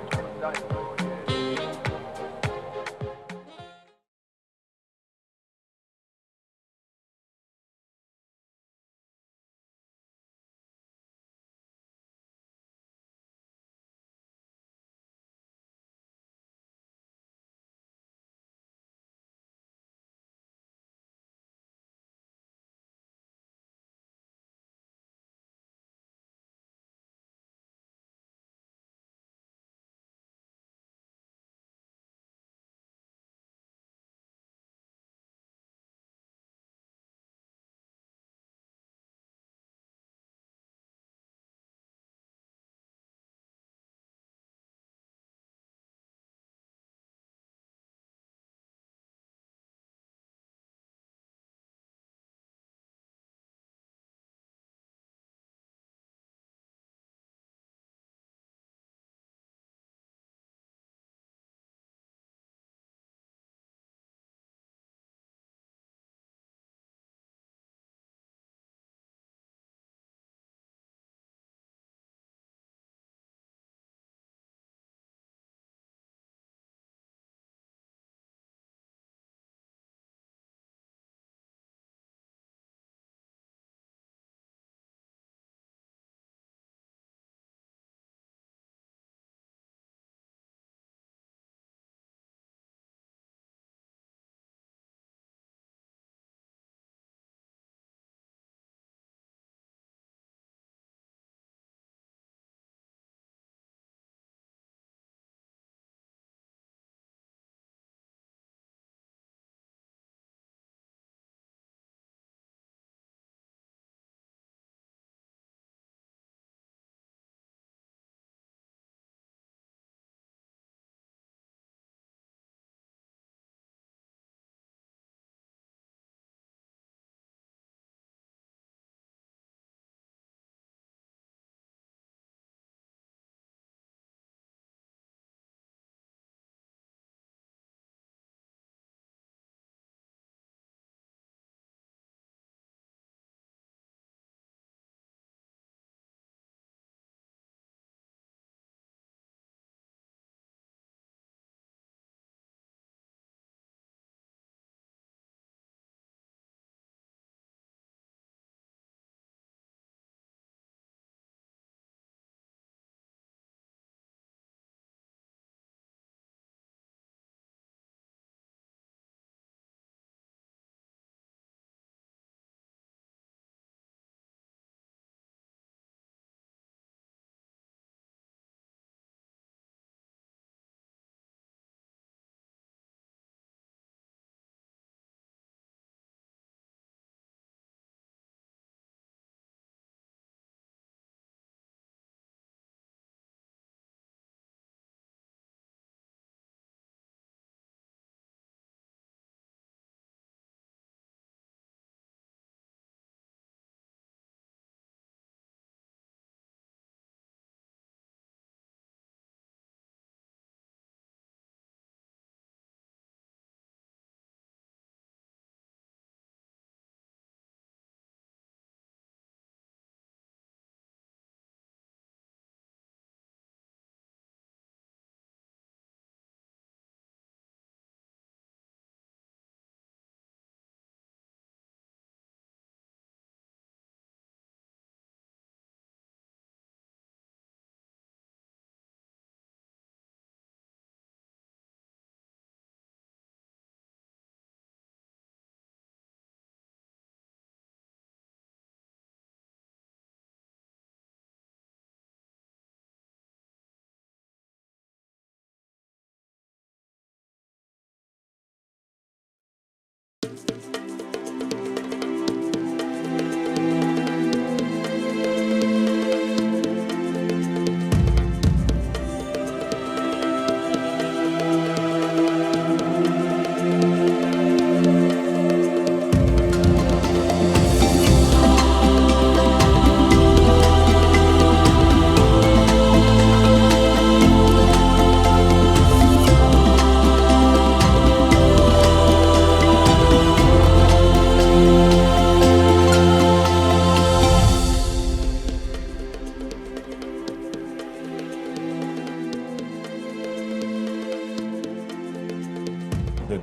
The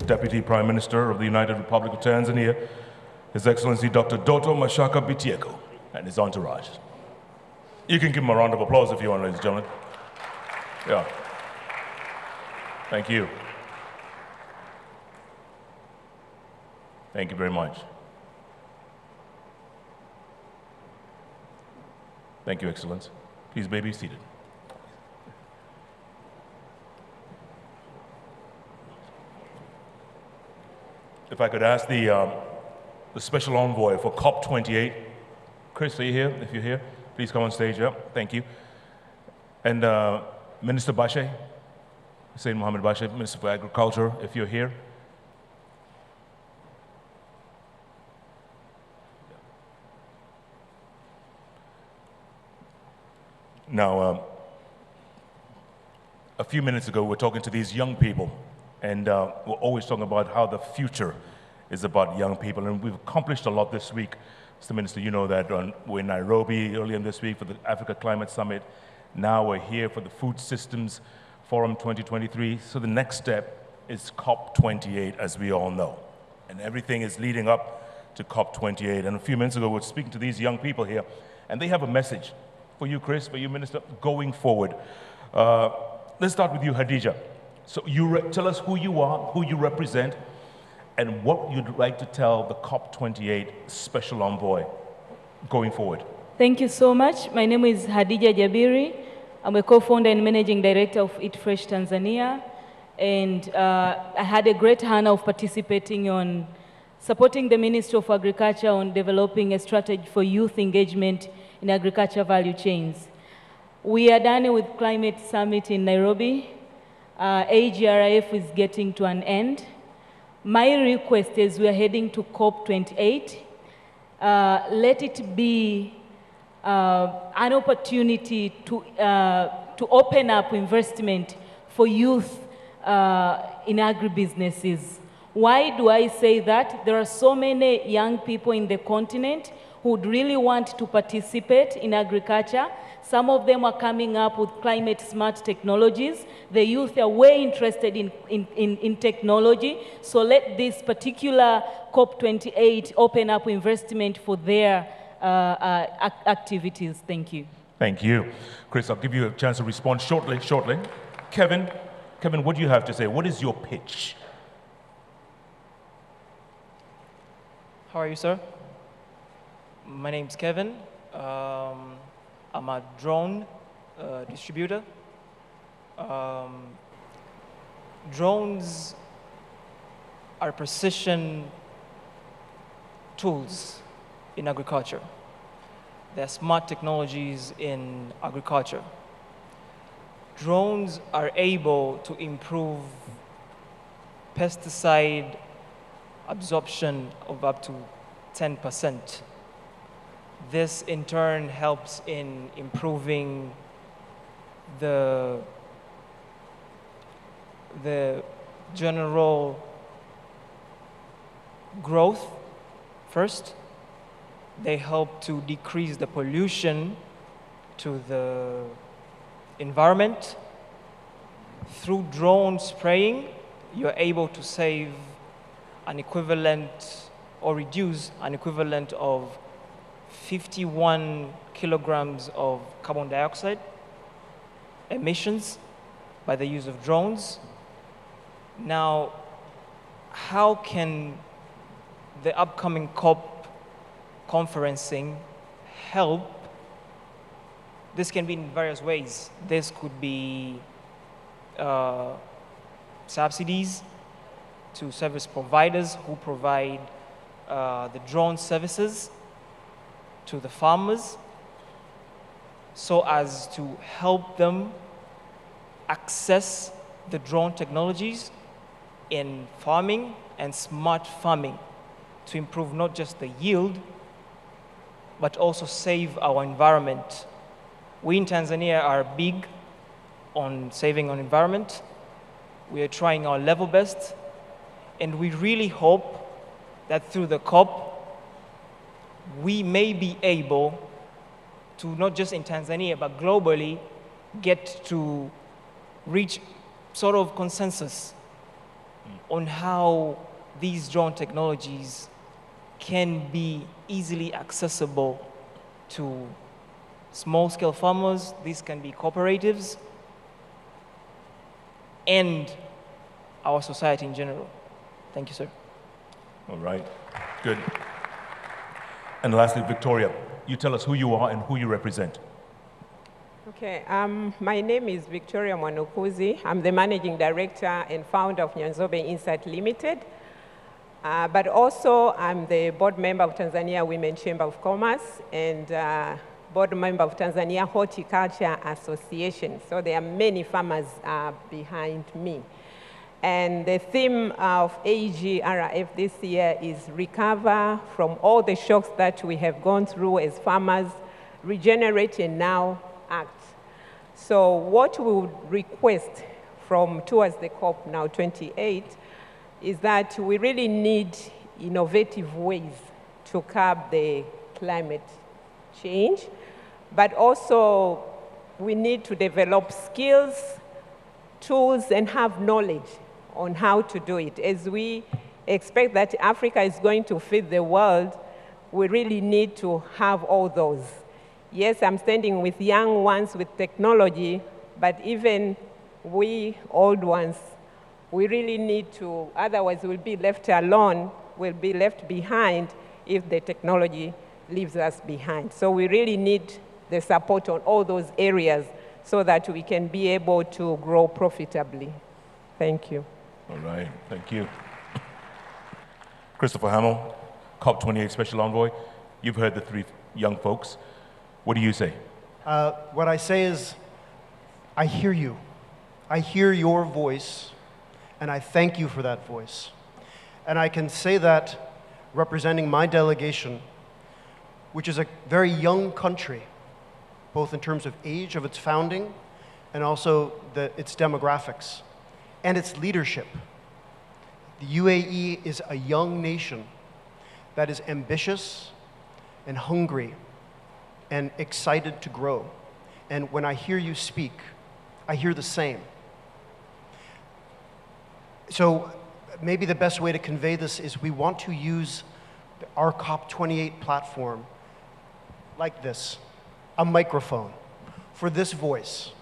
Deputy Prime Minister of the United Republic of Tanzania, His Excellency Dr. Doto Mashaka Biteko, and his entourage. You can give him a round of applause if you want, ladies and gentlemen. Yeah. Thank you. Thank you very much. Thank you, Excellence. Please be seated. If I could ask the special envoy for COP28, Chris, are you here? If you're here, please come on stage. Yeah, thank you. And Minister Bashe, Hussein Mohammed Bashe, Minister for Agriculture, if you're here. Now, a few minutes ago, we were talking to these young people, and we're always talking about how the future is about young people, and we've accomplished a lot this week. Mr. Minister, you know that we're in Nairobi earlier this week for the Africa Climate Summit. Now we're here for the Food Systems Forum 2023. So the next step is COP28, as we all know, and everything is leading up to COP28. And a few minutes ago, we were speaking to these young people here, and they have a message for you, Chris, for you, Minister, going forward. Let's start with you, Hadija. So tell us who you are, who you represent, and what you'd like to tell the COP28 Special Envoy going forward. Thank you so much. My name is Hadija Jabiri. I'm a co-founder and managing director of Eat Fresh Tanzania. And I had a great honor of participating on supporting the Ministry of Agriculture on developing a strategy for youth engagement in agriculture value chains. We are done with Climate Summit in Nairobi. AGRIF is getting to an end. My request is we are heading to COP28. Let it be an opportunity to open up investment for youth in agribusinesses. Why do I say that? There are so many young people in the continent who would really want to participate in agriculture. Some of them are coming up with climate smart technologies. The youth are way interested in technology. So let this particular COP28 open up investment for their activities. Thank you. Thank you. Chris, I'll give you a chance to respond shortly. Kevin, what do you have to say? What is your pitch? How are you, sir? My name's Kevin. I'm a drone distributor. Drones are precision tools in agriculture. They're smart technologies in agriculture. Drones are able to improve pesticide absorption of up to 10%. This in turn helps in improving the general growth first. They help to decrease the pollution to the environment. Through drone spraying, you're able to save an equivalent or reduce an equivalent of 51 kilograms of carbon dioxide emissions by the use of drones. Now, how can the upcoming COP conferencing help? This can be in various ways. This could be subsidies. to service providers who provide the drone services to the farmers so as to help them access the drone technologies in farming and smart farming to improve not just the yield, but also save our environment. We in Tanzania are big on saving on environment. We are trying our level best, and we really hope that through the COP, we may be able to, not just in Tanzania, but globally, get to reach sort of consensus on how these drone technologies can be easily accessible to small-scale farmers. These can be cooperatives and our society in general. Thank you, sir. All right, good. And lastly, Victoria, you tell us who you are and who you represent. Okay, my name is Victoria Mwanukuzi. I'm the managing director and founder of Nyanzobe Insight Limited. But also, I'm the board member of Tanzania Women Chamber of Commerce and board member of Tanzania Horticulture Association. So there are many farmers behind me. And the theme of AGRF this year is recover from all the shocks that we have gone through as farmers, regenerate and now act. So what we would request from towards the COP now 28 is that we really need innovative ways to curb the climate change, but also we need to develop skills, tools, and have knowledge on how to do it. As we expect that Africa is going to feed the world, we really need to have all those. Yes, I'm standing with young ones with technology, but even we old ones, we really need to, otherwise we'll be left alone, we'll be left behind if the technology leaves us behind. So we really need the support on all those areas so that we can be able to grow profitably. Thank you. All right, thank you. Christopher Hamill, COP28 Special Envoy. You've heard the three young folks. What do you say? What I say is, I hear you. I hear your voice, and I thank you for that voice. And I can say that representing my delegation, which is a very young country, both in terms of age of its founding and also its demographics and its leadership. The UAE is a young nation that is ambitious and hungry and excited to grow. And when I hear you speak, I hear the same. So maybe the best way to convey this is we want to use our COP28 platform like this, a microphone, for this voice.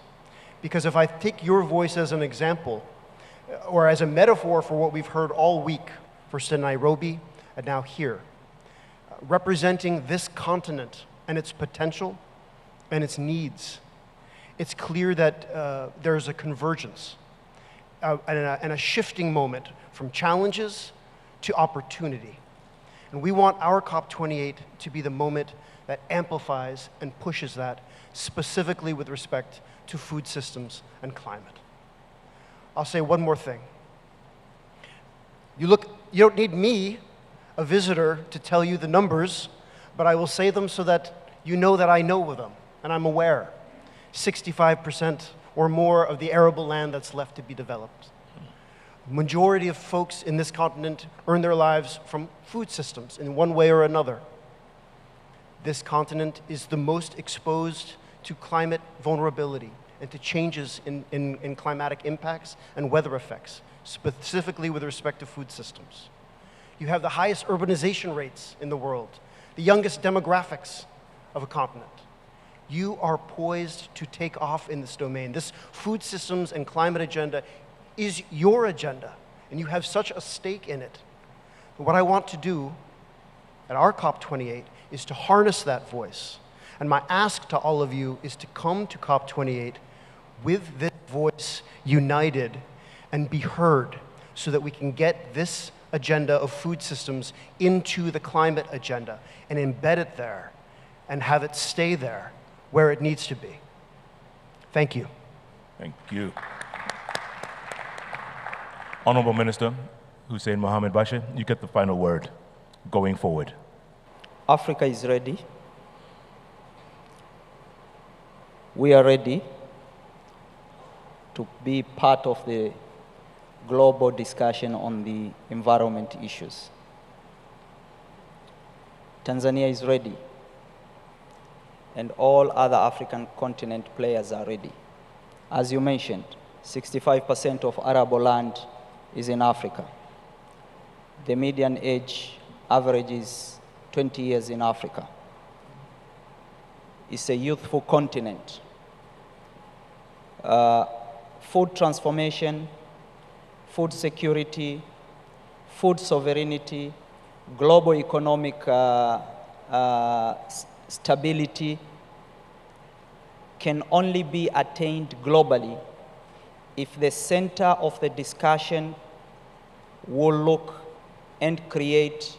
Because if I take your voice as an example, or as a metaphor for what we've heard all week, first in Nairobi and now here, representing this continent and its potential and its needs, it's clear that there's a convergence and a shifting moment from challenges to opportunity. And we want our COP28 to be the moment that amplifies and pushes that, specifically with respect to food systems and climate. I'll say one more thing. You don't need me, a visitor, to tell you the numbers, but I will say them so that you know that I know them, and I'm aware. 65% or more of the arable land that's left to be developed. Majority of folks in this continent earn their lives from food systems in one way or another. This continent is the most exposed to climate vulnerability and to changes in climatic impacts and weather effects, specifically with respect to food systems. You have the highest urbanization rates in the world, the youngest demographics of a continent. You are poised to take off in this domain. This food systems and climate agenda is your agenda, and you have such a stake in it. But what I want to do at our COP28 is to harness that voice. And my ask to all of you is to come to COP28 with this voice united and be heard so that we can get this agenda of food systems into the climate agenda and embed it there and have it stay there where it needs to be. Thank you. Thank you. Honorable Minister Hussein Mohamed Bashir, you get the final word going forward. Africa is ready. We are ready to be part of the global discussion on the environment issues. Tanzania is ready, and all other African continent players are ready. As you mentioned, 65% of arable land is in Africa. The median age average is 20 years in Africa. It's a youthful continent. Food transformation, food security, food sovereignty, global economic stability can only be attained globally if the center of the discussion will look and create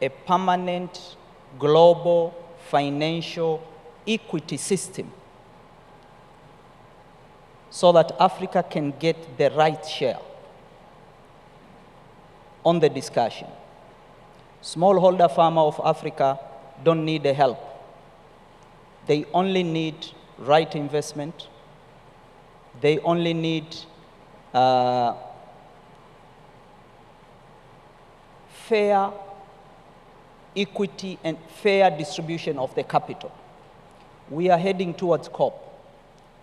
a permanent global financial equity system so that Africa can get the right share on the discussion. Smallholder farmer of Africa don't need the help. They only need right investment. They only need fair equity and fair distribution of the capital. We are heading towards COP.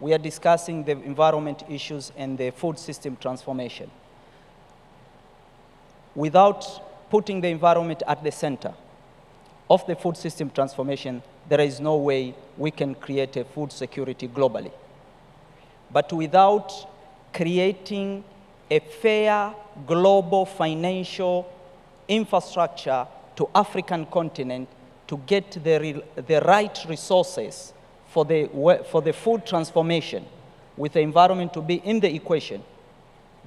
We are discussing the environment issues and the food system transformation. Without putting the environment at the center of the food system transformation, there is no way we can create a food security globally. But without creating a fair global financial infrastructure to African continent to get the right resources for the food transformation, with the environment to be in the equation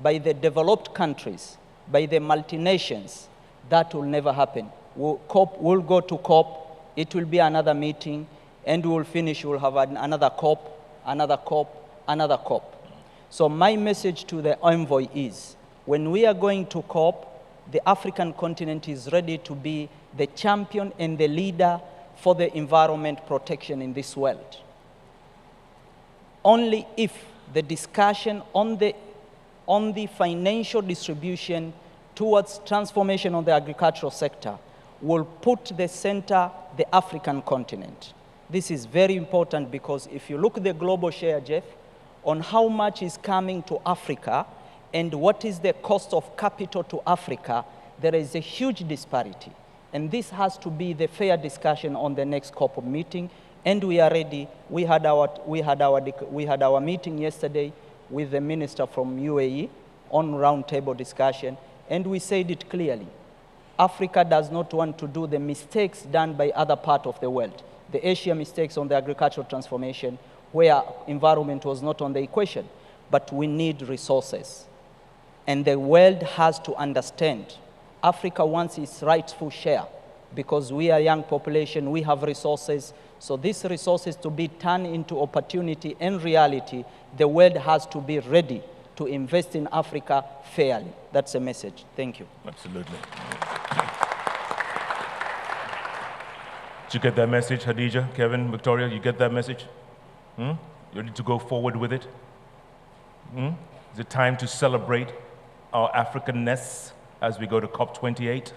by the developed countries, by the multinations, that will never happen. We'll go to COP, it will be another meeting, and we'll finish, we'll have another COP, another COP, another COP. So my message to the envoy is, when we are going to COP, the African continent is ready to be the champion and the leader for the environment protection in this world. Only if the discussion on the financial distribution towards transformation of the agricultural sector will put the center the African continent. This is very important because if you look at the global share, Jeff, on how much is coming to Africa and what is the cost of capital to Africa, there is a huge disparity. And this has to be the fair discussion on the next COP meeting, and we are ready. We had our meeting yesterday with the minister from UAE on roundtable discussion, and we said it clearly. Africa does not want to do the mistakes done by other parts of the world. The Asia mistakes on the agricultural transformation, where environment was not on the equation, but we need resources. And the world has to understand Africa wants its rightful share because we are a young population, we have resources. So these resources to be turned into opportunity and reality, the world has to be ready to invest in Africa fairly. That's a message. Thank you. Absolutely. Did you get that message, Hadija, Kevin, Victoria? You get that message? You ready to go forward with it? Is it time to celebrate our Africanness as we go to COP28?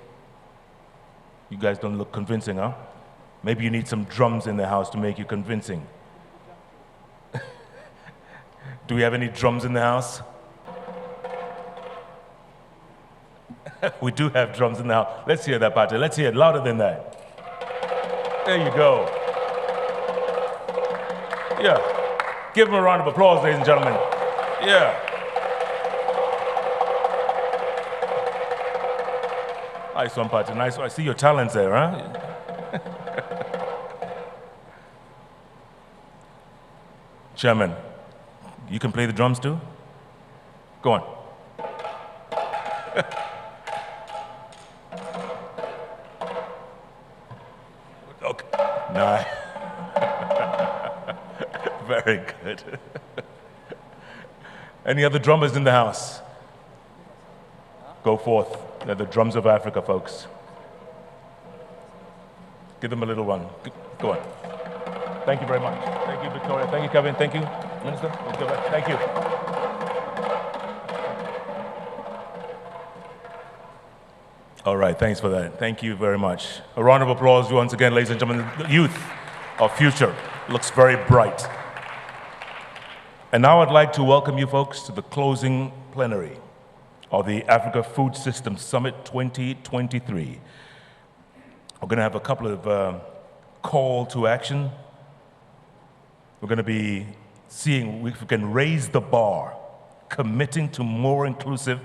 You guys don't look convincing, huh? Maybe you need some drums in the house to make you convincing. Do we have any drums in the house? We do have drums in the house. Let's hear that, Pate. Let's hear it louder than that. There you go. Yeah. Give them a round of applause, ladies and gentlemen. Yeah. Nice one, Pate. Nice one. I see your talents there, huh? Chairman, you can play the drums too? Go on. Okay. Nice. Very good. Any other drummers in the house? Go forth. They're the drums of Africa, folks. Give them a little run. Go on. Thank you very much. Thank you, Victoria. Thank you, Kevin. Thank you, Minister. Let's go back. Thank you. All right, thanks for that. Thank you very much. A round of applause once again, ladies and gentlemen. The youth, our future, looks very bright. And now I'd like to welcome you folks to the closing plenary of the Africa Food System Summit 2023. We're going to have a couple of call to action. We're going to be seeing if we can raise the bar, committing to more inclusive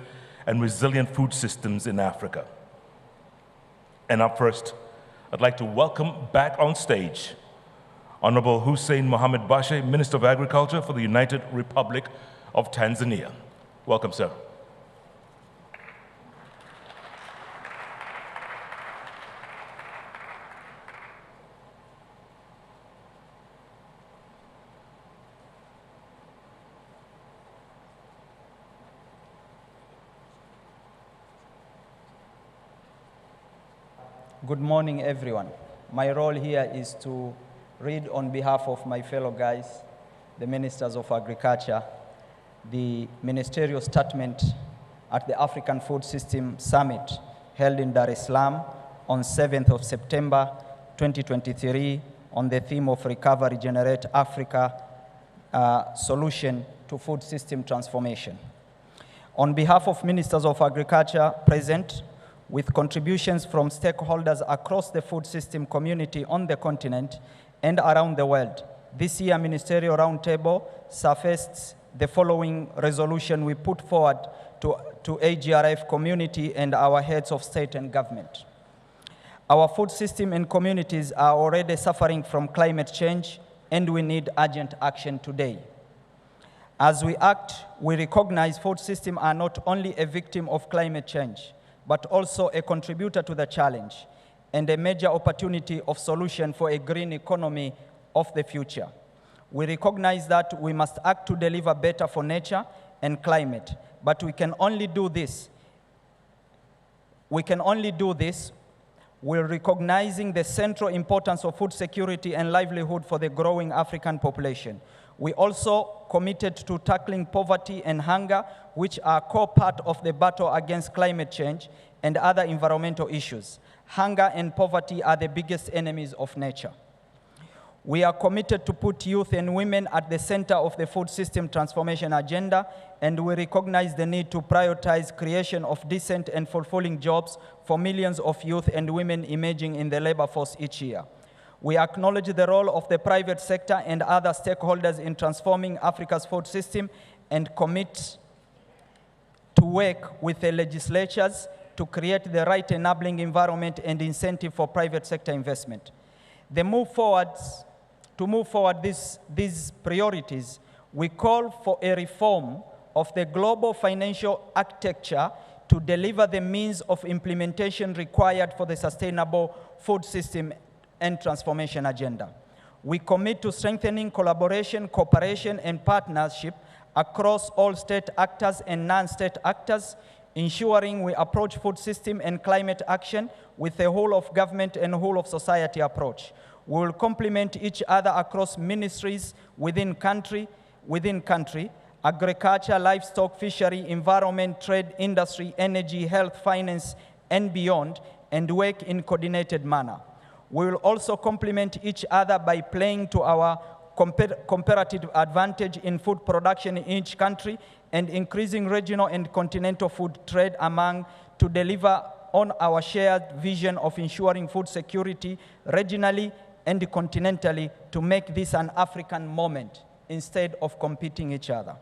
and resilient food systems in Africa. And up first, I'd like to welcome back on stage Honorable Hussein Mohamed Bashe, Minister of Agriculture for the United Republic of Tanzania. Welcome, sir. Good morning, everyone. My role here is to read on behalf of my fellow guys, the Ministers of Agriculture, the ministerial statement at the African Food System Summit held in Dar es Salaam on 7th of September 2023 on the theme of Recover, Regenerate Africa, Solution to Food System Transformation. On behalf of Ministers of Agriculture present, with contributions from stakeholders across the food system community on the continent and around the world, this year Ministerial Roundtable surfaced the following resolution we put forward to AGRF community and our heads of state and government. Our food system and communities are already suffering from climate change, and we need urgent action today. As we act, we recognize food systems are not only a victim of climate change, but also a contributor to the challenge and a major opportunity of solution for a green economy of the future. We recognize that we must act to deliver better for nature and climate, but we can only do this while recognizing the central importance of food security and livelihood for the growing African population. We also committed to tackling poverty and hunger, which are a core part of the battle against climate change and other environmental issues. Hunger and poverty are the biggest enemies of nature. We are committed to put youth and women at the center of the food system transformation agenda, and we recognize the need to prioritize creation of decent and fulfilling jobs for millions of youth and women emerging in the labor force each year. We acknowledge the role of the private sector and other stakeholders in transforming Africa's food system and commit to work with the legislatures to create the right enabling environment and incentive for private sector investment. To move forward these priorities, we call for a reform of the global financial architecture to deliver the means of implementation required for the sustainable food system and transformation agenda. We commit to strengthening collaboration, cooperation, and partnership across all state actors and non-state actors, ensuring we approach food system and climate action with a whole of government and whole of society approach. We will complement each other across ministries within country, agriculture, livestock, fishery, environment, trade, industry, energy, health, finance, and beyond, and work in coordinated manner. We will also complement each other by playing to our comparative advantage in food production in each country and increasing regional and continental food trade among to deliver on our shared vision of ensuring food security regionally and continentally to make this an African moment instead of competing each other.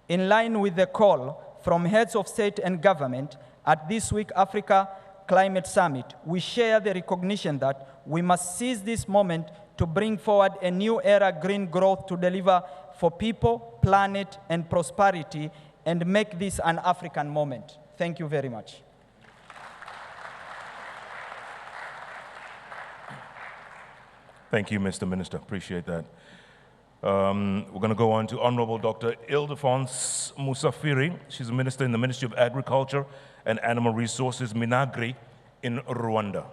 In line with the call from heads of state and government at this week's Africa Climate Summit, we share the recognition that we must seize this moment to bring forward a new era green growth to deliver for people, planet, and prosperity, and make this an African moment. Thank you very much. Thank you, Mr. Minister. Appreciate that. We're going to go on to Honorable Dr. Ildefonse Musafiri. She's a minister in the Ministry of Agriculture and Animal Resources, Minagri, in Rwanda.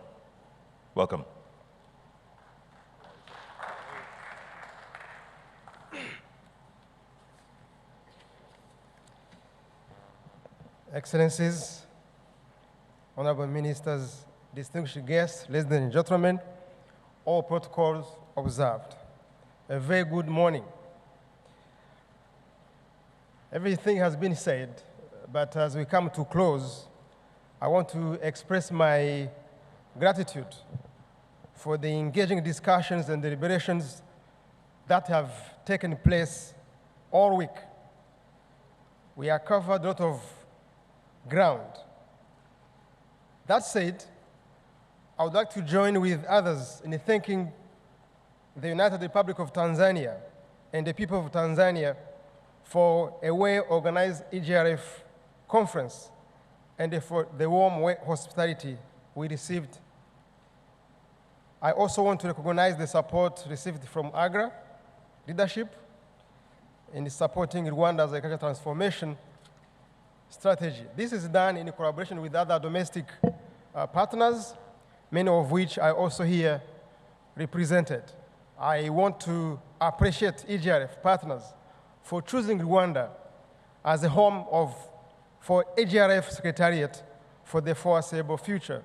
Welcome. Excellencies, honorable ministers, distinguished guests, ladies and gentlemen, all protocols observed. A very good morning. Everything has been said, but as we come to close, I want to express my gratitude for the engaging discussions and deliberations that have taken place all week. We have covered a lot of ground. That said, I would like to join with others in thanking the United Republic of Tanzania and the people of Tanzania for a well-organized EGRF conference and for the warm hospitality we received. I also want to recognize the support received from AGRA leadership in supporting Rwanda's agricultural transformation strategy. This is done in collaboration with other domestic partners, many of which are also here represented. I want to appreciate EGRF partners for choosing Rwanda as a home for EGRF Secretariat for the foreseeable future,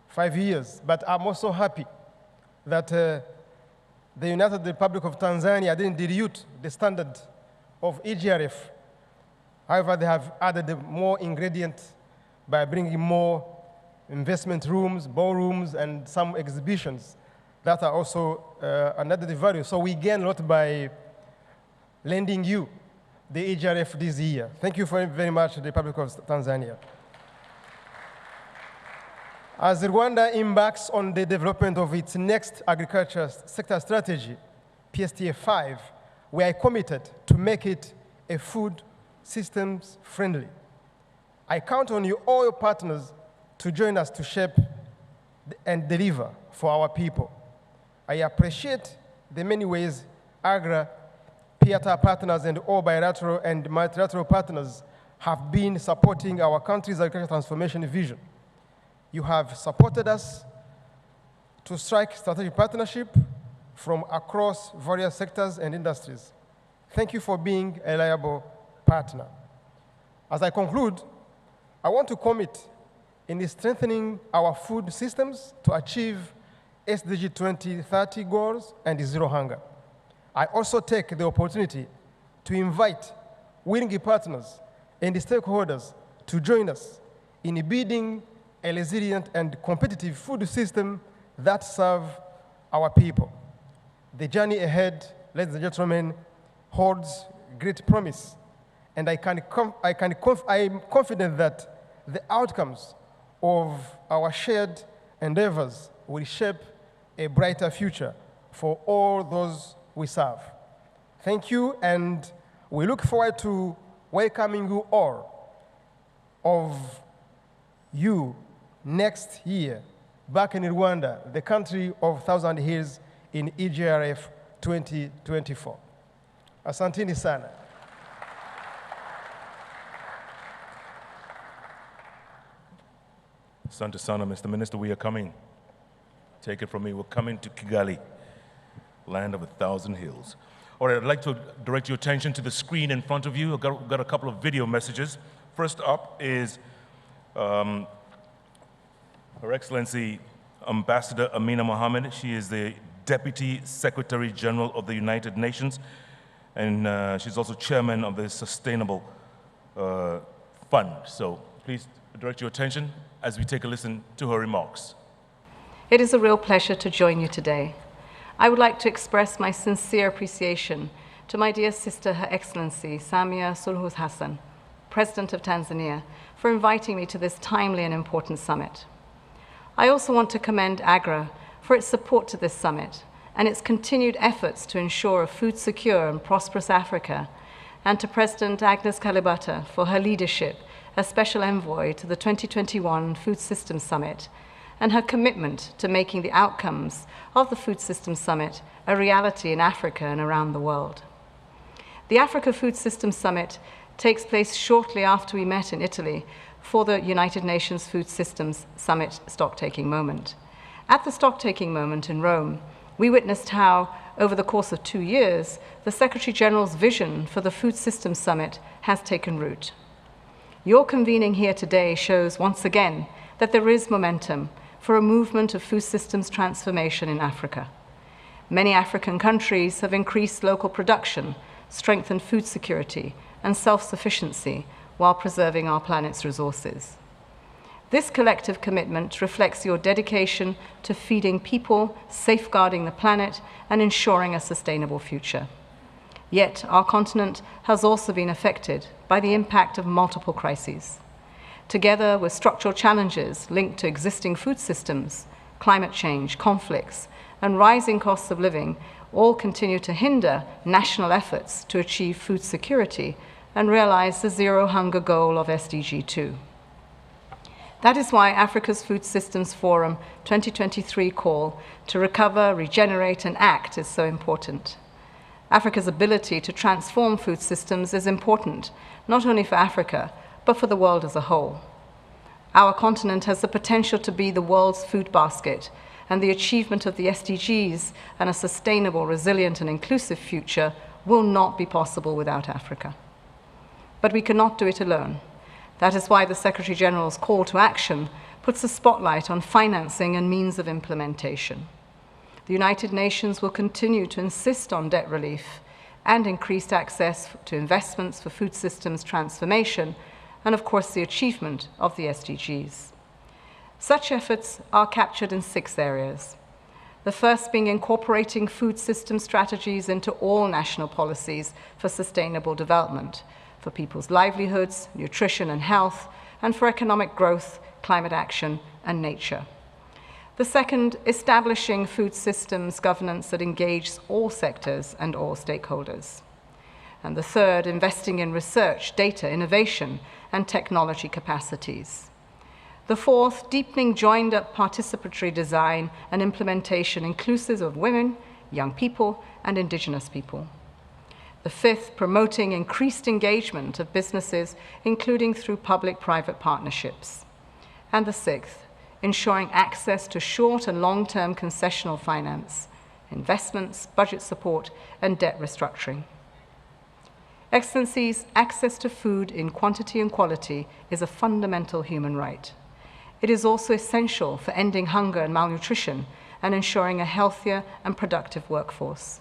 5 years. But I'm also happy that the United Republic of Tanzania didn't dilute the standard of EGRF. However, they have added more ingredients by bringing more investment rooms, ballrooms, and some exhibitions that are also an added value. So we gain a lot by lending you the EGRF this year. Thank you very much, the Republic of Tanzania. As Rwanda embarks on the development of its next agriculture sector strategy, PSTA 5, we are committed to make it a food systems friendly. I count on you, all your partners, to join us to shape and deliver for our people. I appreciate the many ways AGRA, PIATA partners, and all bilateral and multilateral partners have been supporting our country's agricultural transformation vision. You have supported us to strike strategic partnership from across various sectors and industries. Thank you for being a reliable partner. As I conclude, I want to commit in strengthening our food systems to achieve SDG 2030 goals and zero hunger. I also take the opportunity to invite willing partners and stakeholders to join us in building a resilient and competitive food system that serves our people. The journey ahead, ladies and gentlemen, holds great promise, and I am confident that the outcomes of our shared endeavors will shape a brighter future for all those we serve. Thank you, and we look forward to welcoming you all of you next year back in Rwanda, the country of thousand hills, in EGRF 2024. Asanteni sana. Asante sana, Mr. Minister, we are coming. Take it from me, we're coming to Kigali, land of 1,000 hills. All right, I'd like to direct your attention to the screen in front of you. I've got a couple of video messages. First up is Her Excellency Ambassador Amina Mohammed. She is the Deputy Secretary General of the United Nations, and she's also chairman of the Sustainable Fund. So please direct your attention as we take a listen to her remarks. It is a real pleasure to join you today. I would like to express my sincere appreciation to my dear sister, Her Excellency Samia Suluhu Hassan, President of Tanzania, for inviting me to this timely and important summit. I also want to commend AGRA for its support to this summit and its continued efforts to ensure a food-secure and prosperous Africa, and to President Agnes Kalibata for her leadership as Special Envoy to the 2021 Food Systems Summit, and her commitment to making the outcomes of the Food Systems Summit a reality in Africa and around the world. The Africa Food Systems Summit takes place shortly after we met in Italy for the United Nations Food Systems Summit stock-taking moment. At the stock-taking moment in Rome, we witnessed how, over the course of 2 years, the Secretary General's vision for the Food Systems Summit has taken root. Your convening here today shows once again that there is momentum for a movement of food systems transformation in Africa. Many African countries have increased local production, strengthened food security, and self-sufficiency while preserving our planet's resources. This collective commitment reflects your dedication to feeding people, safeguarding the planet, and ensuring a sustainable future. Yet, our continent has also been affected by the impact of multiple crises. Together with structural challenges linked to existing food systems, climate change, conflicts, and rising costs of living, all continue to hinder national efforts to achieve food security and realize the Zero Hunger goal of SDG 2. That is why Africa's Food Systems Forum 2023 call to recover, regenerate, and act is so important. Africa's ability to transform food systems is important, not only for Africa, but for the world as a whole. Our continent has the potential to be the world's food basket, and the achievement of the SDGs and a sustainable, resilient, and inclusive future will not be possible without Africa. But we cannot do it alone. That is why the Secretary General's call to action puts a spotlight on financing and means of implementation. The United Nations will continue to insist on debt relief and increased access to investments for food systems transformation, and of course the achievement of the SDGs. Such efforts are captured in 6 areas. The first being incorporating food system strategies into all national policies for sustainable development, for people's livelihoods, nutrition and health, and for economic growth, climate action, and nature. The second, establishing food systems governance that engages all sectors and all stakeholders. And the third, investing in research, data, innovation, and technology capacities. The fourth, deepening joined-up participatory design and implementation inclusive of women, young people, and indigenous people. The fifth, promoting increased engagement of businesses, including through public-private partnerships. And the sixth, ensuring access to short and long-term concessional finance, investments, budget support, and debt restructuring. Excellencies, access to food in quantity and quality is a fundamental human right. It is also essential for ending hunger and malnutrition and ensuring a healthier and productive workforce.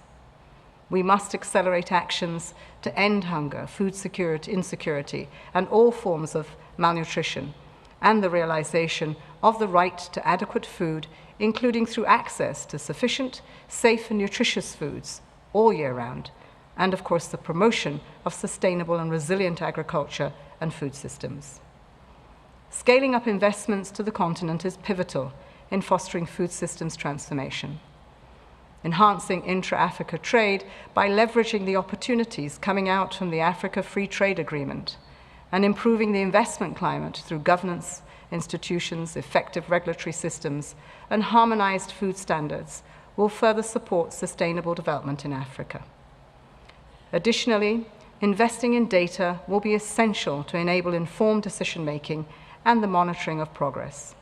We must accelerate actions to end hunger, food security, insecurity, and all forms of malnutrition, and the realization of the right to adequate food, including through access to sufficient, safe, and nutritious foods all year round, and of course the promotion of sustainable and resilient agriculture and food systems. Scaling up investments to the continent is pivotal in fostering food systems transformation. Enhancing intra-Africa trade by leveraging the opportunities coming out from the Africa Free Trade Agreement, and improving the investment climate through governance, institutions, effective regulatory systems, and harmonized food standards will further support sustainable development in Africa. Additionally, investing in data will be essential to enable informed decision-making and the monitoring of progress.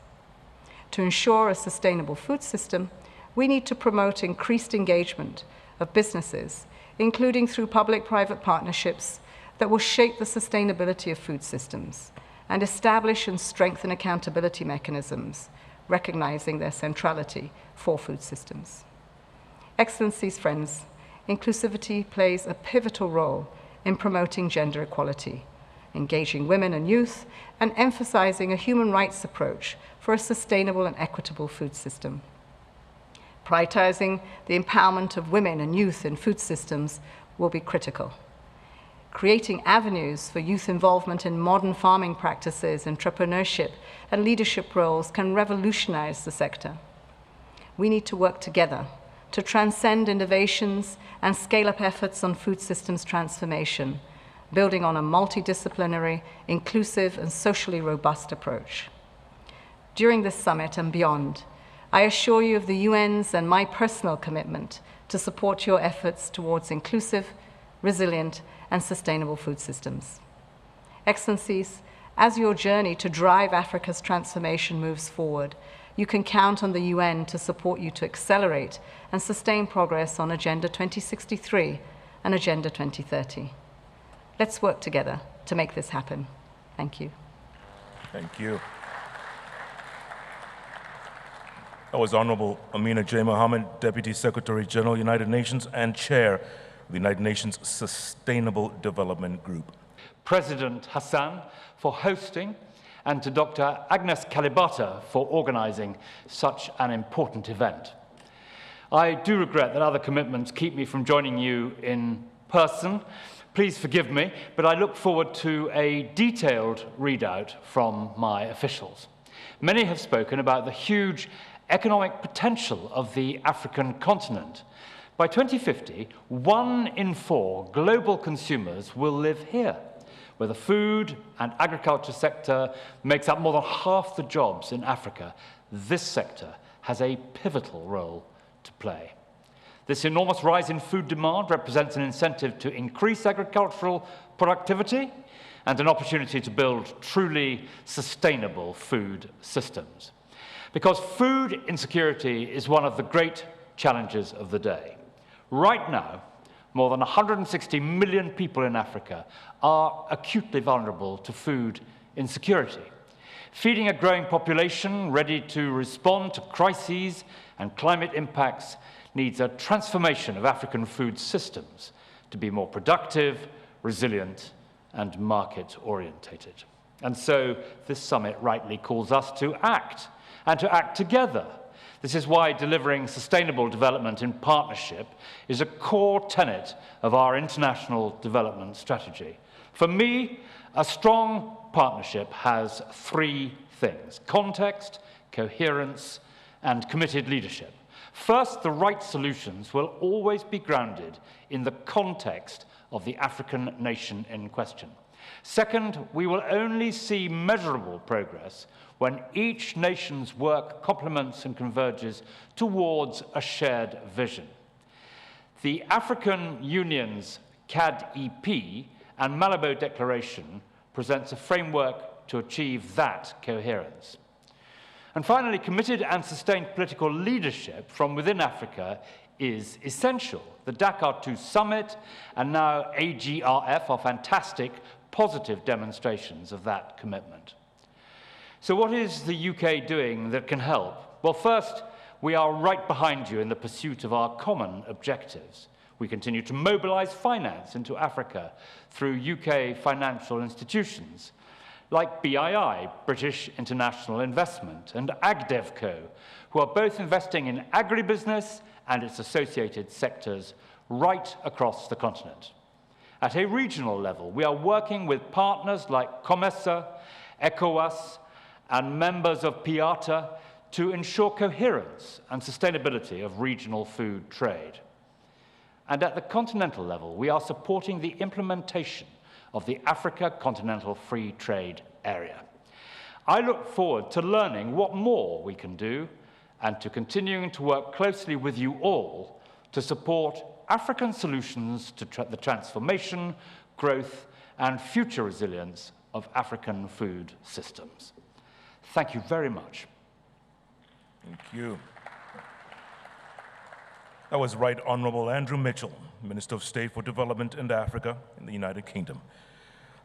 To ensure a sustainable food system, we need to promote increased engagement of businesses, including through public-private partnerships that will shape the sustainability of food systems and establish and strengthen accountability mechanisms, recognizing their centrality for food systems. Excellencies, friends, inclusivity plays a pivotal role in promoting gender equality, engaging women and youth, and emphasizing a human rights approach for a sustainable and equitable food system. Prioritizing the empowerment of women and youth in food systems will be critical. Creating avenues for youth involvement in modern farming practices, entrepreneurship, and leadership roles can revolutionize the sector. We need to work together to transcend innovations and scale up efforts on food systems transformation, building on a multidisciplinary, inclusive, and socially robust approach. During this summit and beyond, I assure you of the UN's and my personal commitment to support your efforts towards inclusive, resilient, and sustainable food systems. Excellencies, as your journey to drive Africa's transformation moves forward, you can count on the UN to support you to accelerate and sustain progress on Agenda 2063 and Agenda 2030. Let's work together to make this happen. Thank you. Thank you. That was Honorable Amina J. Mohammed, Deputy Secretary General, United Nations, and Chair of the United Nations Sustainable Development Group. President Hassan for hosting, and to Dr. Agnes Kalibata for organizing such an important event. I do regret that other commitments keep me from joining you in person. Please forgive me, but I look forward to a detailed readout from my officials. Many have spoken about the huge economic potential of the African continent. By 2050, 1 in 4 global consumers will live here, where the food and agriculture sector makes up more than half the jobs in Africa. This sector has a pivotal role to play. This enormous rise in food demand represents an incentive to increase agricultural productivity and an opportunity to build truly sustainable food systems. Because food insecurity is one of the great challenges of the day. Right now, more than 160 million people in Africa are acutely vulnerable to food insecurity. Feeding a growing population ready to respond to crises and climate impacts needs a transformation of African food systems to be more productive, resilient, and market-orientated. And so this summit rightly calls us to act, and to act together. This is why delivering sustainable development in partnership is a core tenet of our international development strategy. For me, a strong partnership has 3 things: context, coherence, and committed leadership. First, the right solutions will always be grounded in the context of the African nation in question. Second, we will only see measurable progress when each nation's work complements and converges towards a shared vision. The African Union's CAD-EP and Malabo Declaration presents a framework to achieve that coherence. And finally, committed and sustained political leadership from within Africa is essential. The Dakar 2 Summit and now AGRF are fantastic, positive demonstrations of that commitment. So what is the UK doing that can help? Well, first, we are right behind you in the pursuit of our common objectives. We continue to mobilize finance into Africa through UK financial institutions like BII, British International Investment, and AgDevCo, who are both investing in agribusiness and its associated sectors right across the continent. At a regional level, we are working with partners like COMESA, ECOWAS, and members of PIATA to ensure coherence and sustainability of regional food trade. And at the continental level, we are supporting the implementation of the Africa Continental Free Trade Area. I look forward to learning what more we can do and to continuing to work closely with you all to support African solutions to the transformation, growth, and future resilience of African food systems. Thank you very much. Thank you. That was Right Honorable Andrew Mitchell, Minister of State for Development and Africa in the United Kingdom.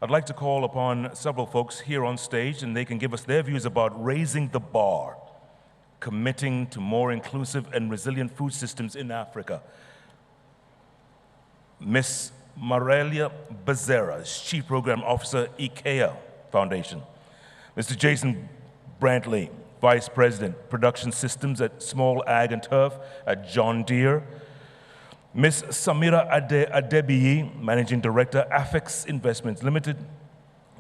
I'd like to call upon several folks here on stage, and they can give us their views about raising the bar, committing to more inclusive and resilient food systems in Africa. Ms. Marelia Becerra, Chief Program Officer, IKEA Foundation. Mr. Jason Brantley, Vice President, Production Systems at Small Ag and Turf at John Deere. Ms. Samira Adebiyi, Managing Director, Afex Investments Limited.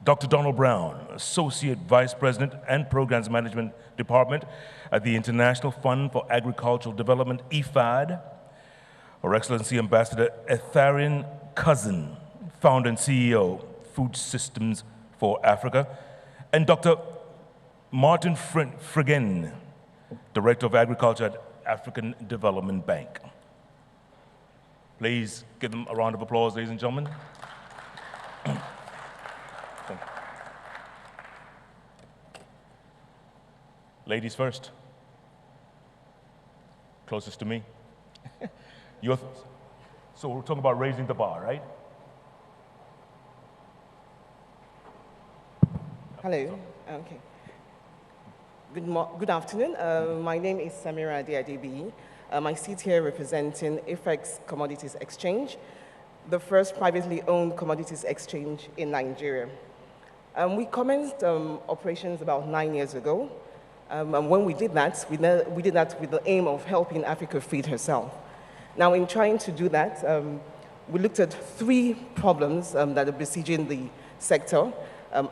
Dr. Donald Brown, Associate Vice President and Programs Management Department at the International Fund for Agricultural Development, IFAD. Her Excellency Ambassador Etharian Cousin, founder and CEO, Food Systems for Africa, and Dr. Martin Friggin, Director of Agriculture at African Development Bank. Please give them a round of applause, ladies and gentlemen. Ladies first. Closest to me. So we're talking about raising the bar, right? Hello. Okay. Good afternoon. My name is Samira Adiadebi. I sit here representing FX Commodities Exchange, the first privately owned commodities exchange in Nigeria. We commenced operations about 9 years ago. And when we did that, we did that with the aim of helping Africa feed herself. Now, in trying to do that, we looked at 3 problems that are besieging the sector: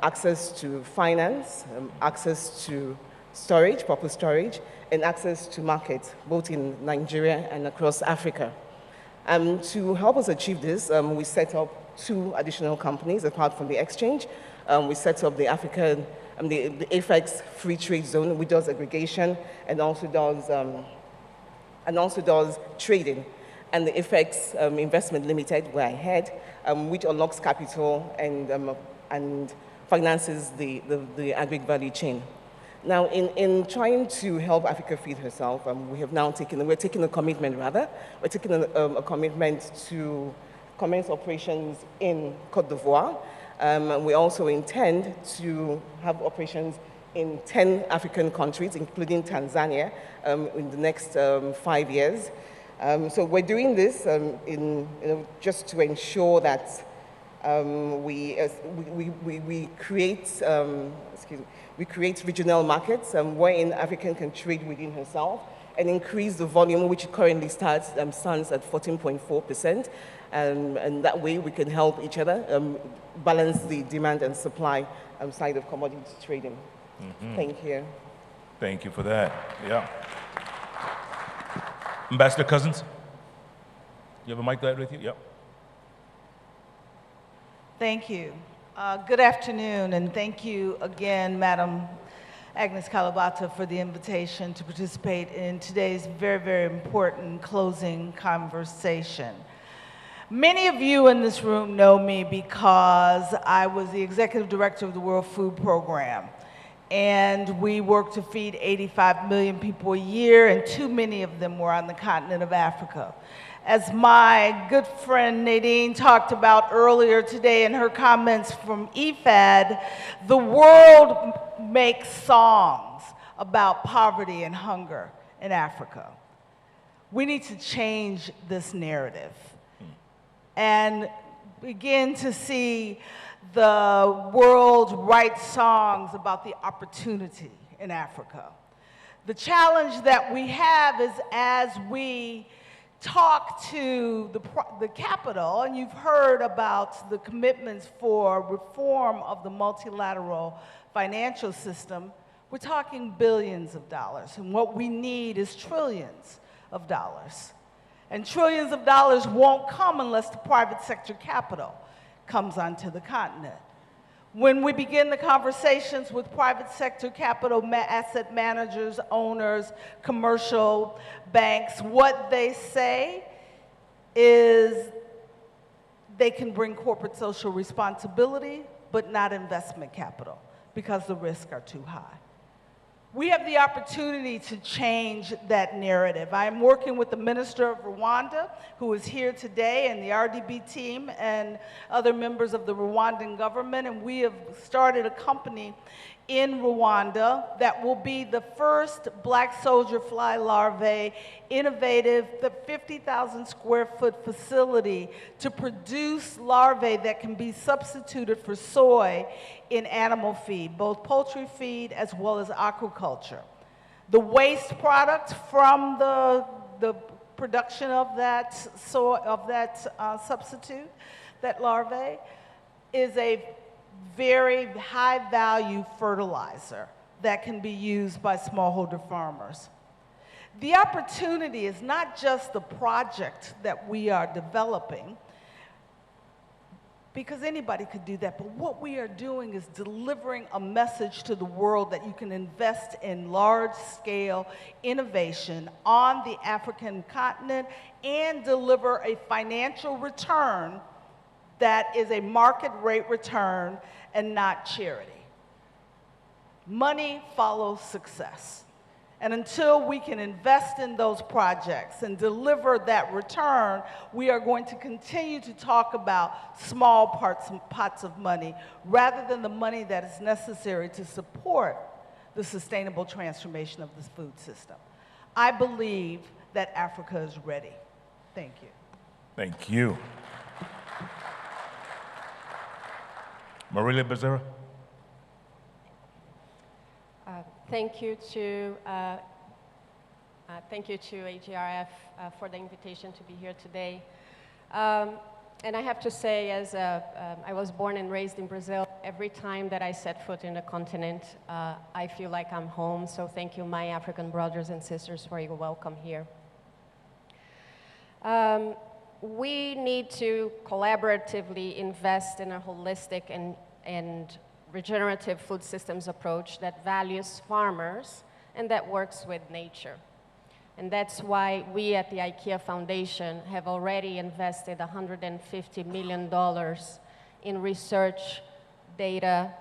access to finance, access to storage, proper storage, and access to markets, both in Nigeria and across Africa. To help us achieve this, we set up 2 additional companies apart from the exchange. We set up the African, the AFEX Free Trade Zone, which does aggregation and also does trading, and the AFEX Investment Limited, where I head, which unlocks capital and finances the agri value chain. Now, in trying to help Africa feed herself, we're taking a commitment to commence operations in Côte d'Ivoire. We also intend to have operations in 10 African countries, including Tanzania, in the next 5 years. So we're doing this just to ensure that we create regional markets wherein Africa can trade within herself and increase the volume, which currently stands at 14.4%. And that way we can help each other balance the demand and supply side of commodities trading. Mm-hmm. Thank you. Thank you for that. Yeah. Ambassador Cousins, you have a mic there with you? Yep. Thank you. Good afternoon, and thank you again, Madam Agnes Kalibata, for the invitation to participate in today's very, very important closing conversation. Many of you in this room know me because I was the executive director of the World Food Program, and we work to feed 85 million people a year, and too many of them were on the continent of Africa. As my good friend Nadine talked about earlier today in her comments from IFAD, the world makes songs about poverty and hunger in Africa. We need to change this narrative and begin to see the world write songs about the opportunity in Africa. The challenge that we have is as we talk to the capital, and you've heard about the commitments for reform of the multilateral financial system, we're talking billions of dollars, and what we need is trillions of dollars. And trillions of dollars won't come unless the private sector capital comes onto the continent. When we begin the conversations with private sector capital, asset managers, owners, commercial banks, what they say is they can bring corporate social responsibility, but not investment capital, because the risks are too high. We have the opportunity to change that narrative. I am working with the Minister of Rwanda, who is here today, and the RDB team and other members of the Rwandan government, and we have started a company in Rwanda that will be the first black soldier fly larvae, innovative, the 50,000 square foot facility to produce larvae that can be substituted for soy in animal feed, both poultry feed as well as aquaculture. The waste product from the production of that substitute, that larvae, is a very high value fertilizer that can be used by smallholder farmers. The opportunity is not just the project that we are developing. because anybody could do that. But what we are doing is delivering a message to the world that you can invest in large-scale innovation on the African continent and deliver a financial return that is a market rate return and not charity. Money follows success. And until we can invest in those projects and deliver that return, we are going to continue to talk about small pots of money rather than the money that is necessary to support the sustainable transformation of the food system. I believe that Africa is ready. Thank you. Thank you. Marilia Becerra. Thank you to AGRF for the invitation to be here today. And I have to say, as I was born and raised in Brazil, every time that I set foot in the continent, I feel like I'm home. So thank you, my African brothers and sisters, for your welcome here. We need to collaboratively invest in a holistic and regenerative food systems approach that values farmers and that works with nature. And that's why we at the IKEA Foundation have already invested $150 million in research, data,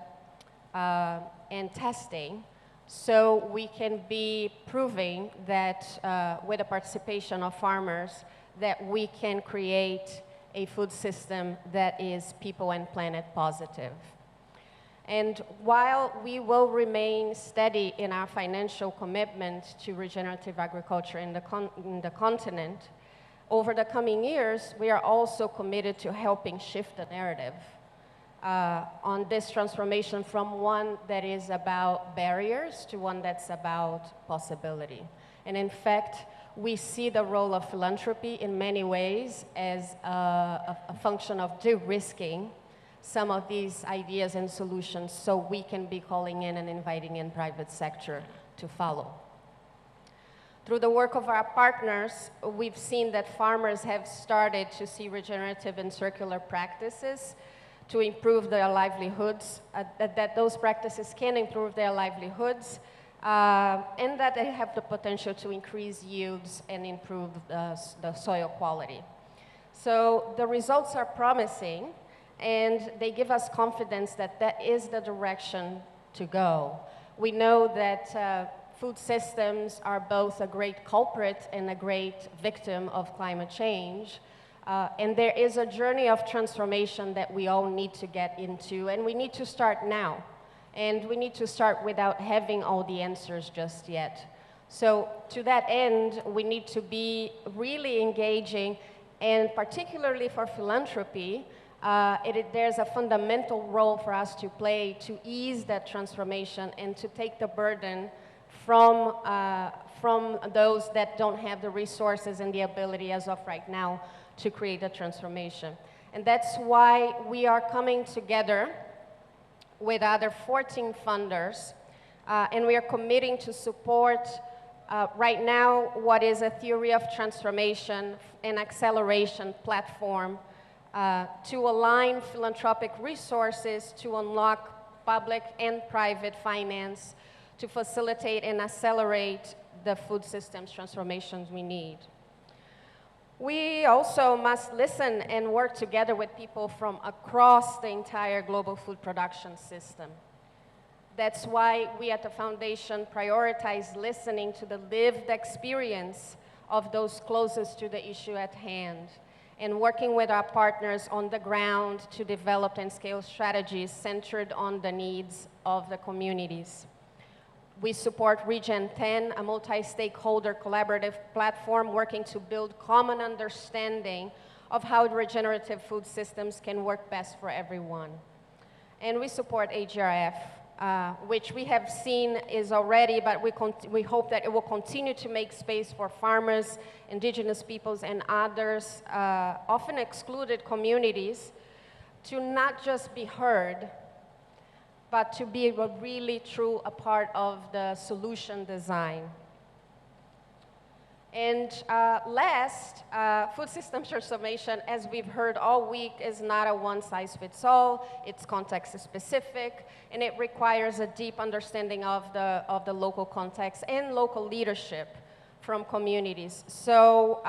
and testing, so we can be proving that with the participation of farmers, that we can create a food system that is people and planet positive. And while we will remain steady in our financial commitment to regenerative agriculture in the continent, over the coming years, we are also committed to helping shift the narrative on this transformation from one that is about barriers to one that's about possibility. And in fact, we see the role of philanthropy in many ways as a function of de-risking some of these ideas and solutions so we can be calling in and inviting in private sector to follow. Through the work of our partners, we've seen that farmers have started to see regenerative and circular practices to improve their livelihoods, that those practices can improve their livelihoods, and that they have the potential to increase yields and improve the soil quality. So the results are promising, and they give us confidence that that is the direction to go. We know that food systems are both a great culprit and a great victim of climate change. And there is a journey of transformation that we all need to get into, and we need to start now. And we need to start without having all the answers just yet. So to that end, we need to be really engaging, and particularly for philanthropy, there's a fundamental role for us to play to ease that transformation and to take the burden from those that don't have the resources and the ability as of right now to create a transformation. And that's why we are coming together with other 14 funders, and we are committing to support right now what is a theory of transformation and acceleration platform to align philanthropic resources to unlock public and private finance to facilitate and accelerate the food systems transformations we need. We also must listen and work together with people from across the entire global food production system. That's why we at the Foundation prioritize listening to the lived experience of those closest to the issue at hand, and working with our partners on the ground to develop and scale strategies centered on the needs of the communities. We support Regen 10, a multi-stakeholder collaborative platform working to build common understanding of how regenerative food systems can work best for everyone. And we support AGRF, which we have seen is already, but we hope that it will continue to make space for farmers, indigenous peoples, and others, often excluded communities, to not just be heard, but to be really true a part of the solution design. And last, food systems transformation, as we've heard all week, is not a one-size-fits-all. It's context-specific, and it requires a deep understanding of the local context and local leadership from communities. So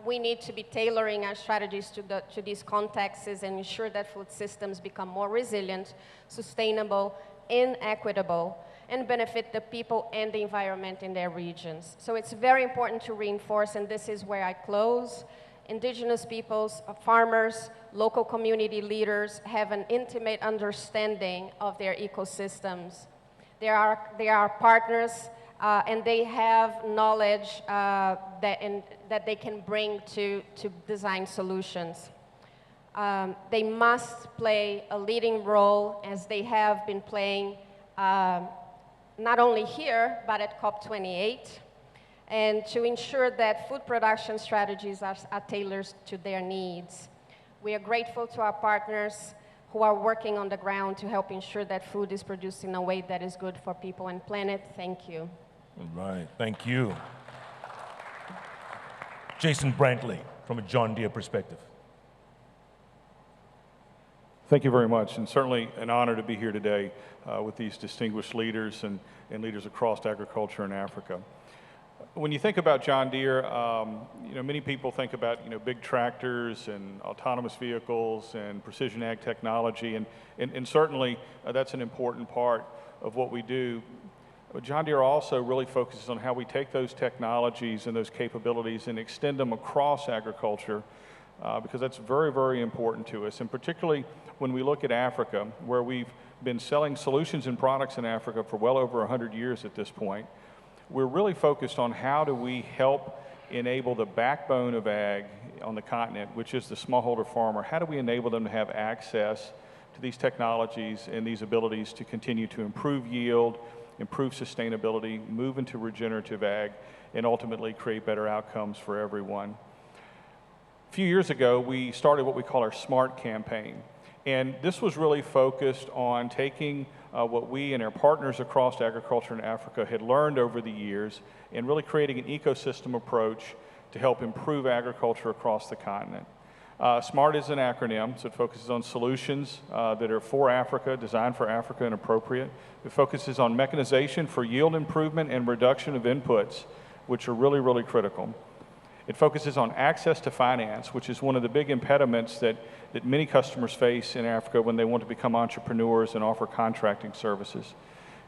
we need to be tailoring our strategies to these contexts and ensure that food systems become more resilient, sustainable, and equitable, and benefit the people and the environment in their regions. So it's very important to reinforce, and this is where I close, indigenous peoples, farmers, local community leaders have an intimate understanding of their ecosystems. They are partners, and they have knowledge that they can bring to design solutions. They must play a leading role, as they have been playing not only here, but at COP28, and to ensure that food production strategies are tailored to their needs. We are grateful to our partners who are working on the ground to help ensure that food is produced in a way that is good for people and planet. Thank you. All right, thank you. Jason Brantley, from a John Deere perspective. Thank you very much, and certainly an honor to be here today with these distinguished leaders and leaders across agriculture in Africa. When you think about John Deere, many people think about big tractors and autonomous vehicles and precision ag technology, and certainly that's an important part of what we do. But John Deere also really focuses on how we take those technologies and those capabilities and extend them across agriculture, because that's very, very important to us, and particularly when we look at Africa, where we've been selling solutions and products in Africa for well over 100 years at this point. We're really focused on how do we help enable the backbone of ag on the continent, which is the smallholder farmer. How do we enable them to have access to these technologies and these abilities to continue to improve yield, improve sustainability, move into regenerative ag, and ultimately create better outcomes for everyone. A few years ago, we started what we call our SMART campaign. And this was really focused on taking what we and our partners across agriculture in Africa had learned over the years and really creating an ecosystem approach to help improve agriculture across the continent. SMART is an acronym, so it focuses on solutions that are for Africa, designed for Africa and appropriate. It focuses on mechanization for yield improvement and reduction of inputs, which are really, really critical. It focuses on access to finance, which is one of the big impediments that many customers face in Africa when they want to become entrepreneurs and offer contracting services.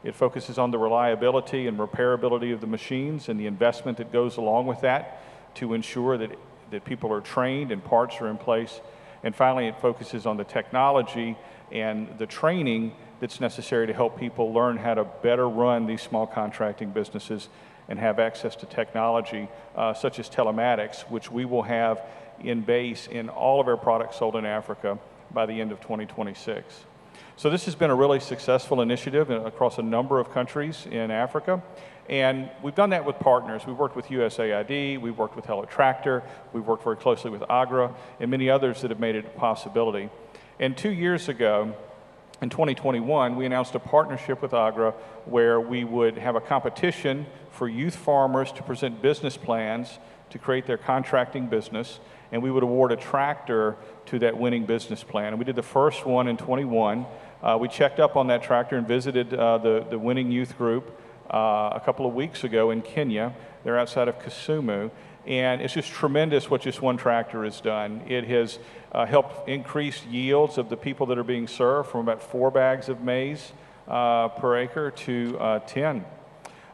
It focuses on the reliability and repairability of the machines and the investment that goes along with that to ensure that people are trained and parts are in place. And finally, it focuses on the technology and the training that's necessary to help people learn how to better run these small contracting businesses and have access to technology such as telematics, which we will have in base in all of our products sold in Africa by the end of 2026. So this has been a really successful initiative across a number of countries in Africa. And we've done that with partners. We've worked with USAID, we've worked with Hello Tractor, we've worked very closely with AGRA, and many others that have made it a possibility. And 2 years ago, in 2021, we announced a partnership with AGRA where we would have a competition for youth farmers to present business plans to create their contracting business, and we would award a tractor to that winning business plan. And we did the first one in 21. We checked up on that tractor and visited the winning youth group a couple of weeks ago in Kenya. They're outside of Kisumu. And it's just tremendous what just one tractor has done. It has helped increase yields of the people that are being served from about 4 bags of maize per acre to 10.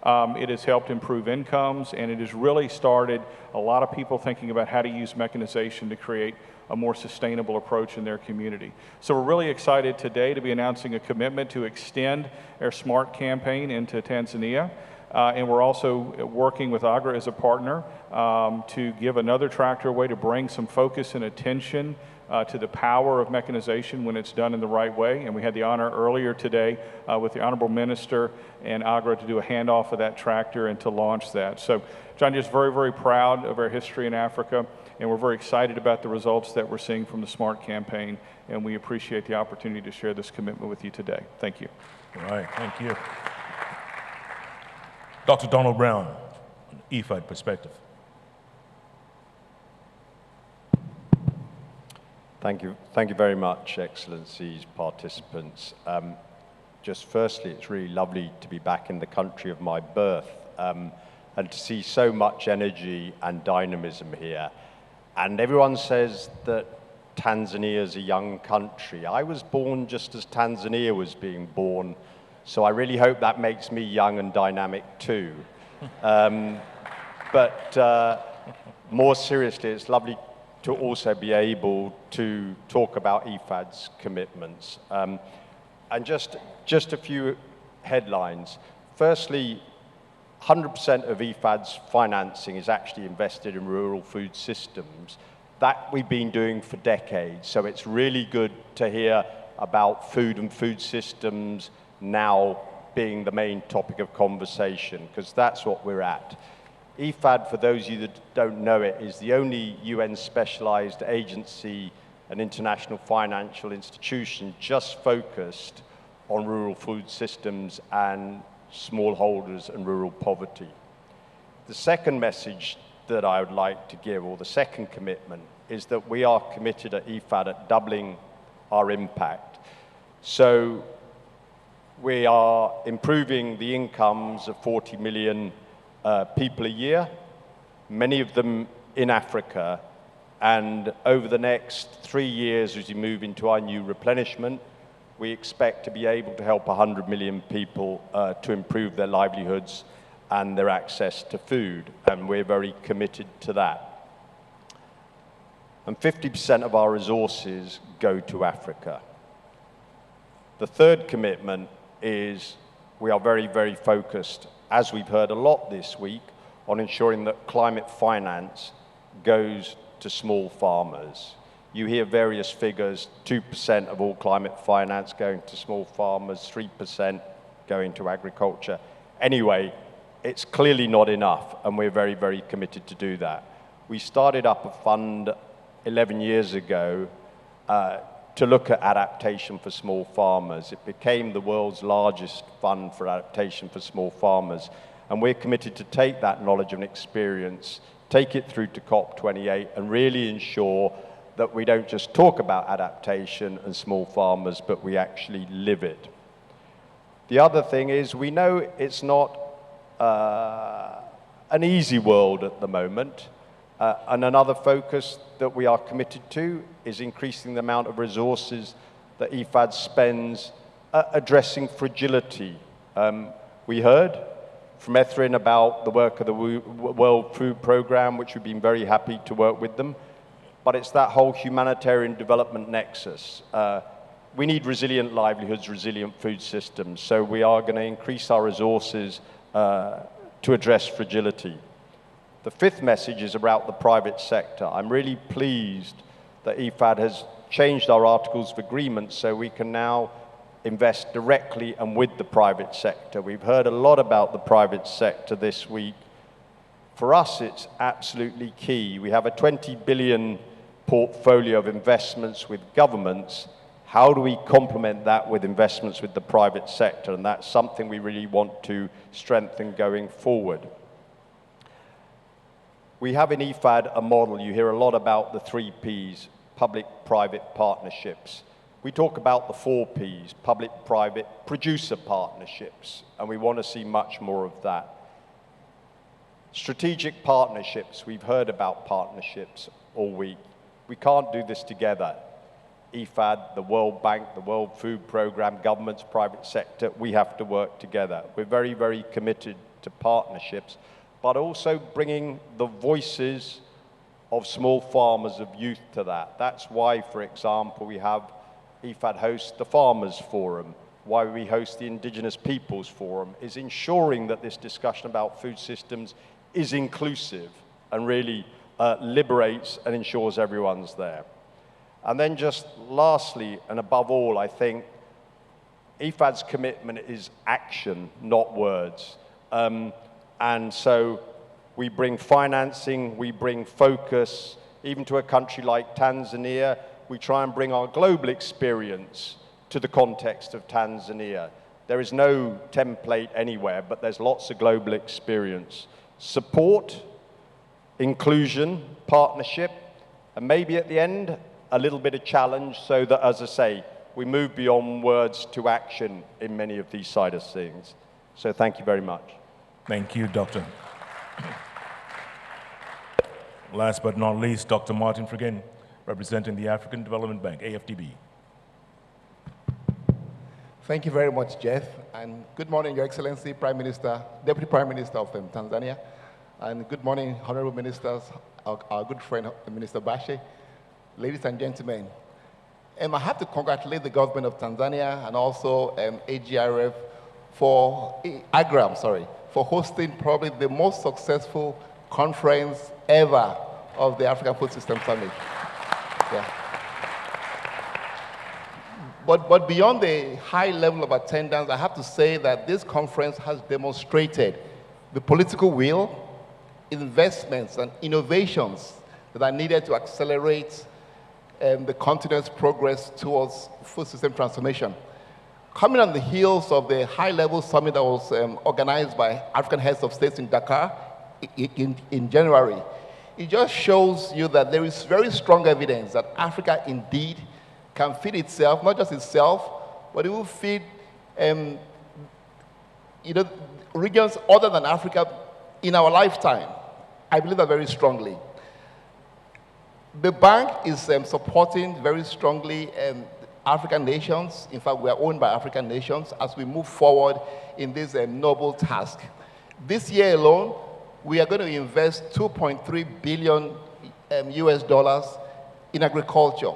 It has helped improve incomes, and it has really started a lot of people thinking about how to use mechanization to create a more sustainable approach in their community. So we're really excited today to be announcing a commitment to extend our SMART campaign into Tanzania. And we're also working with AGRA as a partner to give another tractor away to bring some focus and attention to the power of mechanization when it's done in the right way. And we had the honor earlier today with the Honorable Minister and AGRA to do a handoff of that tractor and to launch that. So John Deere is very, very proud of our history in Africa, and we're very excited about the results that we're seeing from the SMART campaign, and we appreciate the opportunity to share this commitment with you today. Thank you. All right, thank you. Dr. Donald Brown, IFAD perspective. Thank you very much, Excellencies, participants. Just firstly, it's really lovely to be back in the country of my birth and to see so much energy and dynamism here. And everyone says that Tanzania is a young country. I was born just as Tanzania was being born, so I really hope that makes me young and dynamic too. But more seriously, it's lovely to also be able to talk about IFAD's commitments. And just a few headlines. Firstly, 100% of IFAD's financing is actually invested in rural food systems. That we've been doing for decades, so it's really good to hear about food and food systems now being the main topic of conversation, because that's what we're at. IFAD, for those of you that don't know it, is the only UN specialized agency and international financial institution just focused on rural food systems and smallholders and rural poverty. The second message that I would like to give, or the second commitment, is that we are committed at IFAD at doubling our impact. So we are improving the incomes of 40 million people a year, many of them in Africa, and over the next 3 years, as we move into our new replenishment, we expect to be able to help 100 million people to improve their livelihoods and their access to food, and we're very committed to that. And 50% of our resources go to Africa. The third commitment is we are very, very focused, as we've heard a lot this week, on ensuring that climate finance goes to small farmers. You hear various figures, 2% of all climate finance going to small farmers, 3% going to agriculture. Anyway, it's clearly not enough, and we're very, very committed to do that. We started up a fund 11 years ago to look at adaptation for small farmers. It became the world's largest fund for adaptation for small farmers, and we're committed to take that knowledge and experience, take it through to COP28, and really ensure that we don't just talk about adaptation and small farmers, but we actually live it. The other thing is, we know it's not an easy world at the moment, and another focus that we are committed to is increasing the amount of resources that IFAD spends addressing fragility. We heard from Ethrin about the work of the World Food Programme, which we've been very happy to work with them, but it's that whole humanitarian development nexus. We need resilient livelihoods, resilient food systems, so we are going to increase our resources to address fragility. The fifth message is about the private sector. I'm really pleased that IFAD has changed our Articles of Agreement so we can now invest directly and with the private sector. We've heard a lot about the private sector this week. For us, it's absolutely key. We have a 20 billion portfolio of investments with governments. How do we complement that with investments with the private sector? And that's something we really want to strengthen going forward. We have in IFAD a model. You hear a lot about the 3 Ps, public-private partnerships. We talk about the 4 Ps, public-private producer partnerships, and we want to see much more of that. Strategic partnerships, we've heard about partnerships all week. We can't do this together. IFAD, the World Bank, the World Food Programme, governments, private sector, we have to work together. We're very, very committed to partnerships, but also bringing the voices of small farmers, of youth to that. That's why, for example, we have IFAD host the Farmers Forum, why we host the Indigenous Peoples Forum, is ensuring that this discussion about food systems is inclusive and really liberates and ensures everyone's there. And then just lastly, and above all, I think IFAD's commitment is action, not words. And so we bring financing, we bring focus, even to a country like Tanzania. We try and bring our global experience to the context of Tanzania. There is no template anywhere, but there's lots of global experience. Support, inclusion, partnership, and maybe at the end, a little bit of challenge so that, as I say, we move beyond words to action in many of these side of things. So thank you very much. Thank you, Doctor. Last but not least, Dr. Martin Friggin, representing the African Development Bank, AFDB. Thank you very much, Jeff. And good morning, Your Excellency, Prime Minister, Deputy Prime Minister of Tanzania. And good morning, honorable ministers, our good friend, Minister Bashe. Ladies and gentlemen, I have to congratulate the government of Tanzania and also AGRF for hosting probably the most successful conference ever of the African Food System Summit. Yeah. But beyond the high level of attendance, I have to say that this conference has demonstrated the political will, investments, and innovations that are needed to accelerate the continent's progress towards food system transformation. Coming on the heels of the high-level summit that was organized by African heads of states in Dakar in January, it just shows you that there is very strong evidence that Africa indeed can feed itself, not just itself, but it will feed regions other than Africa in our lifetime. I believe that very strongly. The bank is supporting very strongly African nations. In fact, we are owned by African nations as we move forward in this noble task. This year alone, we are going to invest $2.3 billion US dollars in agriculture,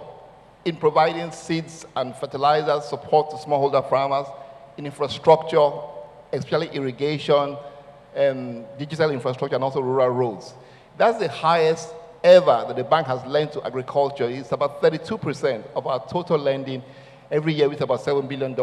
in providing seeds and fertilizers, support to smallholder farmers, in infrastructure, especially irrigation, digital infrastructure, and also rural roads. That's the highest ever that the bank has lent to agriculture. It's about 32% of our total lending every year, with about $7 billion.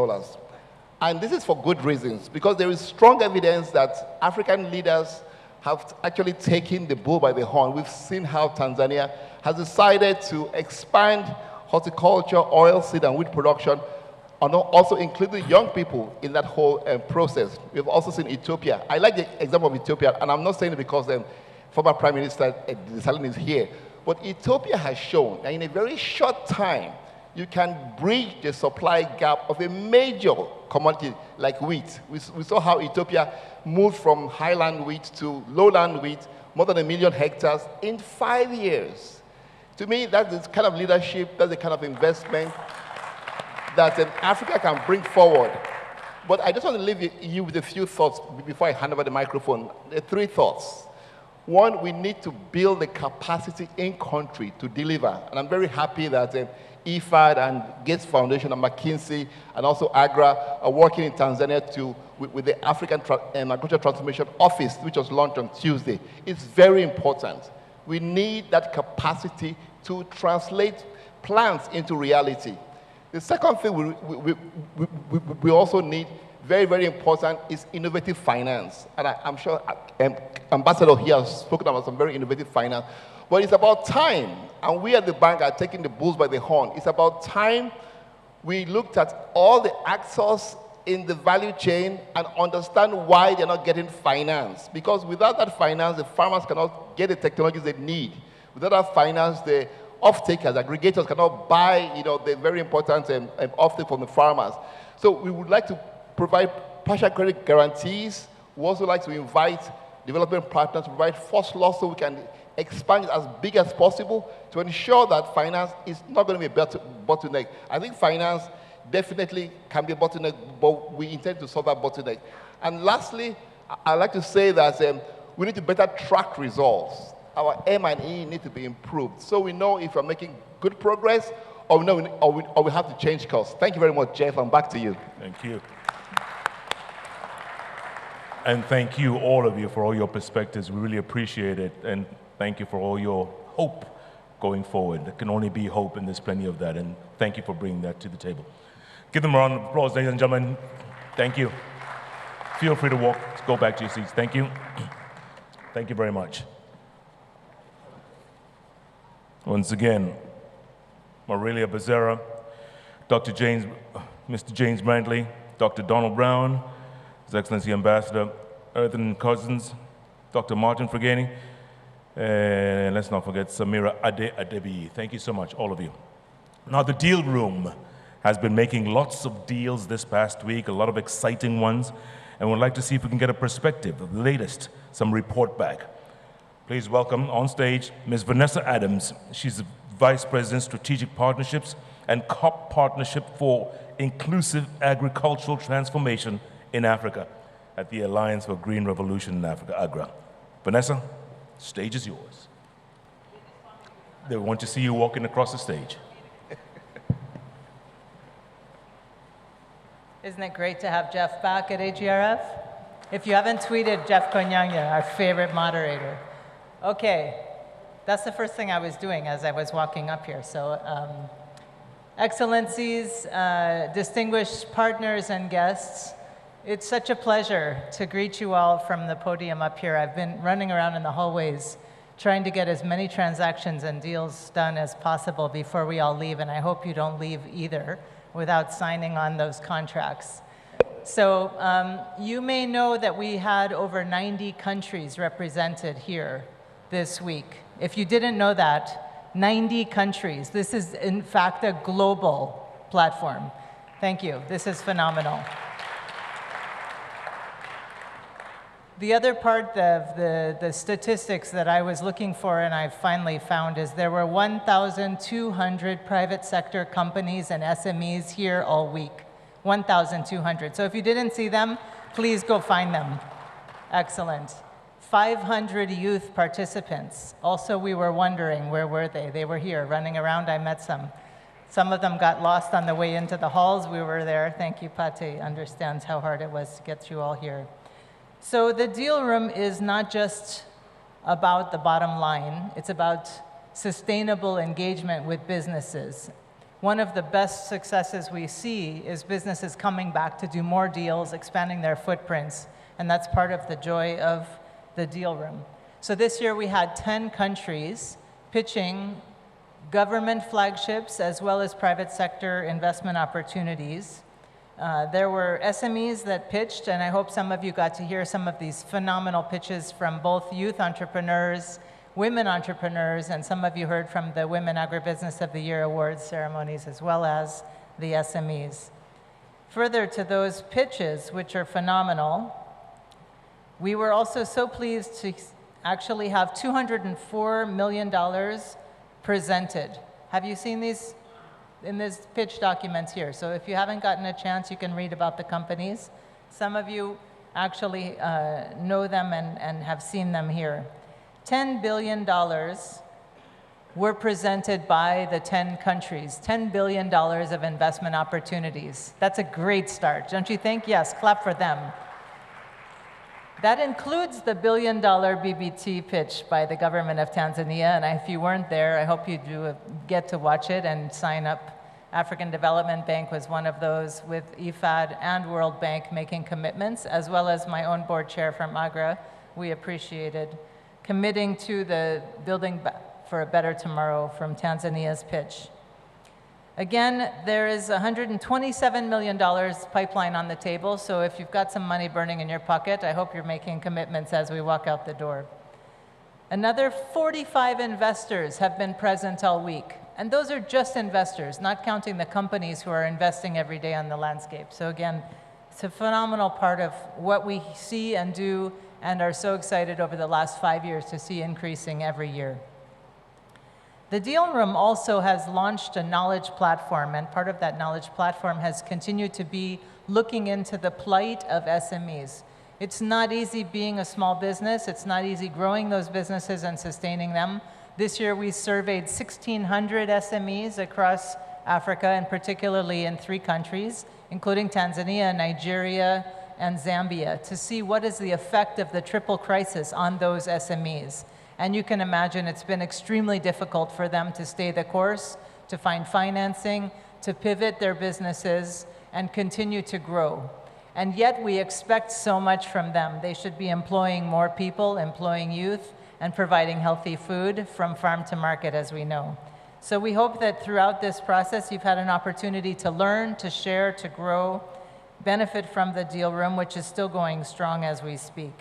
And this is for good reasons, because there is strong evidence that African leaders have actually taken the bull by the horn. We've seen how Tanzania has decided to expand horticulture, oilseed, and wheat production, and also including young people in that whole process. We've also seen Ethiopia. I like the example of Ethiopia, and I'm not saying it because former Prime Minister Desalegn is here, but Ethiopia has shown that in a very short time, you can bridge the supply gap of a major commodity like wheat. We saw how Ethiopia moved from highland wheat to lowland wheat, more than 1 million hectares in 5 years. To me, that's the kind of leadership, that's the kind of investment that Africa can bring forward. But I just want to leave you with a few thoughts before I hand over the microphone. 3 thoughts. One, we need to build the capacity in country to deliver. And I'm very happy that IFAD and Gates Foundation and McKinsey and also AGRA are working in Tanzania with the African Agricultural Transformation Office, which was launched on Tuesday. It's very important. We need that capacity to translate plans into reality. The second thing we also need, very, very important, is innovative finance. And I'm sure Ambassador here has spoken about some very innovative finance. But it's about time, and we at the bank are taking the bulls by the horn. It's about time we looked at all the actors in the value chain and understand why they're not getting finance. Because without that finance, the farmers cannot get the technologies they need. Without that finance, the off-takers, aggregators cannot buy the very important off-take from the farmers. So we would like to provide partial credit guarantees. We also like to invite development partners to provide first loss so we can expand it as big as possible to ensure that finance is not going to be a bottleneck. I think finance definitely can be a bottleneck, but we intend to solve that bottleneck. And lastly, I'd like to say that we need to better track results. Our M&E need to be improved so we know if we're making good progress or we have to change course. Thank you very much, Jeff, and back to you. Thank you. And thank you, all of you, for all your perspectives. We really appreciate it. And thank you for all your hope going forward. There can only be hope, and there's plenty of that. And thank you for bringing that to the table. Give them a round of applause, ladies and gentlemen. Thank you. Feel free to go back to your seats. Thank you. Thank you very much. Once again, Marilia Becerra, Mr. James Brantley, Dr. Donald Brown, His Excellency Ambassador Earthen Cousins, Dr. Martin Friggin, and let's not forget Samira Adebiyi. Thank you so much, all of you. Now, the deal room has been making lots of deals this past week, a lot of exciting ones, and we'd like to see if we can get a perspective of the latest, some report back. Please welcome on stage Ms. Vanessa Adams. She's the Vice President, Strategic Partnerships and COP Partnership for Inclusive Agricultural Transformation in Africa at the Alliance for Green Revolution in Africa, AGRA. Vanessa, stage is yours. They want to see you walking across the stage. Isn't it great to have Jeff back at AGRF? If you haven't tweeted Jeff Konyanya, our favorite moderator. Okay, that's the first thing I was doing as I was walking up here. So, Excellencies, distinguished partners and guests, it's such a pleasure to greet you all from the podium up here. I've been running around in the hallways trying to get as many transactions and deals done as possible before we all leave, and I hope you don't leave either without signing on those contracts. So you may know that we had over 90 countries represented here this week. If you didn't know that, 90 countries. This is, in fact, a global platform. Thank you. This is phenomenal. The other part of the statistics that I was looking for and I finally found is there were 1,200 private sector companies and SMEs here all week. 1,200. So if you didn't see them, please go find them. Excellent. 500 youth participants. Also, we were wondering, where were they? They were here, running around. I met some. Some of them got lost on the way into the halls. We were there. Thank you, Pate. Understands how hard it was to get you all here. So the deal room is not just about the bottom line. It's about sustainable engagement with businesses. One of the best successes we see is businesses coming back to do more deals, expanding their footprints, and that's part of the joy of the deal room. So this year we had 10 countries pitching government flagships as well as private sector investment opportunities. There were SMEs that pitched, and I hope some of you got to hear some of these phenomenal pitches from both youth entrepreneurs, women entrepreneurs, and some of you heard from the Women Agribusiness of the Year awards ceremonies, as well as the SMEs. Further to those pitches, which are phenomenal, we were also so pleased to actually have $204 million presented. Have you seen these in this pitch documents here? So if you haven't gotten a chance, you can read about the companies. Some of you actually know them and have seen them here. $10 billion were presented by the 10 countries. $10 billion of investment opportunities. That's a great start, don't you think? Yes, clap for them. That includes the $1 billion BBT pitch by the government of Tanzania, and if you weren't there, I hope you do get to watch it and sign up. African Development Bank was one of those, with IFAD and World Bank making commitments, as well as my own board chair from AGRA, we appreciated, committing to the Building for a Better Tomorrow from Tanzania's pitch. Again, there is $127 million pipeline on the table, so if you've got some money burning in your pocket, I hope you're making commitments as we walk out the door. Another 45 investors have been present all week, and those are just investors, not counting the companies who are investing every day on the landscape. So again, it's a phenomenal part of what we see and do and are so excited over the last 5 years to see increasing every year. The Deal Room also has launched a knowledge platform, and part of that knowledge platform has continued to be looking into the plight of SMEs. It's not easy being a small business. It's not easy growing those businesses and sustaining them. This year we surveyed 1,600 SMEs across Africa, and particularly in 3 countries, including Tanzania, Nigeria, and Zambia, to see what is the effect of the triple crisis on those SMEs. And you can imagine it's been extremely difficult for them to stay the course, to find financing, to pivot their businesses, and continue to grow. And yet we expect so much from them. They should be employing more people, employing youth, and providing healthy food from farm to market, as we know. So we hope that throughout this process, you've had an opportunity to learn, to share, to grow, benefit from the Deal Room, which is still going strong as we speak.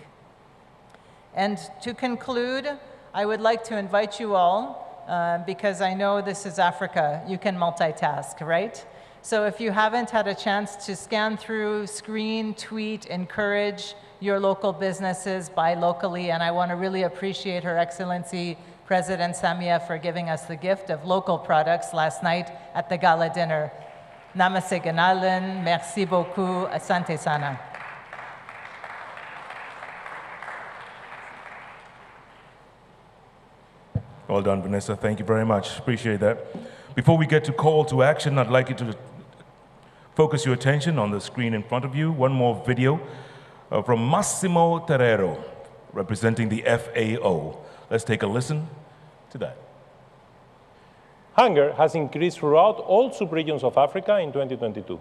And to conclude, I would like to invite you all because I know this is Africa. You can multitask, right? So if you haven't had a chance to scan through, screen, tweet, encourage your local businesses, buy locally, and I want to really appreciate Her Excellency President Samia for giving us the gift of local products last night at the gala dinner. Namaste Ganalan, merci beaucoup, asante sana. Well done, Vanessa. Thank you very much. Appreciate that. Before we get to call to action, I'd like you to focus your attention on the screen in front of you. One more video from Massimo Terrero, representing the FAO. Let's take a listen to that. Hunger has increased throughout all subregions of Africa in 2022.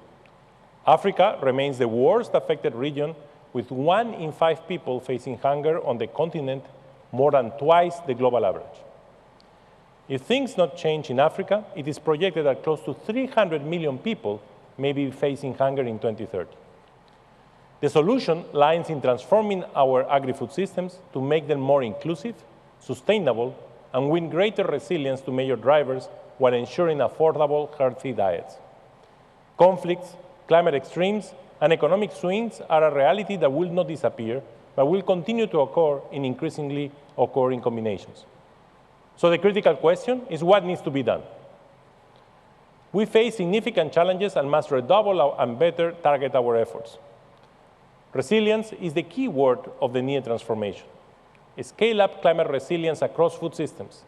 Africa remains the worst affected region, with 1 in 5 people facing hunger on the continent, more than twice the global average. If things not change in Africa, it is projected that close to 300 million people may be facing hunger in 2030. The solution lies in transforming our agri-food systems to make them more inclusive, sustainable, and win greater resilience to major drivers while ensuring affordable, healthy diets. Conflicts, climate extremes, and economic swings are a reality that will not disappear, but will continue to occur in increasingly occurring combinations. So the critical question is what needs to be done. We face significant challenges and must redouble and better target our efforts. Resilience is the key word of the needed transformation. Scale up climate resilience across food systems.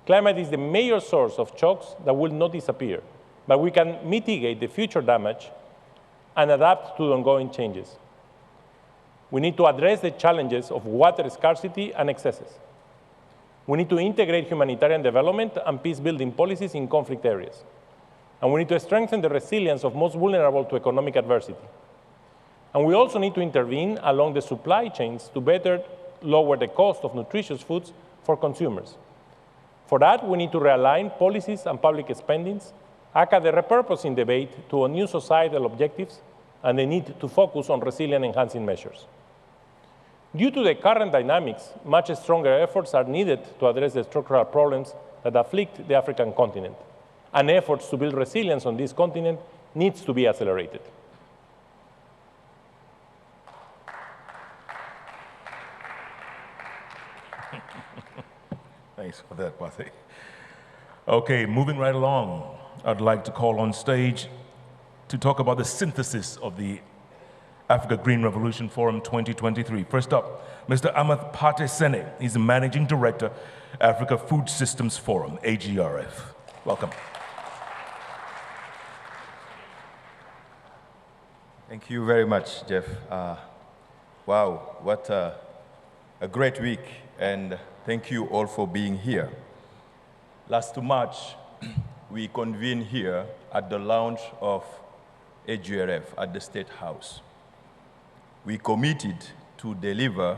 Climate is the major source of shocks that will not disappear, but we can mitigate the future damage and adapt to the ongoing changes. We need to address the challenges of water scarcity and excesses. We need to integrate humanitarian development and peace-building policies in conflict areas. And we need to strengthen the resilience of most vulnerable to economic adversity. And we also need to intervene along the supply chains to better lower the cost of nutritious foods for consumers. For that, we need to realign policies and public spendings, anchor the repurposing debate to new societal objectives, and the need to focus on resilient-enhancing measures. Due to the current dynamics, much stronger efforts are needed to address the structural problems that afflict the African continent, and efforts to build resilience on this continent needs to be accelerated. Thanks for that, Pathy. Okay, moving right along, I'd like to call on stage to talk about the synthesis of the Africa Green Revolution Forum 2023. First up, Mr. Amath Pate Sene. He's the Managing Director, Africa Food Systems Forum, AGRF. Welcome. Thank you very much, Jeff. Wow, what a great week, and thank you all for being here. Last March, we convened here at the launch of AGRF at the State House. We committed to deliver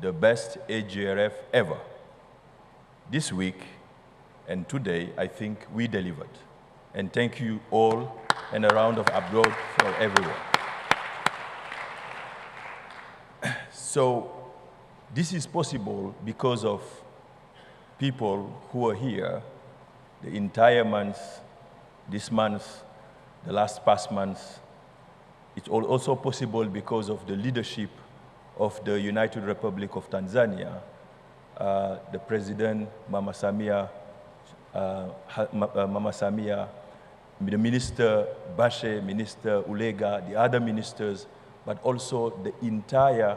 the best AGRF ever. This week and today, I think we delivered. And thank you all, and a round of applause for everyone. So this is possible because of people who are here the entire month, this month, the past month. It's also possible because of the leadership of the United Republic of Tanzania, the President, Mama Samia, the Minister Bashe, Minister Ulega, the other ministers, but also the entire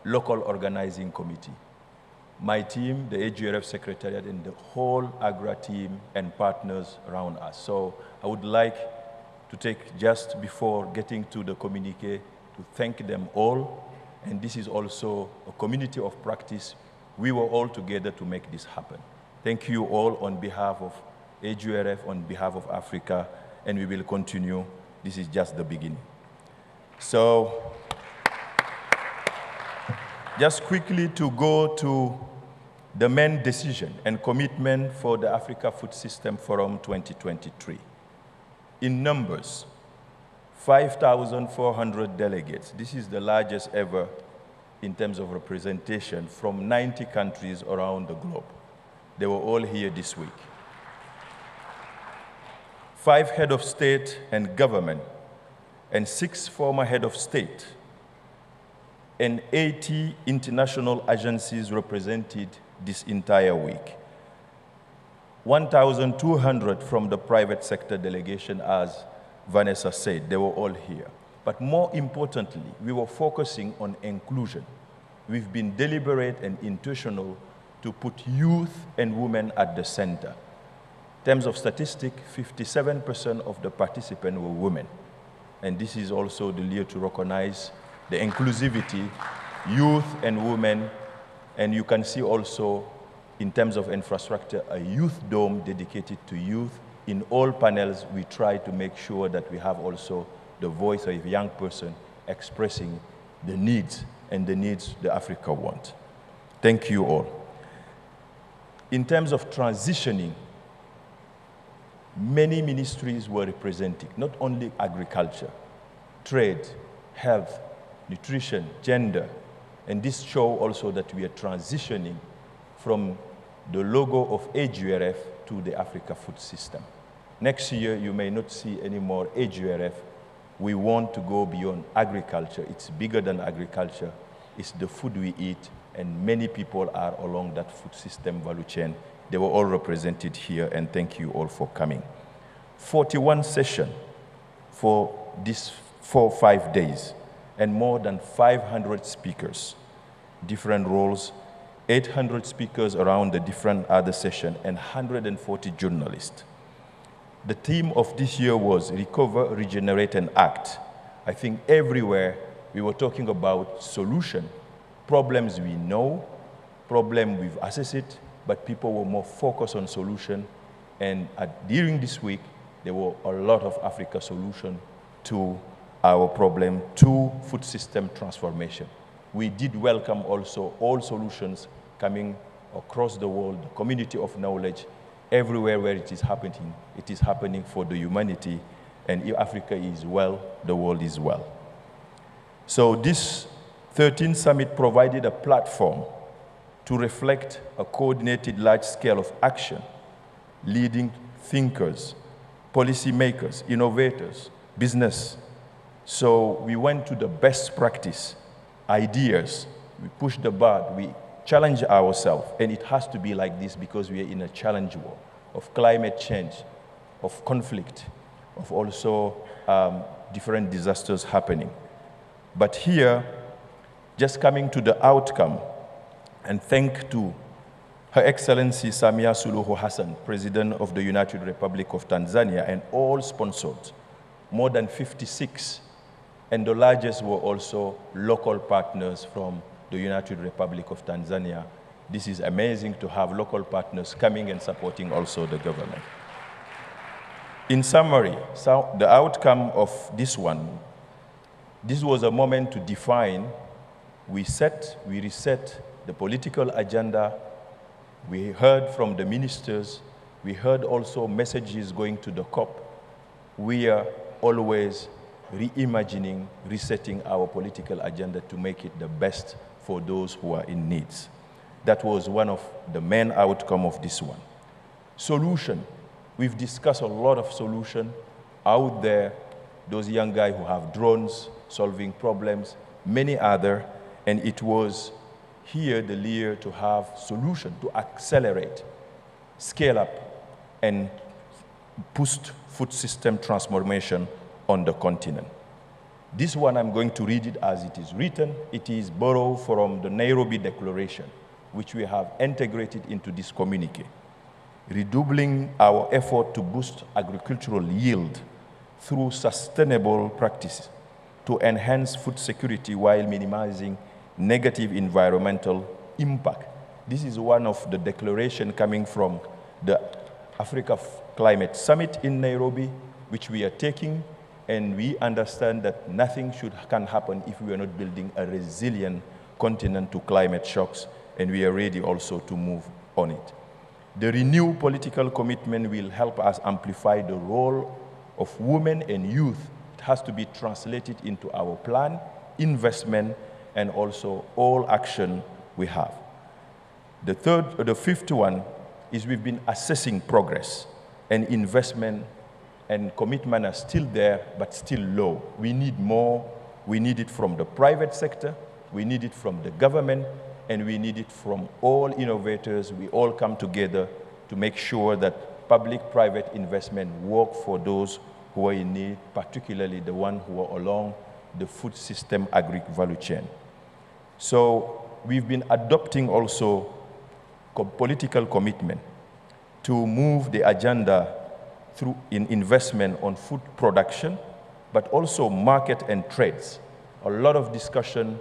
local organizing committee. My team, the AGRF Secretariat, and the whole AGRA team and partners around us. So I would like to take, just before getting to the communique, to thank them all. And this is also a community of practice. We were all together to make this happen. Thank you all on behalf of AGRF, on behalf of Africa, and we will continue. This is just the beginning. So, just quickly to go to the main decision and commitment for the Africa Food System Forum 2023. In numbers, 5,400 delegates. This is the largest ever in terms of representation from 90 countries around the globe. They were all here this week. 5 head of state and government, and 6 former head of state, and 80 international agencies represented this entire week. 1,200 from the private sector delegation, as Vanessa said, they were all here. But more importantly, we were focusing on inclusion. We've been deliberate and intentional to put youth and women at the center. In terms of statistics, 57% of the participants were women. And this is also the year to recognize the inclusivity, youth and women. And you can see also, in terms of infrastructure, a youth dome dedicated to youth. In all panels, we try to make sure that we have also the voice of a young person expressing the needs and the needs the Africa wants. Thank you all. In terms of transitioning, many ministries were represented, not only agriculture, trade, health, nutrition, gender, and this shows also that we are transitioning from the logo of AGRF to the Africa Food System. Next year, you may not see any more AGRF. We want to go beyond agriculture. It's bigger than agriculture. It's the food we eat, and many people are along that food system value chain. They were all represented here, and thank you all for coming. 41 sessions for these 4-5 days, and more than 500 speakers, different roles, 800 speakers around the different other sessions, and 140 journalists. The theme of this year was Recover, Regenerate, and Act. I think everywhere we were talking about solution, problems we know, problem we've assessed, but people were more focused on solution. And during this week, there were a lot of Africa solution to our problem, to food system transformation. We did welcome also all solutions coming across the world, the community of knowledge, everywhere where it is happening for the humanity. And if Africa is well, the world is well. So this 13th summit provided a platform to reflect a coordinated large scale of action, leading thinkers, policymakers, innovators, business. So we went to the best practice, ideas, we pushed the bar, we challenge ourselves, and it has to be like this because we are in a challenge war of climate change, of conflict, of also different disasters happening. But here, just coming to the outcome, and thank to Her Excellency Samia Suluhu Hassan, President of the United Republic of Tanzania, and all sponsors, more than 56, and the largest were also local partners from the United Republic of Tanzania. This is amazing to have local partners coming and supporting also the government. In summary, so the outcome of this one, this was a moment to define, we reset the political agenda. We heard from the ministers. We heard also messages going to the COP. We are always reimagining, resetting our political agenda to make it the best for those who are in needs. That was one of the main outcomes of this one. Solution. We've discussed a lot of solutions out there. Those young guys who have drones, solving problems, many other, and it was here the year to have solution to accelerate, scale up, and boost food system transformation on the continent. This one, I'm going to read it as it is written. It is borrowed from the Nairobi Declaration, which we have integrated into this communique. Redoubling our effort to boost agricultural yield through sustainable practices to enhance food security while minimizing negative environmental impact. This is one of the declarations coming from the Africa Climate Summit in Nairobi, which we are taking, and we understand that nothing can happen if we are not building a resilient continent to climate shocks, and we are ready also to move on it. The renewed political commitment will help us amplify the role of women and youth. It has to be translated into our plan, investment, and also all action we have. The fifth one is we've been assessing progress, and investment and commitment are still there, but still low. We need more. We need it from the private sector, we need it from the government, and we need it from all innovators. We all come together to make sure that public-private investment work for those who are in need, particularly the ones who are along the food system agri-value chain. So we've been adopting also political commitment to move the agenda through in investment on food production, but also market and trades. A lot of discussion.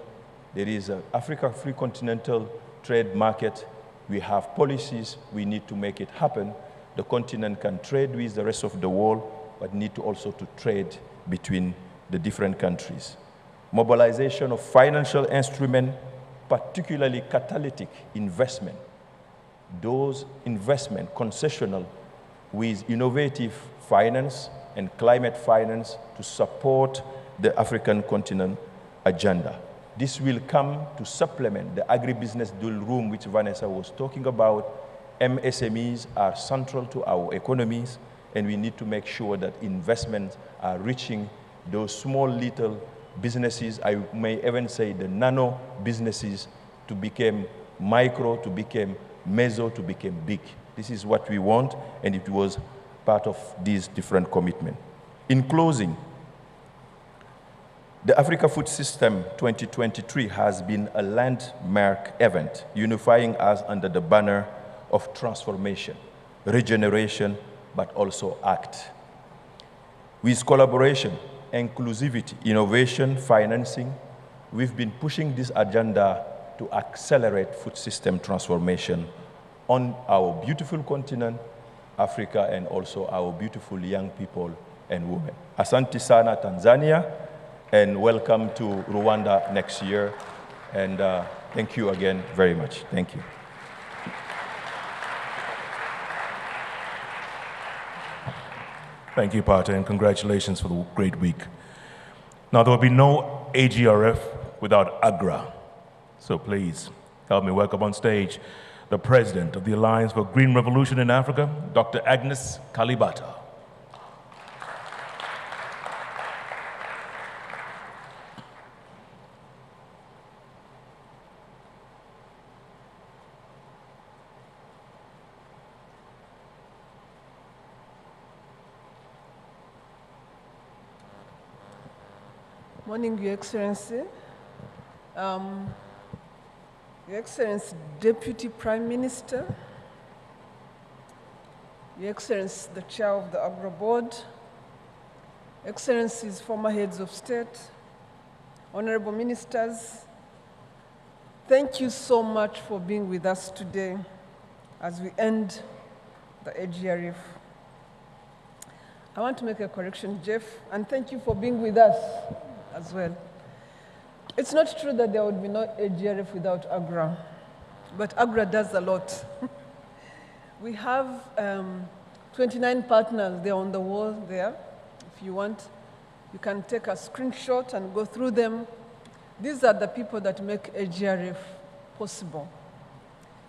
There is an Africa Free Continental Trade Market. We have policies. We need to make it happen. The continent can trade with the rest of the world, but need to also to trade between the different countries. Mobilization of financial instruments, particularly catalytic investment. Those investment concessional with innovative finance and climate finance to support the African continent agenda. This will come to supplement the agribusiness dual room which Vanessa was talking about. MSMEs are central to our economies, and we need to make sure that investments are reaching those small little businesses, I may even say the nano businesses, to become micro, to become meso, to become big. This is what we want, and it was part of these different commitments. In closing, the Africa Food System 2023 has been a landmark event, unifying us under the banner of transformation, regeneration, but also ACT. With collaboration, inclusivity, innovation, financing, we've been pushing this agenda to accelerate food system transformation on our beautiful continent, Africa, and also our beautiful young people and women. Asante sana, Tanzania, and welcome to Rwanda next year. And thank you again very much. Thank you. Thank you, Pate, and congratulations for the great week. Now, there will be no AGRF without AGRA. So please help me welcome on stage the President of the Alliance for Green Revolution in Africa, Dr. Agnes Kalibata. Morning, Your Excellency. Your Excellency, Deputy Prime Minister, Your Excellency, the Chair of the Agra Board, Excellencies, former heads of state, Honorable Ministers, thank you so much for being with us today as we end the AGRF. I want to make a correction, Jeff, and thank you for being with us as well. It's not true that there would be no AGRF without AGRA, but AGRA does a lot. We have 29 partners there on the wall there. If you want, you can take a screenshot and go through them. These are the people that make AGRF possible.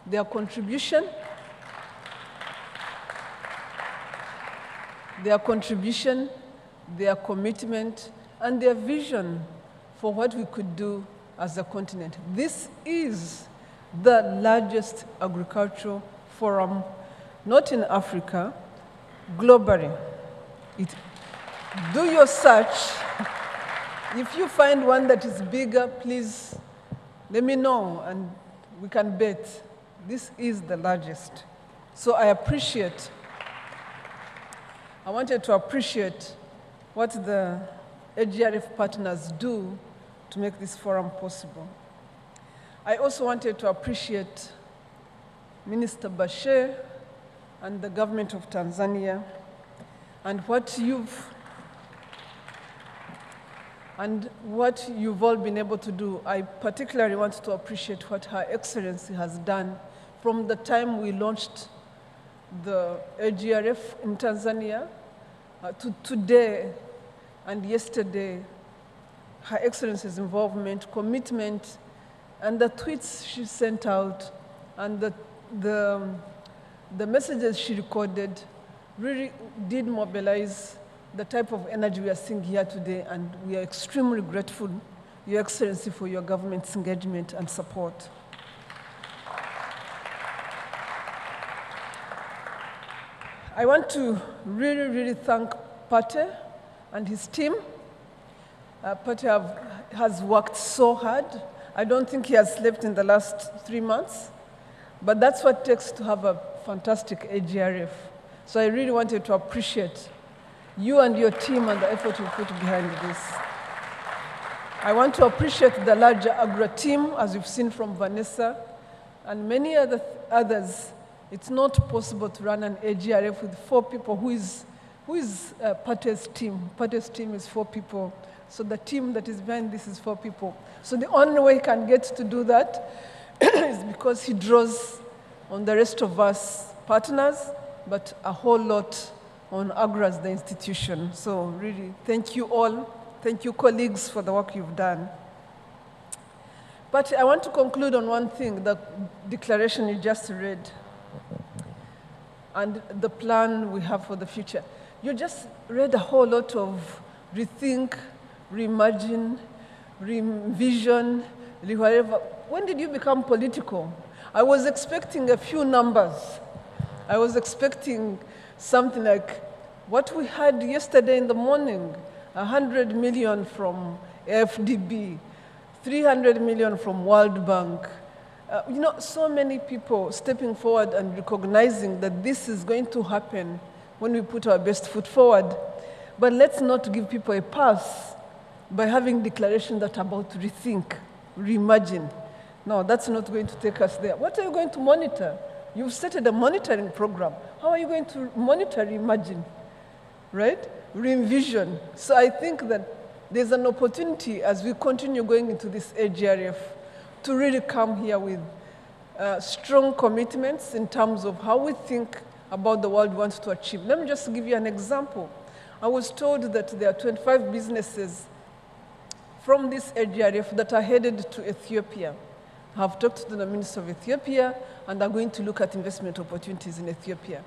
Their contribution, their commitment, and their vision for what we could do as a continent. This is the largest agricultural forum, not in Africa, globally. Do your search. If you find one that is bigger, please let me know, and we can bet this is the largest. So I wanted to appreciate what the AGRF partners do to make this forum possible. I also wanted to appreciate Minister Bashir and the government of Tanzania and what you've all been able to do. I particularly want to appreciate what Her Excellency has done from the time we launched the AGRF in Tanzania to today and yesterday. Her Excellency's involvement, commitment, and the tweets she sent out, and the the messages she recorded really did mobilize the type of energy we are seeing here today, and we are extremely grateful, Your Excellency, for your government's engagement and support. I want to really, really thank Pate and his team. Pate has worked so hard. I don't think he has slept in the last 3 months, but that's what it takes to have a fantastic AGRF. So I really wanted to appreciate you and your team and the effort you put behind this. I want to appreciate the larger AGRA team, as you've seen from Vanessa, and many others. It's not possible to run an AGRF with 4 people. Who is Pate's team? Pate's team is 4 people. So the team that is behind this is 4 people. So the only way he can get to do that is because he draws on the rest of us partners, but a whole lot on AGRA as the institution. So really, thank you all. Thank you, colleagues, for the work you've done. But I want to conclude on one thing, the declaration you just read, and the plan we have for the future. You just read a whole lot of rethink, reimagine, revision, whatever. When did you become political? I was expecting a few numbers. I was expecting something like what we had yesterday in the morning, 100 million from FDB, 300 million from World Bank. You know, so many people stepping forward and recognizing that this is going to happen when we put our best foot forward. But let's not give people a pass by having declarations that are about to rethink, reimagine. No, that's not going to take us there. What are you going to monitor? You've started a monitoring program. How are you going to monitor, reimagine, right? Re-envision. So I think that there's an opportunity as we continue going into this AGRF to really come here with strong commitments in terms of how we think about the world we want to achieve. Let me just give you an example. I was told that there are 25 businesses from this AGRF that are headed to Ethiopia. I have talked to the Minister of Ethiopia, and are going to look at investment opportunities in Ethiopia.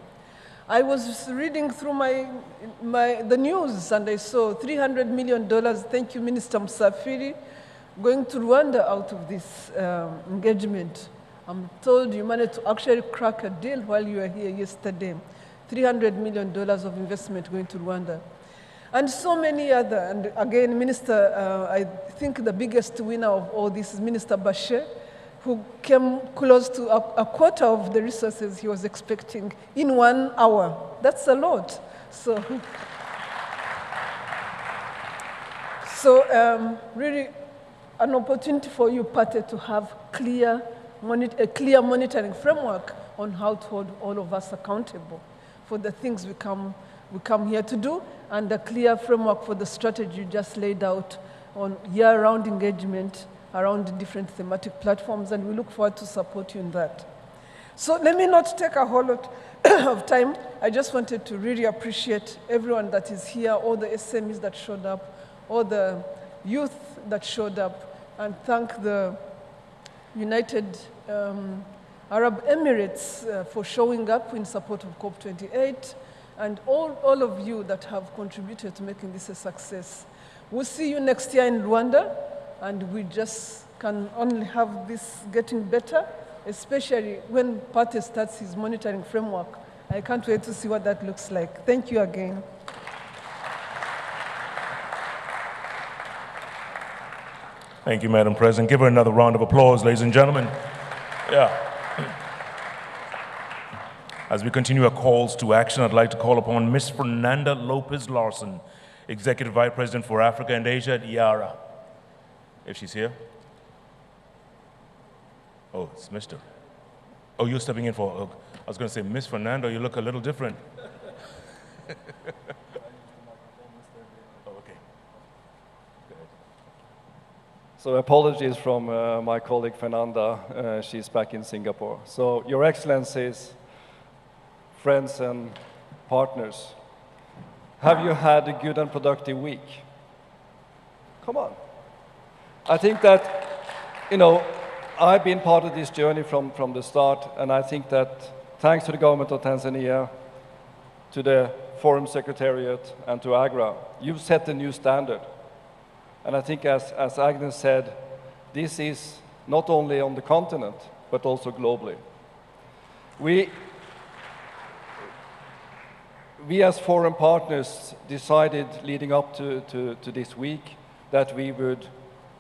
I was reading through the news, and I saw $300 million, thank you, Minister Msafiri, going to Rwanda out of this engagement. I'm told you managed to actually crack a deal while you were here yesterday. $300 million of investment going to Rwanda. And so many other, and again, Minister, I think the biggest winner of all this is Minister Bashe, who came close to a quarter of the resources he was expecting in 1 hour. That's a lot. So really, an opportunity for you, Pate, to have a clear monitoring framework on how to hold all of us accountable for the things we come here to do, and a clear framework for the strategy you just laid out on year-round engagement around different thematic platforms, and we look forward to support you in that. So let me not take a whole lot of time. I just wanted to really appreciate everyone that is here, all the SMEs that showed up, all the youth that showed up, and thank the United Arab Emirates for showing up in support of COP28, and all of you that have contributed to making this a success. We'll see you next year in Rwanda, and we just can only have this getting better, especially when Pate starts his monitoring framework. I can't wait to see what that looks like. Thank you again. Thank you, Madam President. Give her another round of applause, ladies and gentlemen. Yeah. As we continue our calls to action, I'd like to call upon Ms. Fernanda Lopez Larson, Executive Vice President for Africa and Asia at IARA. If she's here. Oh, it's Mr. Oh, you're stepping in for, I was going to say, Miss Fernando, you look a little different. So apologies from my colleague Fernanda. She's back in Singapore. So, Your Excellencies, friends and partners, have you had a good and productive week? Come on. I think that, you know, I've been part of this journey from the start, and I think that thanks to the government of Tanzania, to the Forum Secretariat, and to AGRA, you've set a new standard. And I think, as Agnes said, this is not only on the continent, but also globally. We as foreign partners decided leading up to this week that we would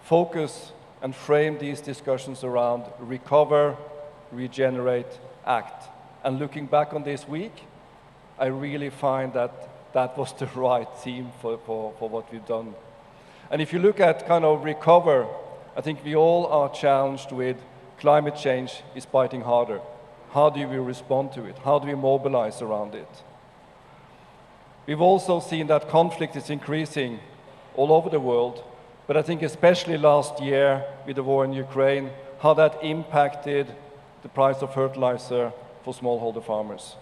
focus and frame these discussions around recover, regenerate, act. And looking back on this week, I really find that that was the right theme for what we've done. And if you look at kind of recover, I think we all are challenged with climate change is biting harder. How do we respond to it? How do we mobilize around it? We've also seen that conflict is increasing all over the world, but I think especially last year with the war in Ukraine, how that impacted the price of fertilizer for smallholder farmers,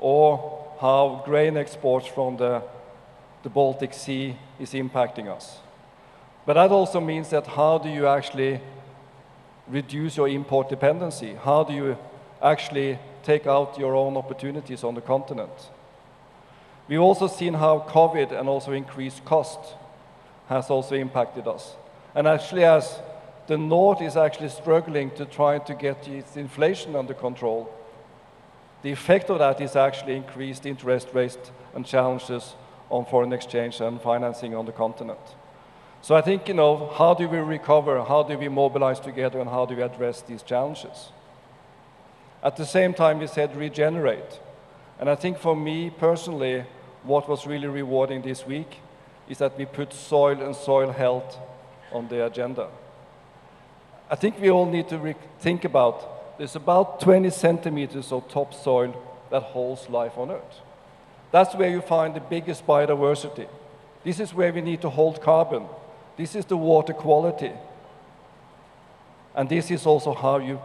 or how grain exports from the Baltic Sea is impacting us. But that also means that how do you actually reduce your import dependency? How do you actually take out your own opportunities on the continent? We've also seen how COVID and also increased cost has also impacted us. And actually, as the North is actually struggling to try to get its inflation under control, the effect of that is actually increased interest rates and challenges on foreign exchange and financing on the continent. So I think, how do we recover, how do we mobilize together, and how do we address these challenges? At the same time, we said regenerate. And I think for me personally, what was really rewarding this week is that we put soil and soil health on the agenda. I think we all need to think about, there's about 20 centimeters of topsoil that holds life on Earth. That's where you find the biggest biodiversity. This is where we need to hold carbon. This is the water quality. And this is also how you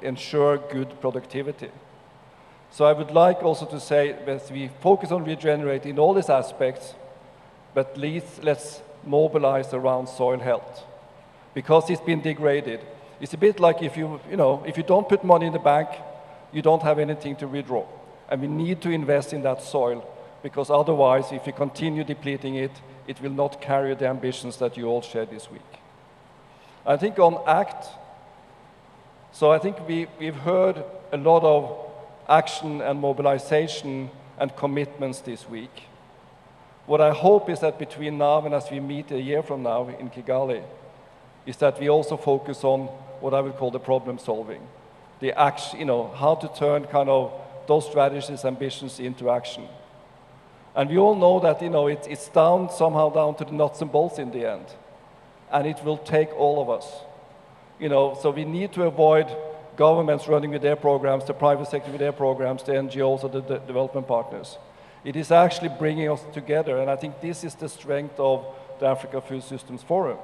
ensure good productivity. So I would like also to say that we focus on regenerating in all these aspects, but let's mobilize around soil health, because it's been degraded. It's a bit like if you don't put money in the bank, you don't have anything to withdraw. And we need to invest in that soil, because otherwise, if you continue depleting it, it will not carry the ambitions that you all shared this week. I think on ACT, so I think we've heard a lot of action and mobilization and commitments this week. What I hope is that between now and as we meet a year from now in Kigali, is that we also focus on what I would call the problem solving. The action, how to turn kind of those strategies, ambitions into action. And we all know that, it's somehow down to the nuts and bolts in the end. And it will take all of us. So we need to avoid governments running with their programs, the private sector with their programs, the NGOs or the development partners. It is actually bringing us together, and I think this is the strength of the Africa Food Systems Forum,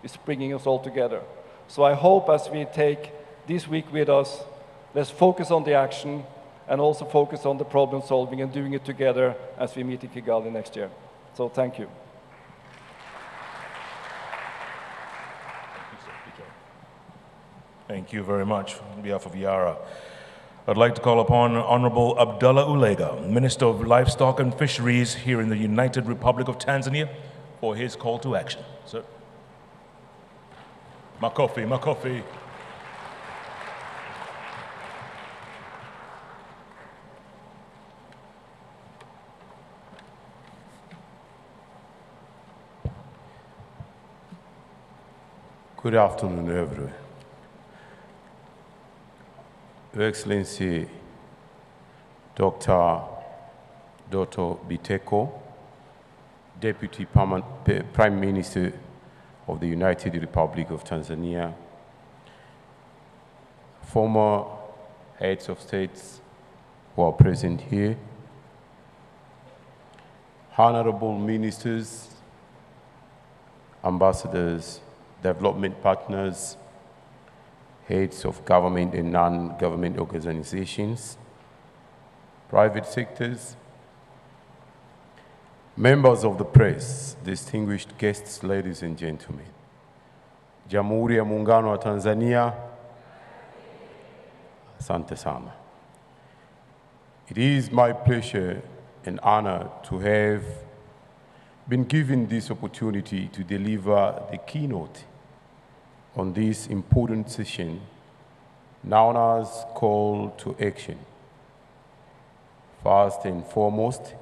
is bringing us all together. So I hope as we take this week with us, let's focus on the action and also focus on the problem solving and doing it together as we meet in Kigali next year. So thank you. Thank you very much on behalf of Yara. I'd like to call upon Honorable Abdullah Ulega, Minister of Livestock and Fisheries here in the United Republic of Tanzania, for his call to action. Sir. Makofi, Makofi. Good afternoon, everyone. Your Excellency, Dr. Doto Biteko, Deputy Prime Minister of the United Republic of Tanzania, former heads of states who are present here, honorable ministers, ambassadors, development partners, heads of government and non-government organizations, private sectors, members of the press, distinguished guests, ladies and gentlemen. Jamhuri ya Muungano wa Tanzania, asante sana. It is my pleasure and honor to have been given this opportunity to deliver the keynote on this important session known as Call to Action. First and foremost,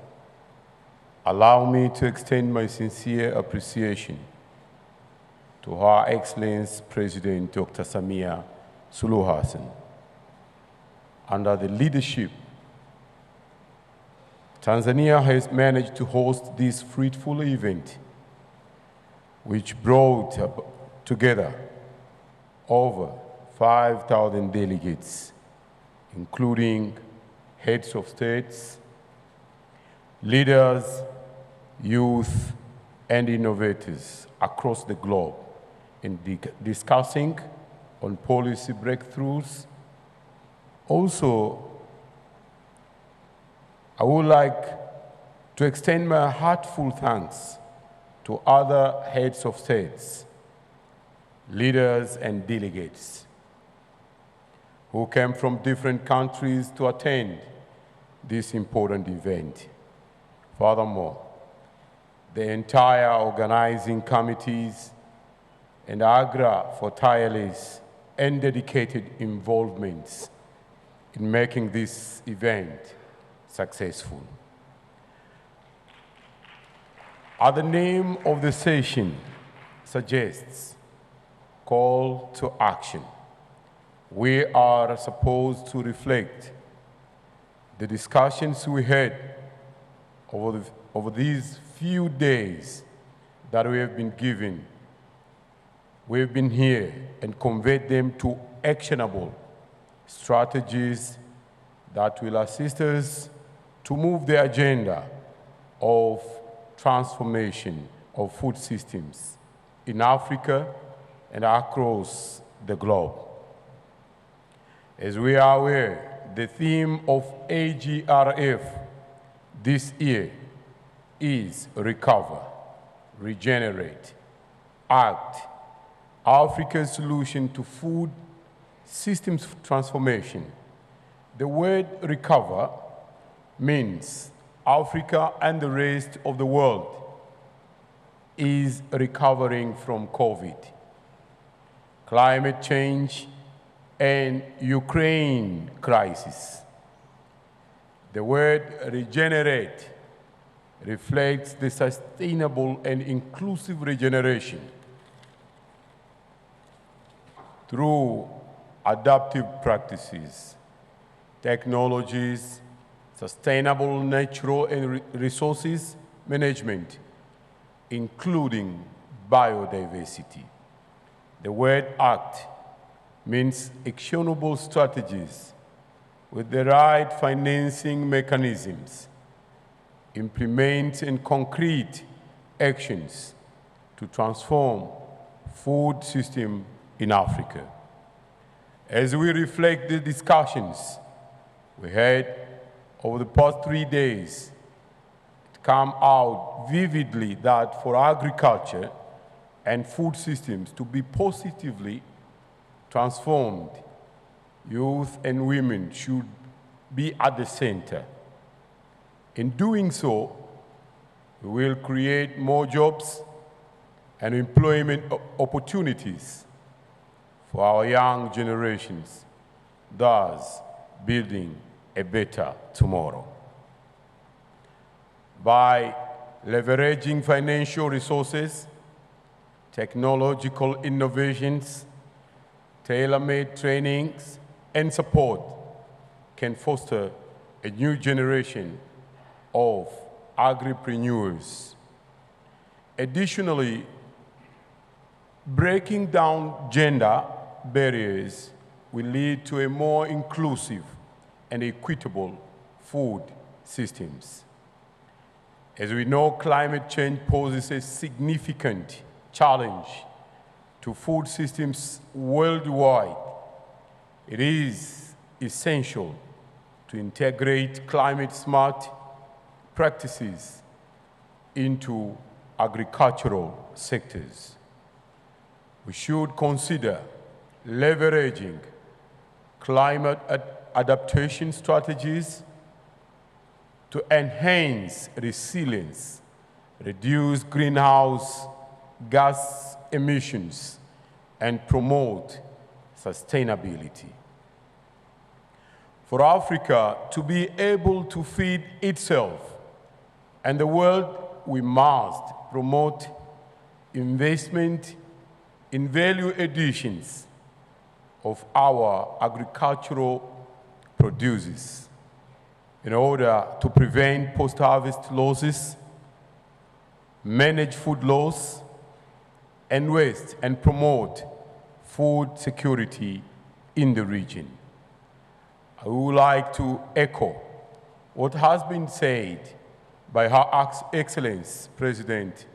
allow me to extend my sincere appreciation to Her Excellency President Dr. Samia Suluhu Hassan. Under the leadership, Tanzania has managed to host this fruitful event, which brought together over 5,000 delegates, including heads of states, leaders, youth, and innovators across the globe in discussing on policy breakthroughs. Also, I would like to extend my heartfelt thanks to other heads of states, leaders, and delegates who came from different countries to attend this important event. Furthermore, the entire organizing committees and AGRA for tireless and dedicated involvements in making this event successful. As the name of the session suggests, Call to Action, we are supposed to reflect the discussions we had over these few days that we have been given. We've been here and conveyed them to actionable strategies that will assist us to move the agenda of transformation of food systems in Africa and across the globe. As we are aware, the theme of AGRF this year is Recover, Regenerate, Act, Africa's solution to food systems transformation. The word recover means Africa and the rest of the world is recovering from COVID, climate change, and Ukraine crisis. The word regenerate reflects the sustainable and inclusive regeneration through adaptive practices, technologies, sustainable natural and resources management, including biodiversity. The word act means actionable strategies with the right financing mechanisms, implement and concrete actions to transform food system in Africa. As we reflect the discussions we had over the past 3 days, it come out vividly that for agriculture and food systems to be positively transformed, youth and women should be at the center. In doing so, we will create more jobs and employment opportunities for our young generations, thus building a better tomorrow. By leveraging financial resources, technological innovations, tailor-made trainings, and support can foster a new generation of agripreneurs. Additionally, breaking down gender barriers will lead to a more inclusive and equitable food systems. As we know, climate change poses a significant challenge to food systems worldwide. It is essential to integrate climate-smart practices into agricultural sectors. We should consider leveraging climate adaptation strategies to enhance resilience, reduce greenhouse gas emissions, and promote sustainability. For Africa to be able to feed itself and the world, we must promote investment in value additions of our agricultural produces in order to prevent post-harvest losses, manage food loss and waste, and promote food security in the region. I would like to echo what has been said by Her Excellency President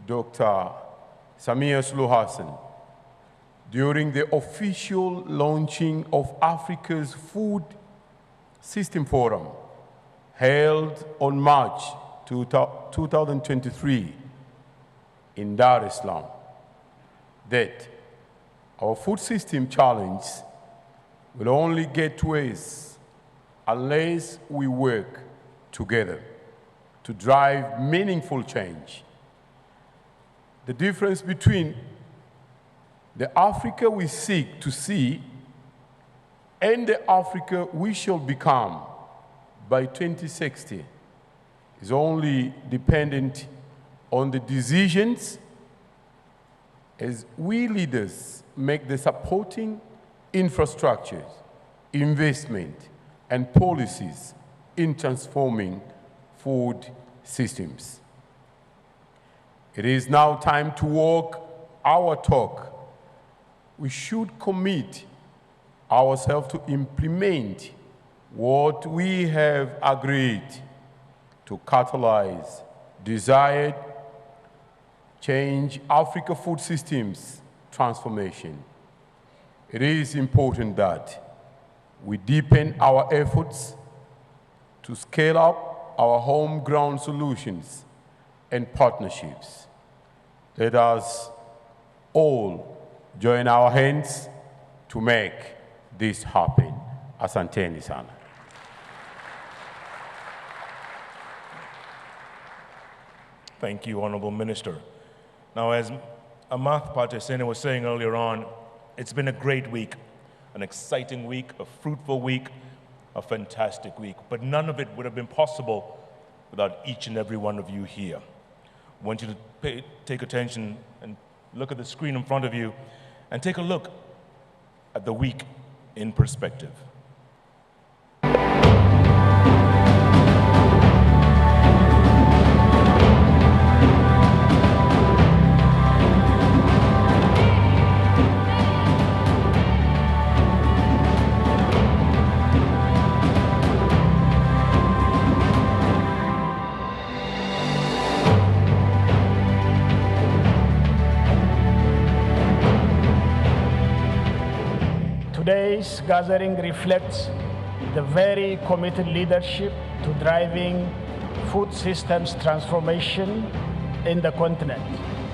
Dr. Samia Suluhu Hassan during the official launching of Africa's Food System Forum held on March 2023 in Dar es Salaam, that our food system challenge will only get worse unless we work together to drive meaningful change. The difference between the Africa we seek to see and the Africa we shall become by 2060 is only dependent on the decisions as we leaders make the supporting infrastructures, investment, and policies in transforming food systems. It is now time to walk our talk. We should commit ourselves to implement what we have agreed to catalyze desired change Africa food systems transformation. It is important that we deepen our efforts to scale up our homegrown solutions and partnerships. Let us all join our hands to make this happen. Asanteni sana. Thank you, Honorable Minister. Now, as Amath Pattesena was saying earlier on, it's been a great week, an exciting week, a fruitful week, a fantastic week. But none of it would have been possible without each and every one of you here. I want you to take attention and look at the screen in front of you and take a look at the week in perspective. Today's gathering reflects the very committed leadership to driving food systems transformation in the continent.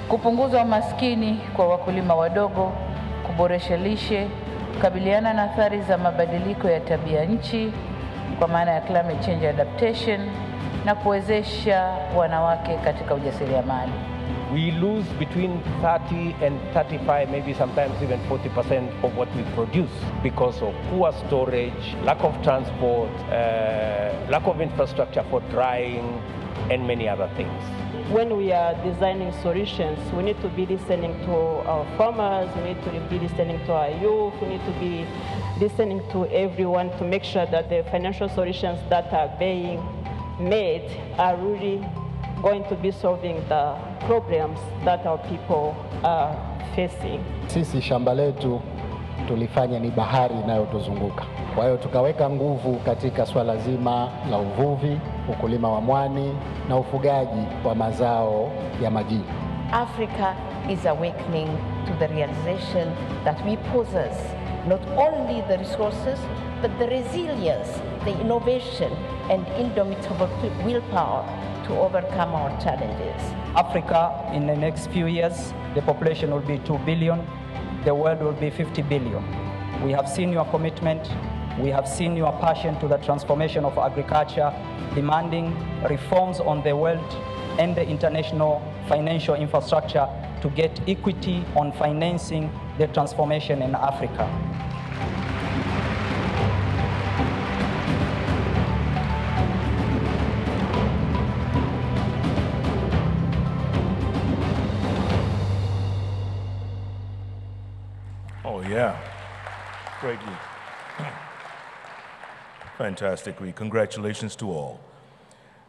Kupunguza umaskini kwa wakulima wadogo, kuboresha lishe, kukabiliana na athari za mabadiliko ya tabia nchi kwa maana ya climate change adaptation na kuwezesha wanawake katika ujasiriamali. We lose between 30 and 35, maybe sometimes even 40% of what we produce because of poor storage, lack of transport, lack of infrastructure for drying, and many other things. When we are designing solutions, we need to be listening to our farmers, we need to be listening to our youth, we need to be listening to everyone to make sure that the financial solutions that are being made are really going to be solving the problems that our people are facing. Sisi shamba letu tulifanya ni bahari inayotuzunguka. Kwa hiyo tukaweka nguvu katika swala zima la uvuvi, ukulima wa mwani na ufugaji wa mazao ya majini. Africa is awakening to the realization that we possess not only the resources, but the resilience, the innovation, and indomitable willpower to overcome our challenges. Africa, in the next few years, the population will be 2 billion, the world will be 50 billion. We have seen your commitment, We have seen your passion to the transformation of agriculture, demanding reforms on the world and the international financial infrastructure to get equity on financing the transformation in Africa. Oh, yeah. Greatly. Fantastically. Congratulations to all.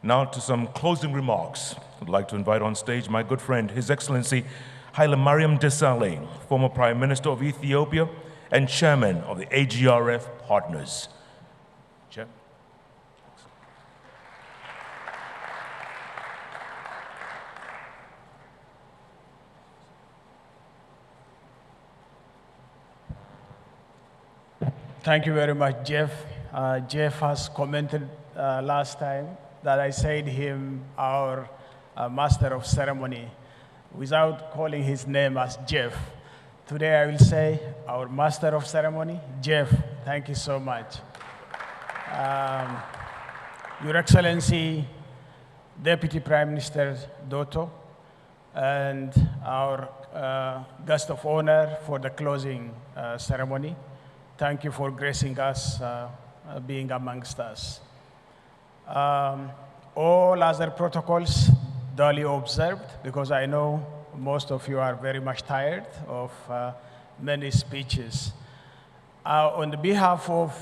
Now to some closing remarks. I'd like to invite on stage my good friend, His Excellency Haile Mariam Desalegn, former Prime Minister of Ethiopia and Chairman of the AGRF Partners. Chair. Thank you very much, Jeff. Jeff has commented last time that I said him our master of ceremony without calling his name as Jeff. Today I will say our master of ceremony, Jeff. Thank you so much. Your Excellency, Deputy Prime Minister Doto, and our guest of honor for the closing ceremony. Thank you for gracing us being amongst us. All other protocols duly observed, because I know most of you are very much tired of many speeches. On the behalf of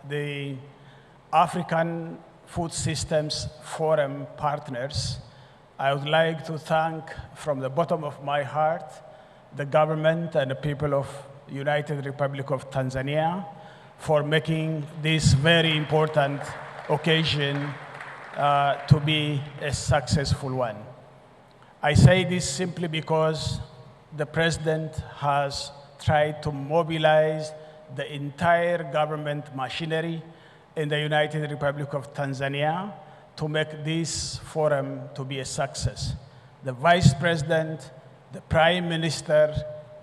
the African Food Systems Forum partners, I would like to thank from the bottom of my heart the government and the people of United Republic of Tanzania for making this very important occasion to be a successful one. I say this simply because the president has tried to mobilize the entire government machinery in the United Republic of Tanzania to make this forum to be a success. The vice president, the prime minister,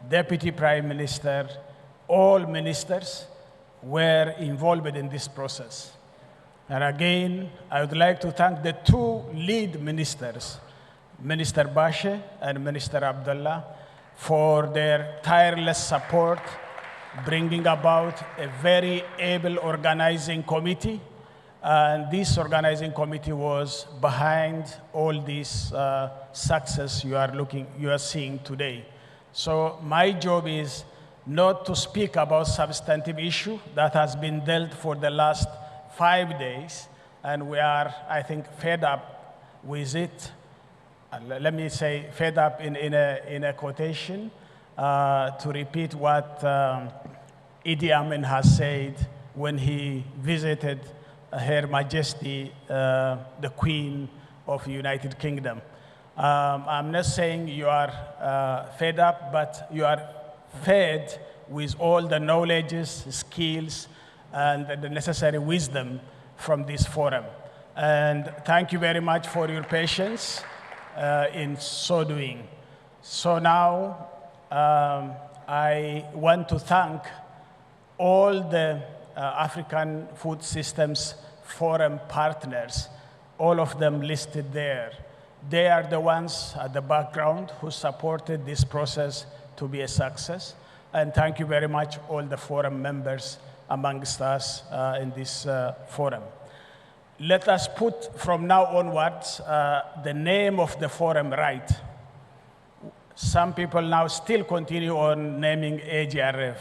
deputy prime minister, all ministers were involved in this process. And again, I would like to thank the two lead ministers, Minister Bashe and Minister Abdullah, for their tireless support, bringing about a very able organizing committee. And this organizing committee was behind all this success you are seeing today. So my job is not to speak about substantive issue that has been dealt for the last 5 days, and we are, I think, fed up with it. Let me say fed up in a quotation to repeat what Idi Amin has said when he visited Her Majesty, the Queen of the United Kingdom. I'm not saying you are fed up, but you are fed with all the knowledges, skills, and the necessary wisdom from this forum. And thank you very much for your patience in so doing. So now I want to thank all the African Food Systems Forum partners, all of them listed there. They are the ones at the background who supported this process to be a success. And thank you very much, all the forum members amongst us in this forum. Let us put from now onwards the name of the forum right. Some people now still continue on naming AGRF.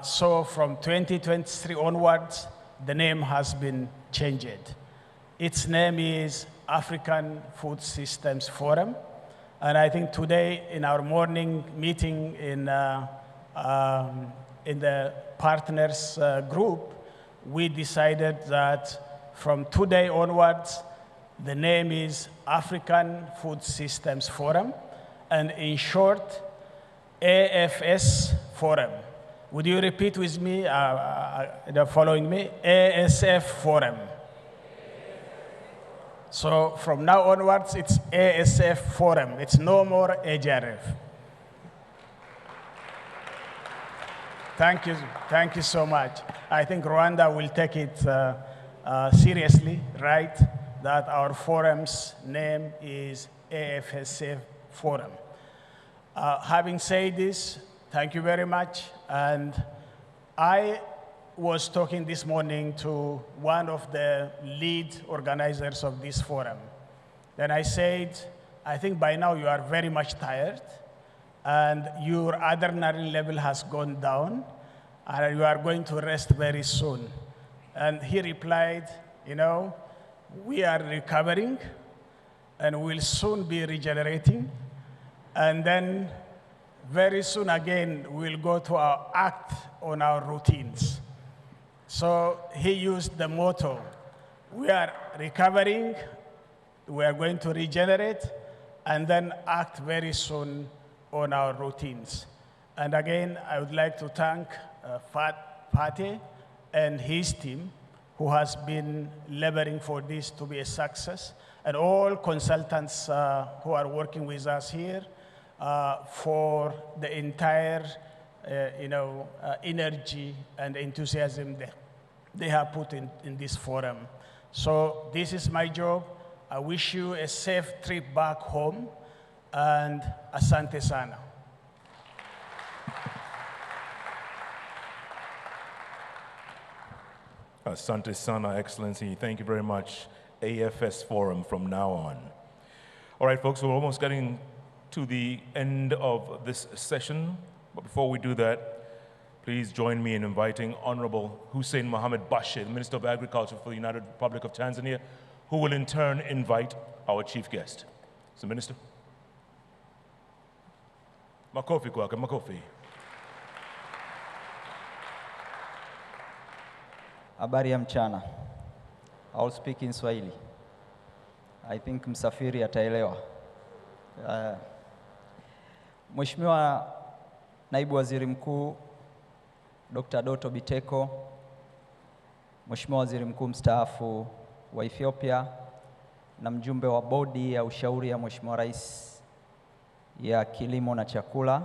So from 2023 onwards, the name has been changed. Its name is African Food Systems Forum. And I think today in our morning meeting in the partners group, we decided that from today onwards, the name is African Food Systems Forum, and in short, AFS Forum. Would you repeat with me, following me? ASF Forum. So from now onwards, it's ASF Forum. It's no more AGRF. Thank you so much. I think Rwanda will take it seriously, right? That our forum's name is AFSF Forum. Having said this, thank you very much. And I was talking this morning to one of the lead organizers of this forum. Then I said, I think by now you are very much tired and your adrenaline level has gone down and you are going to rest very soon. And he replied, you know, we are recovering and we'll soon be regenerating. And then very soon again, we'll go to act on our routines. So he used the motto, we are recovering, we are going to regenerate, and then act very soon on our routines. And again, I would like to thank Fatih and his team who has been laboring for this to be a success, and all consultants who are working with us here for the entire energy and enthusiasm that they have put in this forum. So this is my job. I wish you a safe trip back home, and asante sana. Asante sana, Excellency. Thank you very much. AFS Forum from now on. All right, folks, we're almost getting to the end of this session. But before we do that, please join me in inviting Honorable Hussein Mohamed Bashe, the Minister of Agriculture for the United Republic of Tanzania, who will in turn invite our chief guest. So, Minister. Makofi kwake, makofi. Habari ya mchana. I'll speak in Swahili. I think msafiri ataelewa. Mheshimiwa Naibu Waziri Mkuu Dr. Doto Biteko, Mheshimiwa Waziri Mkuu mstaafu wa Ethiopia na mjumbe wa bodi ya ushauri ya Mheshimiwa Rais ya Kilimo na Chakula,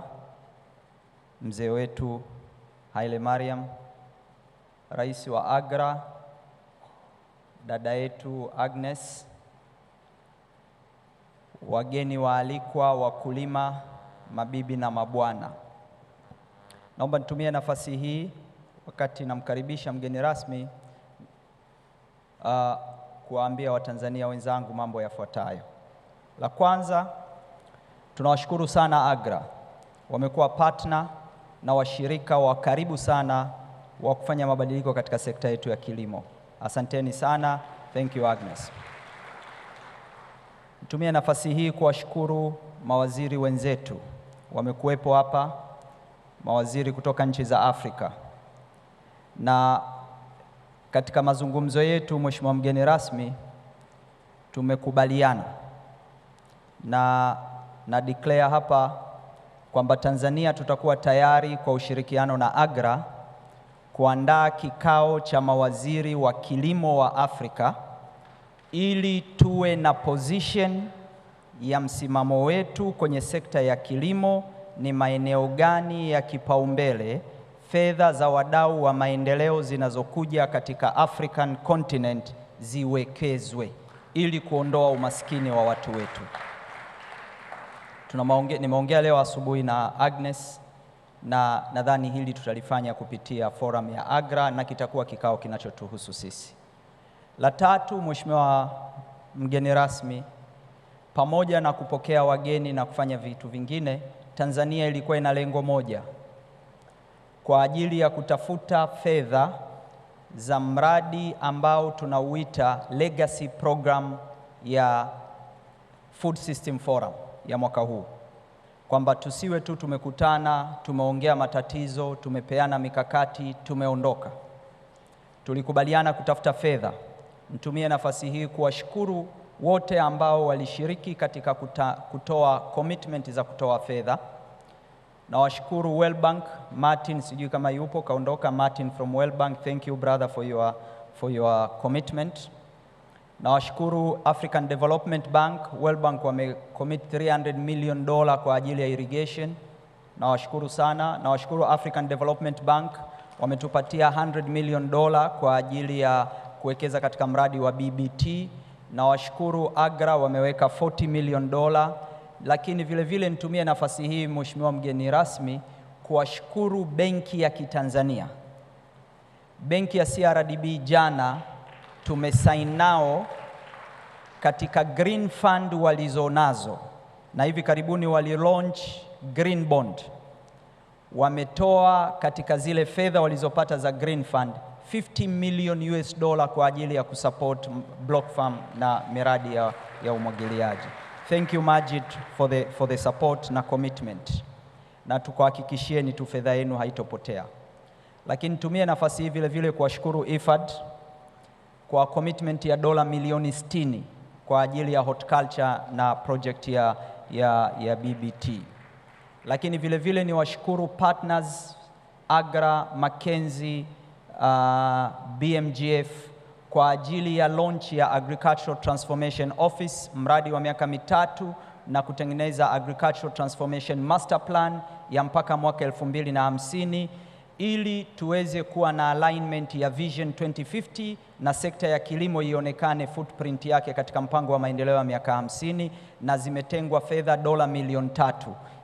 mzee wetu Haile Mariam, Rais wa Agra, dada yetu Agnes, wageni waalikwa, wakulima, mabibi na mabwana. Naomba nitumie nafasi hii wakati namkaribisha mgeni rasmi kuwaambia Watanzania wenzangu mambo yafuatayo. La kwanza, tunawashukuru sana Agra. Wamekuwa partner na washirika wa karibu sana wa kufanya mabadiliko katika sekta yetu ya kilimo. Asanteni sana. Thank you, Agnes. Nitumie nafasi hii kuwashukuru mawaziri wenzetu. Wamekuwepo hapa, mawaziri kutoka nchi za Afrika. Na katika mazungumzo yetu, Mheshimiwa mgeni rasmi, tumekubaliana na declare hapa kwamba Tanzania tutakuwa tayari kwa ushirikiano na Agra kuandaa kikao cha mawaziri wa kilimo wa Afrika ili tuwe na position ya msimamo wetu kwenye sekta ya kilimo, ni maeneo gani ya kipaumbele fedha za wadau wa maendeleo zinazokuja katika African continent ziwekezwe ili kuondoa umaskini wa watu wetu. Nimeongea leo asubuhi na Agnes na nadhani hili tutalifanya kupitia forum ya Agra na kitakuwa kikao kinachotuhusu sisi. La tatu, Mheshimiwa mgeni rasmi, pamoja na kupokea wageni na kufanya vitu vingine, Tanzania ilikuwa ina lengo moja kwa ajili ya kutafuta fedha za mradi ambao tunauita Legacy Program ya Food System Forum ya mwaka huu, kwamba tusiwe tu tumekutana, tumeongea matatizo, tumepeana mikakati, tumeondoka. Tulikubaliana kutafuta fedha. Nitumie nafasi hii kuwashukuru wote ambao walishiriki katika kutoa commitment za kutoa fedha. Na washukuru World Bank, Martin, sijui kama yupo, kaondoka Martin from World Bank. Thank you brother for your commitment. Na washukuru African Development Bank. World Bank wamecommit $300 million kwa ajili ya irrigation. Nawashukuru sana. Nawashukuru African Development Bank, wametupatia $100 million kwa ajili ya kuwekeza katika mradi wa BBT. Nawashukuru AGRA, wameweka $40 million. Lakini vile vile nitumie nafasi hii, Mheshimiwa mgeni rasmi, kuwashukuru Benki ya Kitanzania. Benki ya CRDB jana tumesign nao katika Green Fund walizonazo, na hivi karibuni walilaunch Green Bond. Wametoa katika zile fedha walizopata za Green Fund $50 million kwa ajili ya kusupport block farm na miradi ya umwagiliaji. Thank you Majid for the support na commitment, na tukuhakikishieni tu fedha yenu haitopotea. Lakini tumie nafasi hii vile vile kuwashukuru IFAD kwa commitment ya dola milioni 60 kwa ajili ya horticulture na project ya BBT. Lakini vile vile ni washukuru partners AGRA, Mackenzie, BMGF kwa ajili ya launch ya Agricultural Transformation Office, mradi wa miaka 3 na kutengeneza Agricultural Transformation Master Plan ya mpaka mwaka 2050 ili tuweze kuwa na alignment ya Vision 2050 na sekta ya kilimo ionekane footprint yake katika mpango wa maendeleo ya miaka 50, na zimetengwa fedha dola milioni 3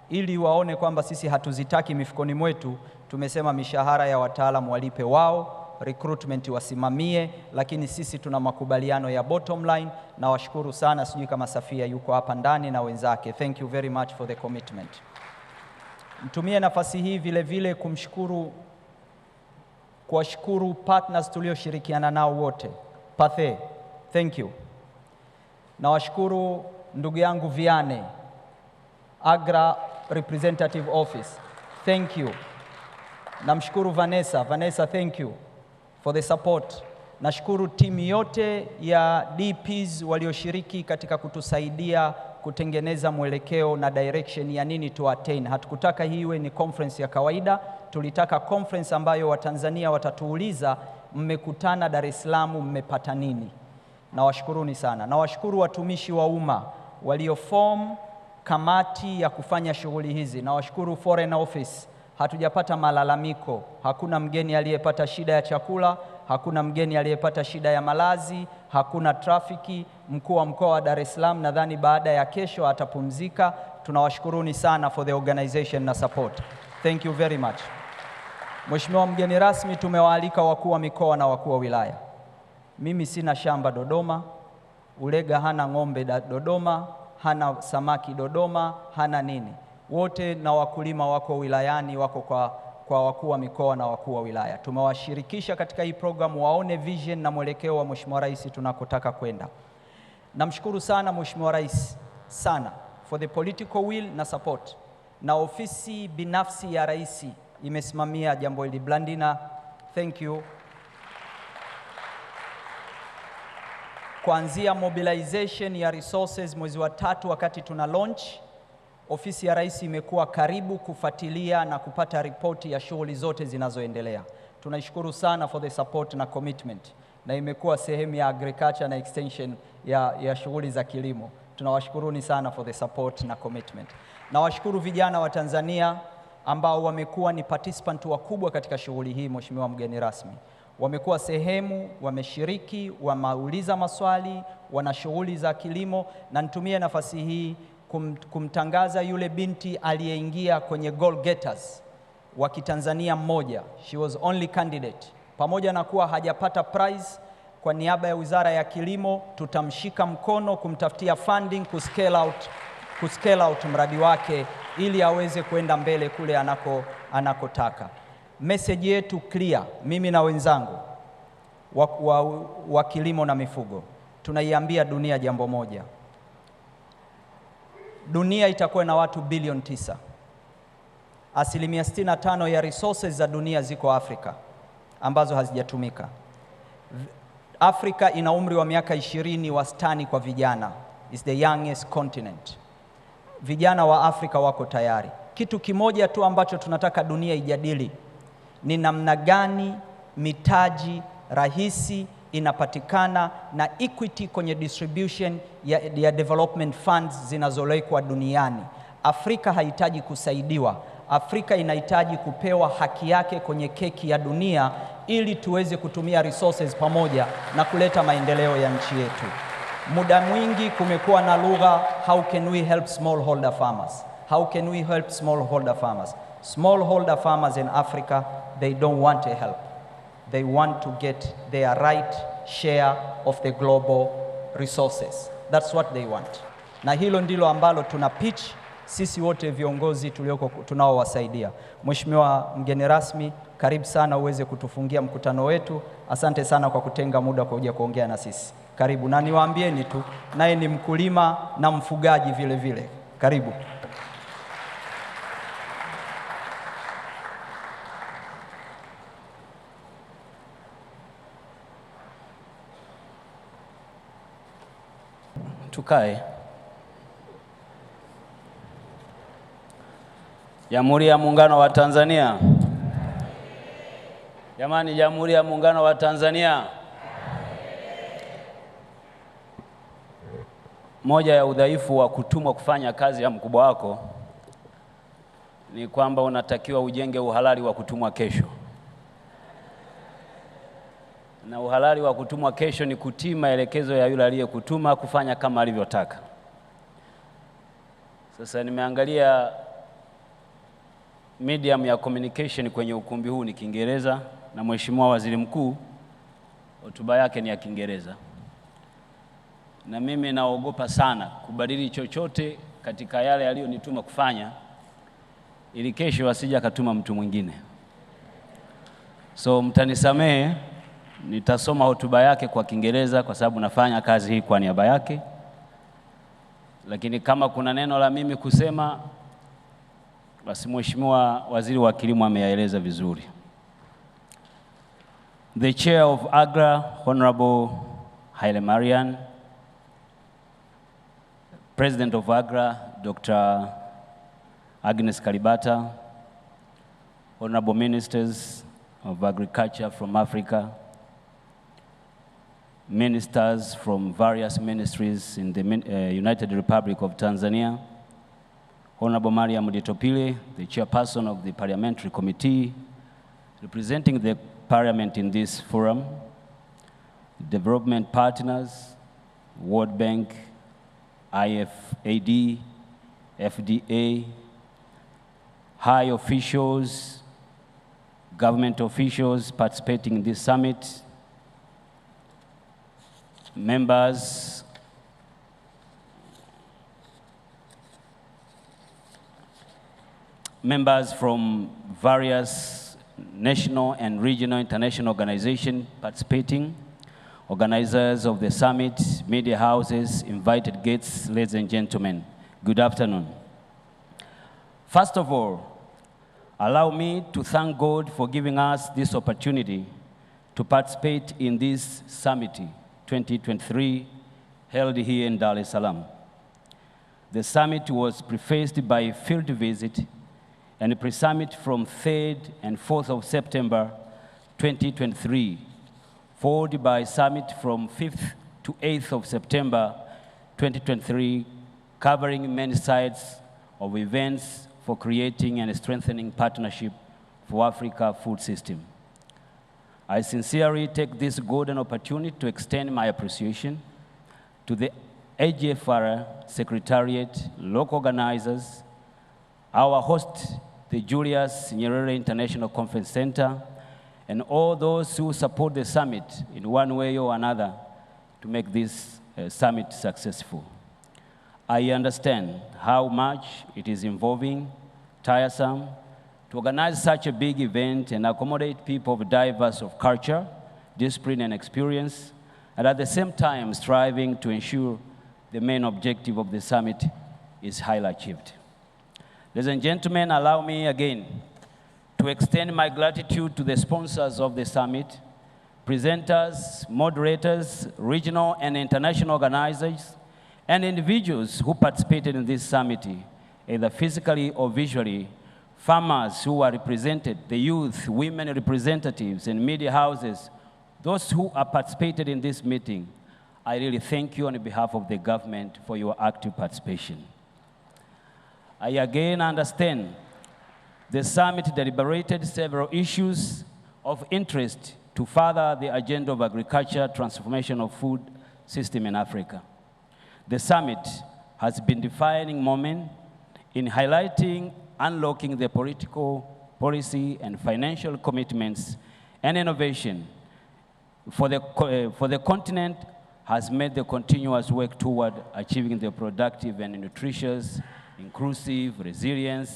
ili waone kwamba sisi hatuzitaki mifukoni mwetu. Tumesema mishahara ya wataalamu walipe wao, recruitment wasimamie, lakini sisi tuna makubaliano ya bottom line. Na washukuru sana, sijui kama Safia yuko hapa ndani na wenzake. Thank you very much for the commitment. Mtumie nafasi hii vile vile kuwashukuru partners tulioshirikiana nao wote. Pathe, thank you. Na washukuru ndugu yangu Viane, AGRA Representative Office, thank you. Namshukuru Vanessa, thank you for the support. Nashukuru timu yote ya DPs walioshiriki katika kutusaidia kutengeneza mwelekeo na direction ya nini to attain. Hatukutaka hii iwe ni conference ya kawaida, tulitaka conference ambayo Watanzania watatuuliza, mmekutana Dar es Salaam, mmepata nini? Nawashukuruni sana. Nawashukuru watumishi wa umma walioform kamati ya kufanya shughuli hizi. Nawashukuru Foreign Office, hatujapata malalamiko, hakuna mgeni aliyepata shida ya chakula, hakuna mgeni aliyepata shida ya malazi, hakuna trafiki. Mkuu wa mkoa wa Dar es Salaam nadhani baada ya kesho atapumzika. Tunawashukuruni sana for the organization na support. Thank you very much. Mheshimiwa mgeni rasmi, tumewaalika wakuu wa mikoa na wakuu wa wilaya. Mimi sina shamba Dodoma, Ulega hana ng'ombe Dodoma, hana samaki Dodoma, hana nini. Wote na wakulima wako wilayani, wako kwa wakuu wa mikoa na wakuu wa wilaya. Tumewashirikisha katika hii program waone vision na mwelekeo wa Mheshimiwa Rais tunakotaka kwenda. Namshukuru sana Mheshimiwa Rais sana for the political will na support. Na ofisi binafsi ya Rais imesimamia jambo hili. Blandina, thank you. Kuanzia mobilization ya resources mwezi wa 3 wakati tuna launch, ofisi ya Rais imekuwa karibu kufuatilia na kupata ripoti ya shughuli zote zinazoendelea. Tunaishukuru sana for the support na commitment, na imekuwa sehemu ya agriculture na extension ya shughuli za kilimo. Tunawashukuruni sana for the support na commitment. Na washukuru vijana wa Tanzania ambao wamekuwa ni participant wakubwa katika shughuli hii. Mheshimiwa mgeni rasmi, wamekuwa sehemu, wameshiriki, wameuliza maswali, wana shughuli za kilimo. Na nitumie nafasi hii kumtangaza yule binti aliyeingia kwenye goal getters wa Kitanzania mmoja. She was only candidate. Pamoja na kuwa hajapata prize, kwa niaba ya Wizara ya Kilimo tutamshika mkono kumtafutia funding kuscale out mradi wake ili aweze kwenda mbele kule anakotaka. Message yetu clear, mimi na wenzangu wa kilimo na mifugo, tunaiambia dunia jambo moja. Dunia itakuwa na watu bilioni 9. Asilimia 65 ya resources za dunia ziko Afrika ambazo hazijatumika. Afrika ina umri wa miaka 20 wastani kwa vijana. Is the youngest continent. Vijana wa Afrika wako tayari. Kitu kimoja tu ambacho tunataka dunia ijadili ni namna gani mitaji rahisi inapatikana na equity kwenye distribution ya development funds zinazolekwa duniani. Afrika haihitaji kusaidiwa. Afrika inahitaji kupewa haki yake kwenye keki ya dunia ili tuweze kutumia resources pamoja na kuleta maendeleo ya nchi yetu. Muda mwingi kumekuwa na lugha, how can we help smallholder farmers? How can we help smallholder farmers? Smallholder farmers in Africa, they don't want a help. They want to get their right share of the global resources. That's what they want. Na hilo ndilo ambalo tuna pitch sisi wote viongozi tunaowasaidia. Mheshimiwa mgeni rasmi, karibu sana uweze kutufungia mkutano wetu. Asante sana kwa kutenga muda kwa kuja kuongea na sisi. Karibu, na niwaambieni tu, naye ni mkulima na mfugaji vile vile. Karibu. Tukae. Jamhuri ya Muungano wa Tanzania. Jamani, Jamhuri ya Muungano wa Tanzania. Moja ya udhaifu wa kutumwa kufanya kazi ya mkubwa wako ni kwamba unatakiwa ujenge uhalali wa kutumwa kesho. Na uhalali wa kutumwa kesho ni kutii maelekezo ya yule aliyekutuma kufanya kama alivyotaka. Sasa nimeangalia medium ya communication kwenye ukumbi huu ni Kiingereza, na Mheshimiwa Waziri Mkuu hotuba yake ni ya Kiingereza. Na mimi naogopa sana kubadili chochote katika yale aliyonituma kufanya ili kesho asije akatuma mtu mwingine. So mtanisamehe, nitasoma hotuba yake kwa Kiingereza kwa sababu nafanya kazi hii kwa niaba yake. Lakini kama kuna neno la mimi kusema, basi Mheshimiwa Waziri wa Kilimo ameyaeleza vizuri. The Chair of AGRA, Honorable Haile Mariam, President of AGRA, Dr. Agnes Kalibata, Honorable Ministers of Agriculture from Africa, ministers from various ministries in the United Republic of Tanzania, Honorable Mariam Ditopile, the chairperson of the Parliamentary Committee, representing the Parliament in this forum, development partners, World Bank, IFAD, FDA, high officials, government officials participating in this summit, members from various national and regional international organizations participating, organizers of the summit, media houses, invited guests, ladies and gentlemen, good afternoon. First of all, allow me to thank God for giving us this opportunity to participate in this summit 2023 held here in Dar es Salaam. The summit was prefaced by a field visit and a pre-summit from 3rd and 4th of September 2023, followed by a summit from 5th to 8th of September 2023, covering many sides of events for creating and strengthening partnership for Africa food system. I sincerely take this golden opportunity to extend my appreciation to the AGFR Secretariat, local organizers, our host, the Julius Nyerere International Conference Center, and all those who support the summit in one way or another to make this summit successful. I understand how much it is involving, tiresome, to organize such a big event and accommodate people of diverse of culture, discipline, and experience, and at the same time striving to ensure the main objective of the summit is highly achieved. Ladies and gentlemen, allow me again to extend my gratitude to the sponsors of the summit, presenters, moderators, regional and international organizers, and individuals who participated in this summit, either physically or visually, farmers who are represented, the youth, women representatives, and media houses, those who have participated in this meeting. I really thank you on behalf of the government for your active participation. I again understand The summit deliberated several issues of interest to further the agenda of agriculture, transformation of food system in Africa. The summit has been defining moment in highlighting, unlocking the political, policy, and financial commitments and innovation for the continent has made the continuous work toward achieving the productive and nutritious, inclusive, resilient,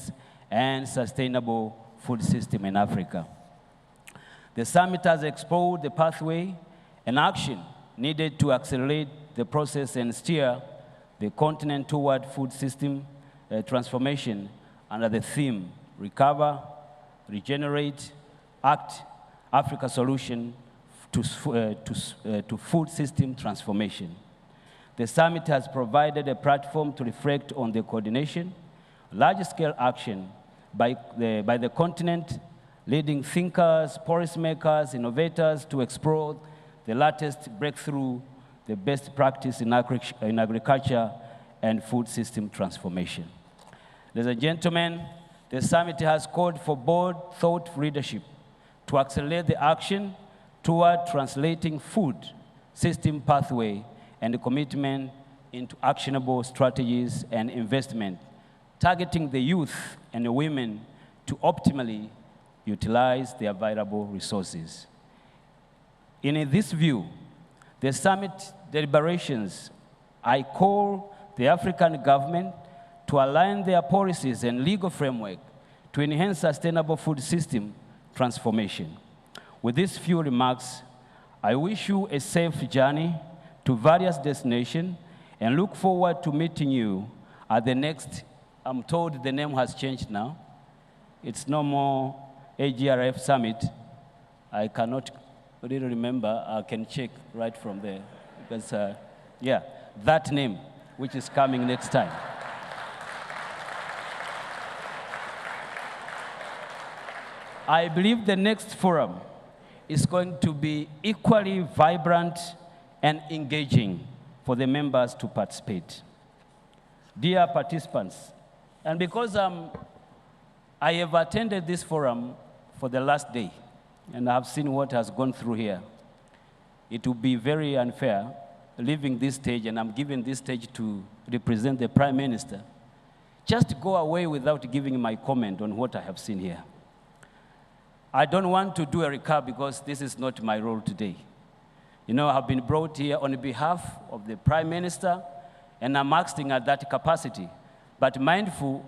and sustainable food system in Africa. The summit has explored the pathway and action needed to accelerate the process and steer the continent toward food system transformation under the theme, Recover, Regenerate, Act, Africa Solution to Food System Transformation. The summit has provided a platform to reflect on the coordination, large-scale action by the continent, leading thinkers, policymakers, innovators to explore the latest breakthrough, the best practice in agriculture and food system transformation. Ladies and gentlemen, the summit has called for bold thought leadership to accelerate the action toward translating food system pathway and commitment into actionable strategies and investment, targeting the youth and the women to optimally utilize the available resources. In this view, the summit deliberations, I call the African government to align their policies and legal framework to enhance sustainable food system transformation. With these few remarks, I wish you a safe journey to various destinations and look forward to meeting you at the next, I'm told the name has changed now. It's no more AGRF Summit. I cannot really remember. I can check right from there. Because, yeah, that name, which is coming next time. I believe the next forum is going to be equally vibrant and engaging for the members to participate. Dear participants, and because I have attended this forum for the last day, and I have seen what has gone through here, it would be very unfair leaving this stage, and I'm giving this stage to represent the Prime Minister, just to go away without giving my comment on what I have seen here. I don't want to do a recap because this is not my role today. You know, I've been brought here on behalf of the Prime Minister, and I'm acting at that capacity. But mindful,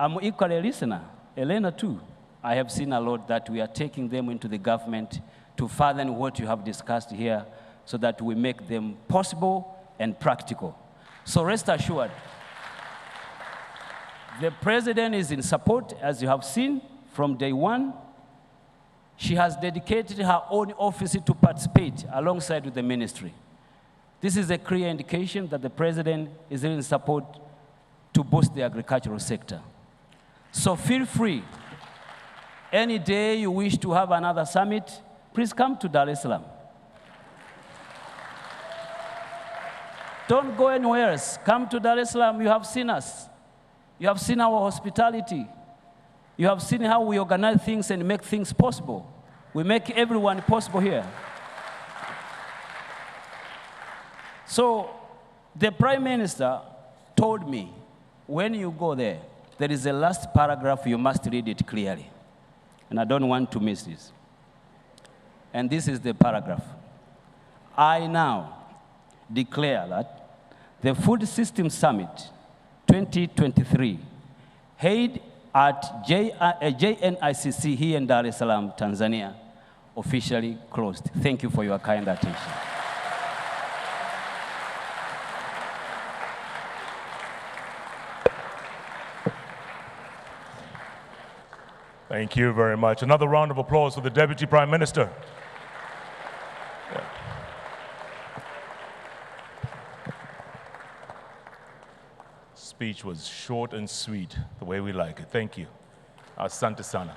I'm equally a listener. Elena too. I have seen a lot that we are taking them into the government to further what you have discussed here so that we make them possible and practical. So rest assured, the President is in support, as you have seen from day one. She has dedicated her own office to participate alongside with the ministry. This is a clear indication that the President is in support to boost the agricultural sector. So feel free. Any day you wish to have another summit, please come to Dar es Salaam. Don't go anywhere else. Come to Dar es Salaam. You have seen us. You have seen our hospitality. You have seen how we organize things and make things possible. We make everyone possible here. So the Prime Minister told me, when you go there, there is a last paragraph, you must read it clearly. And I don't want to miss this. And this is the paragraph. I now declare that the Food System Summit 2023, held at JNICC here in Dar es Salaam, Tanzania, officially closed. Thank you for your kind attention. Thank you very much. Another round of applause for the Deputy Prime Minister. Yeah. Speech was short and sweet, the way we like it. Thank you. Asante sana.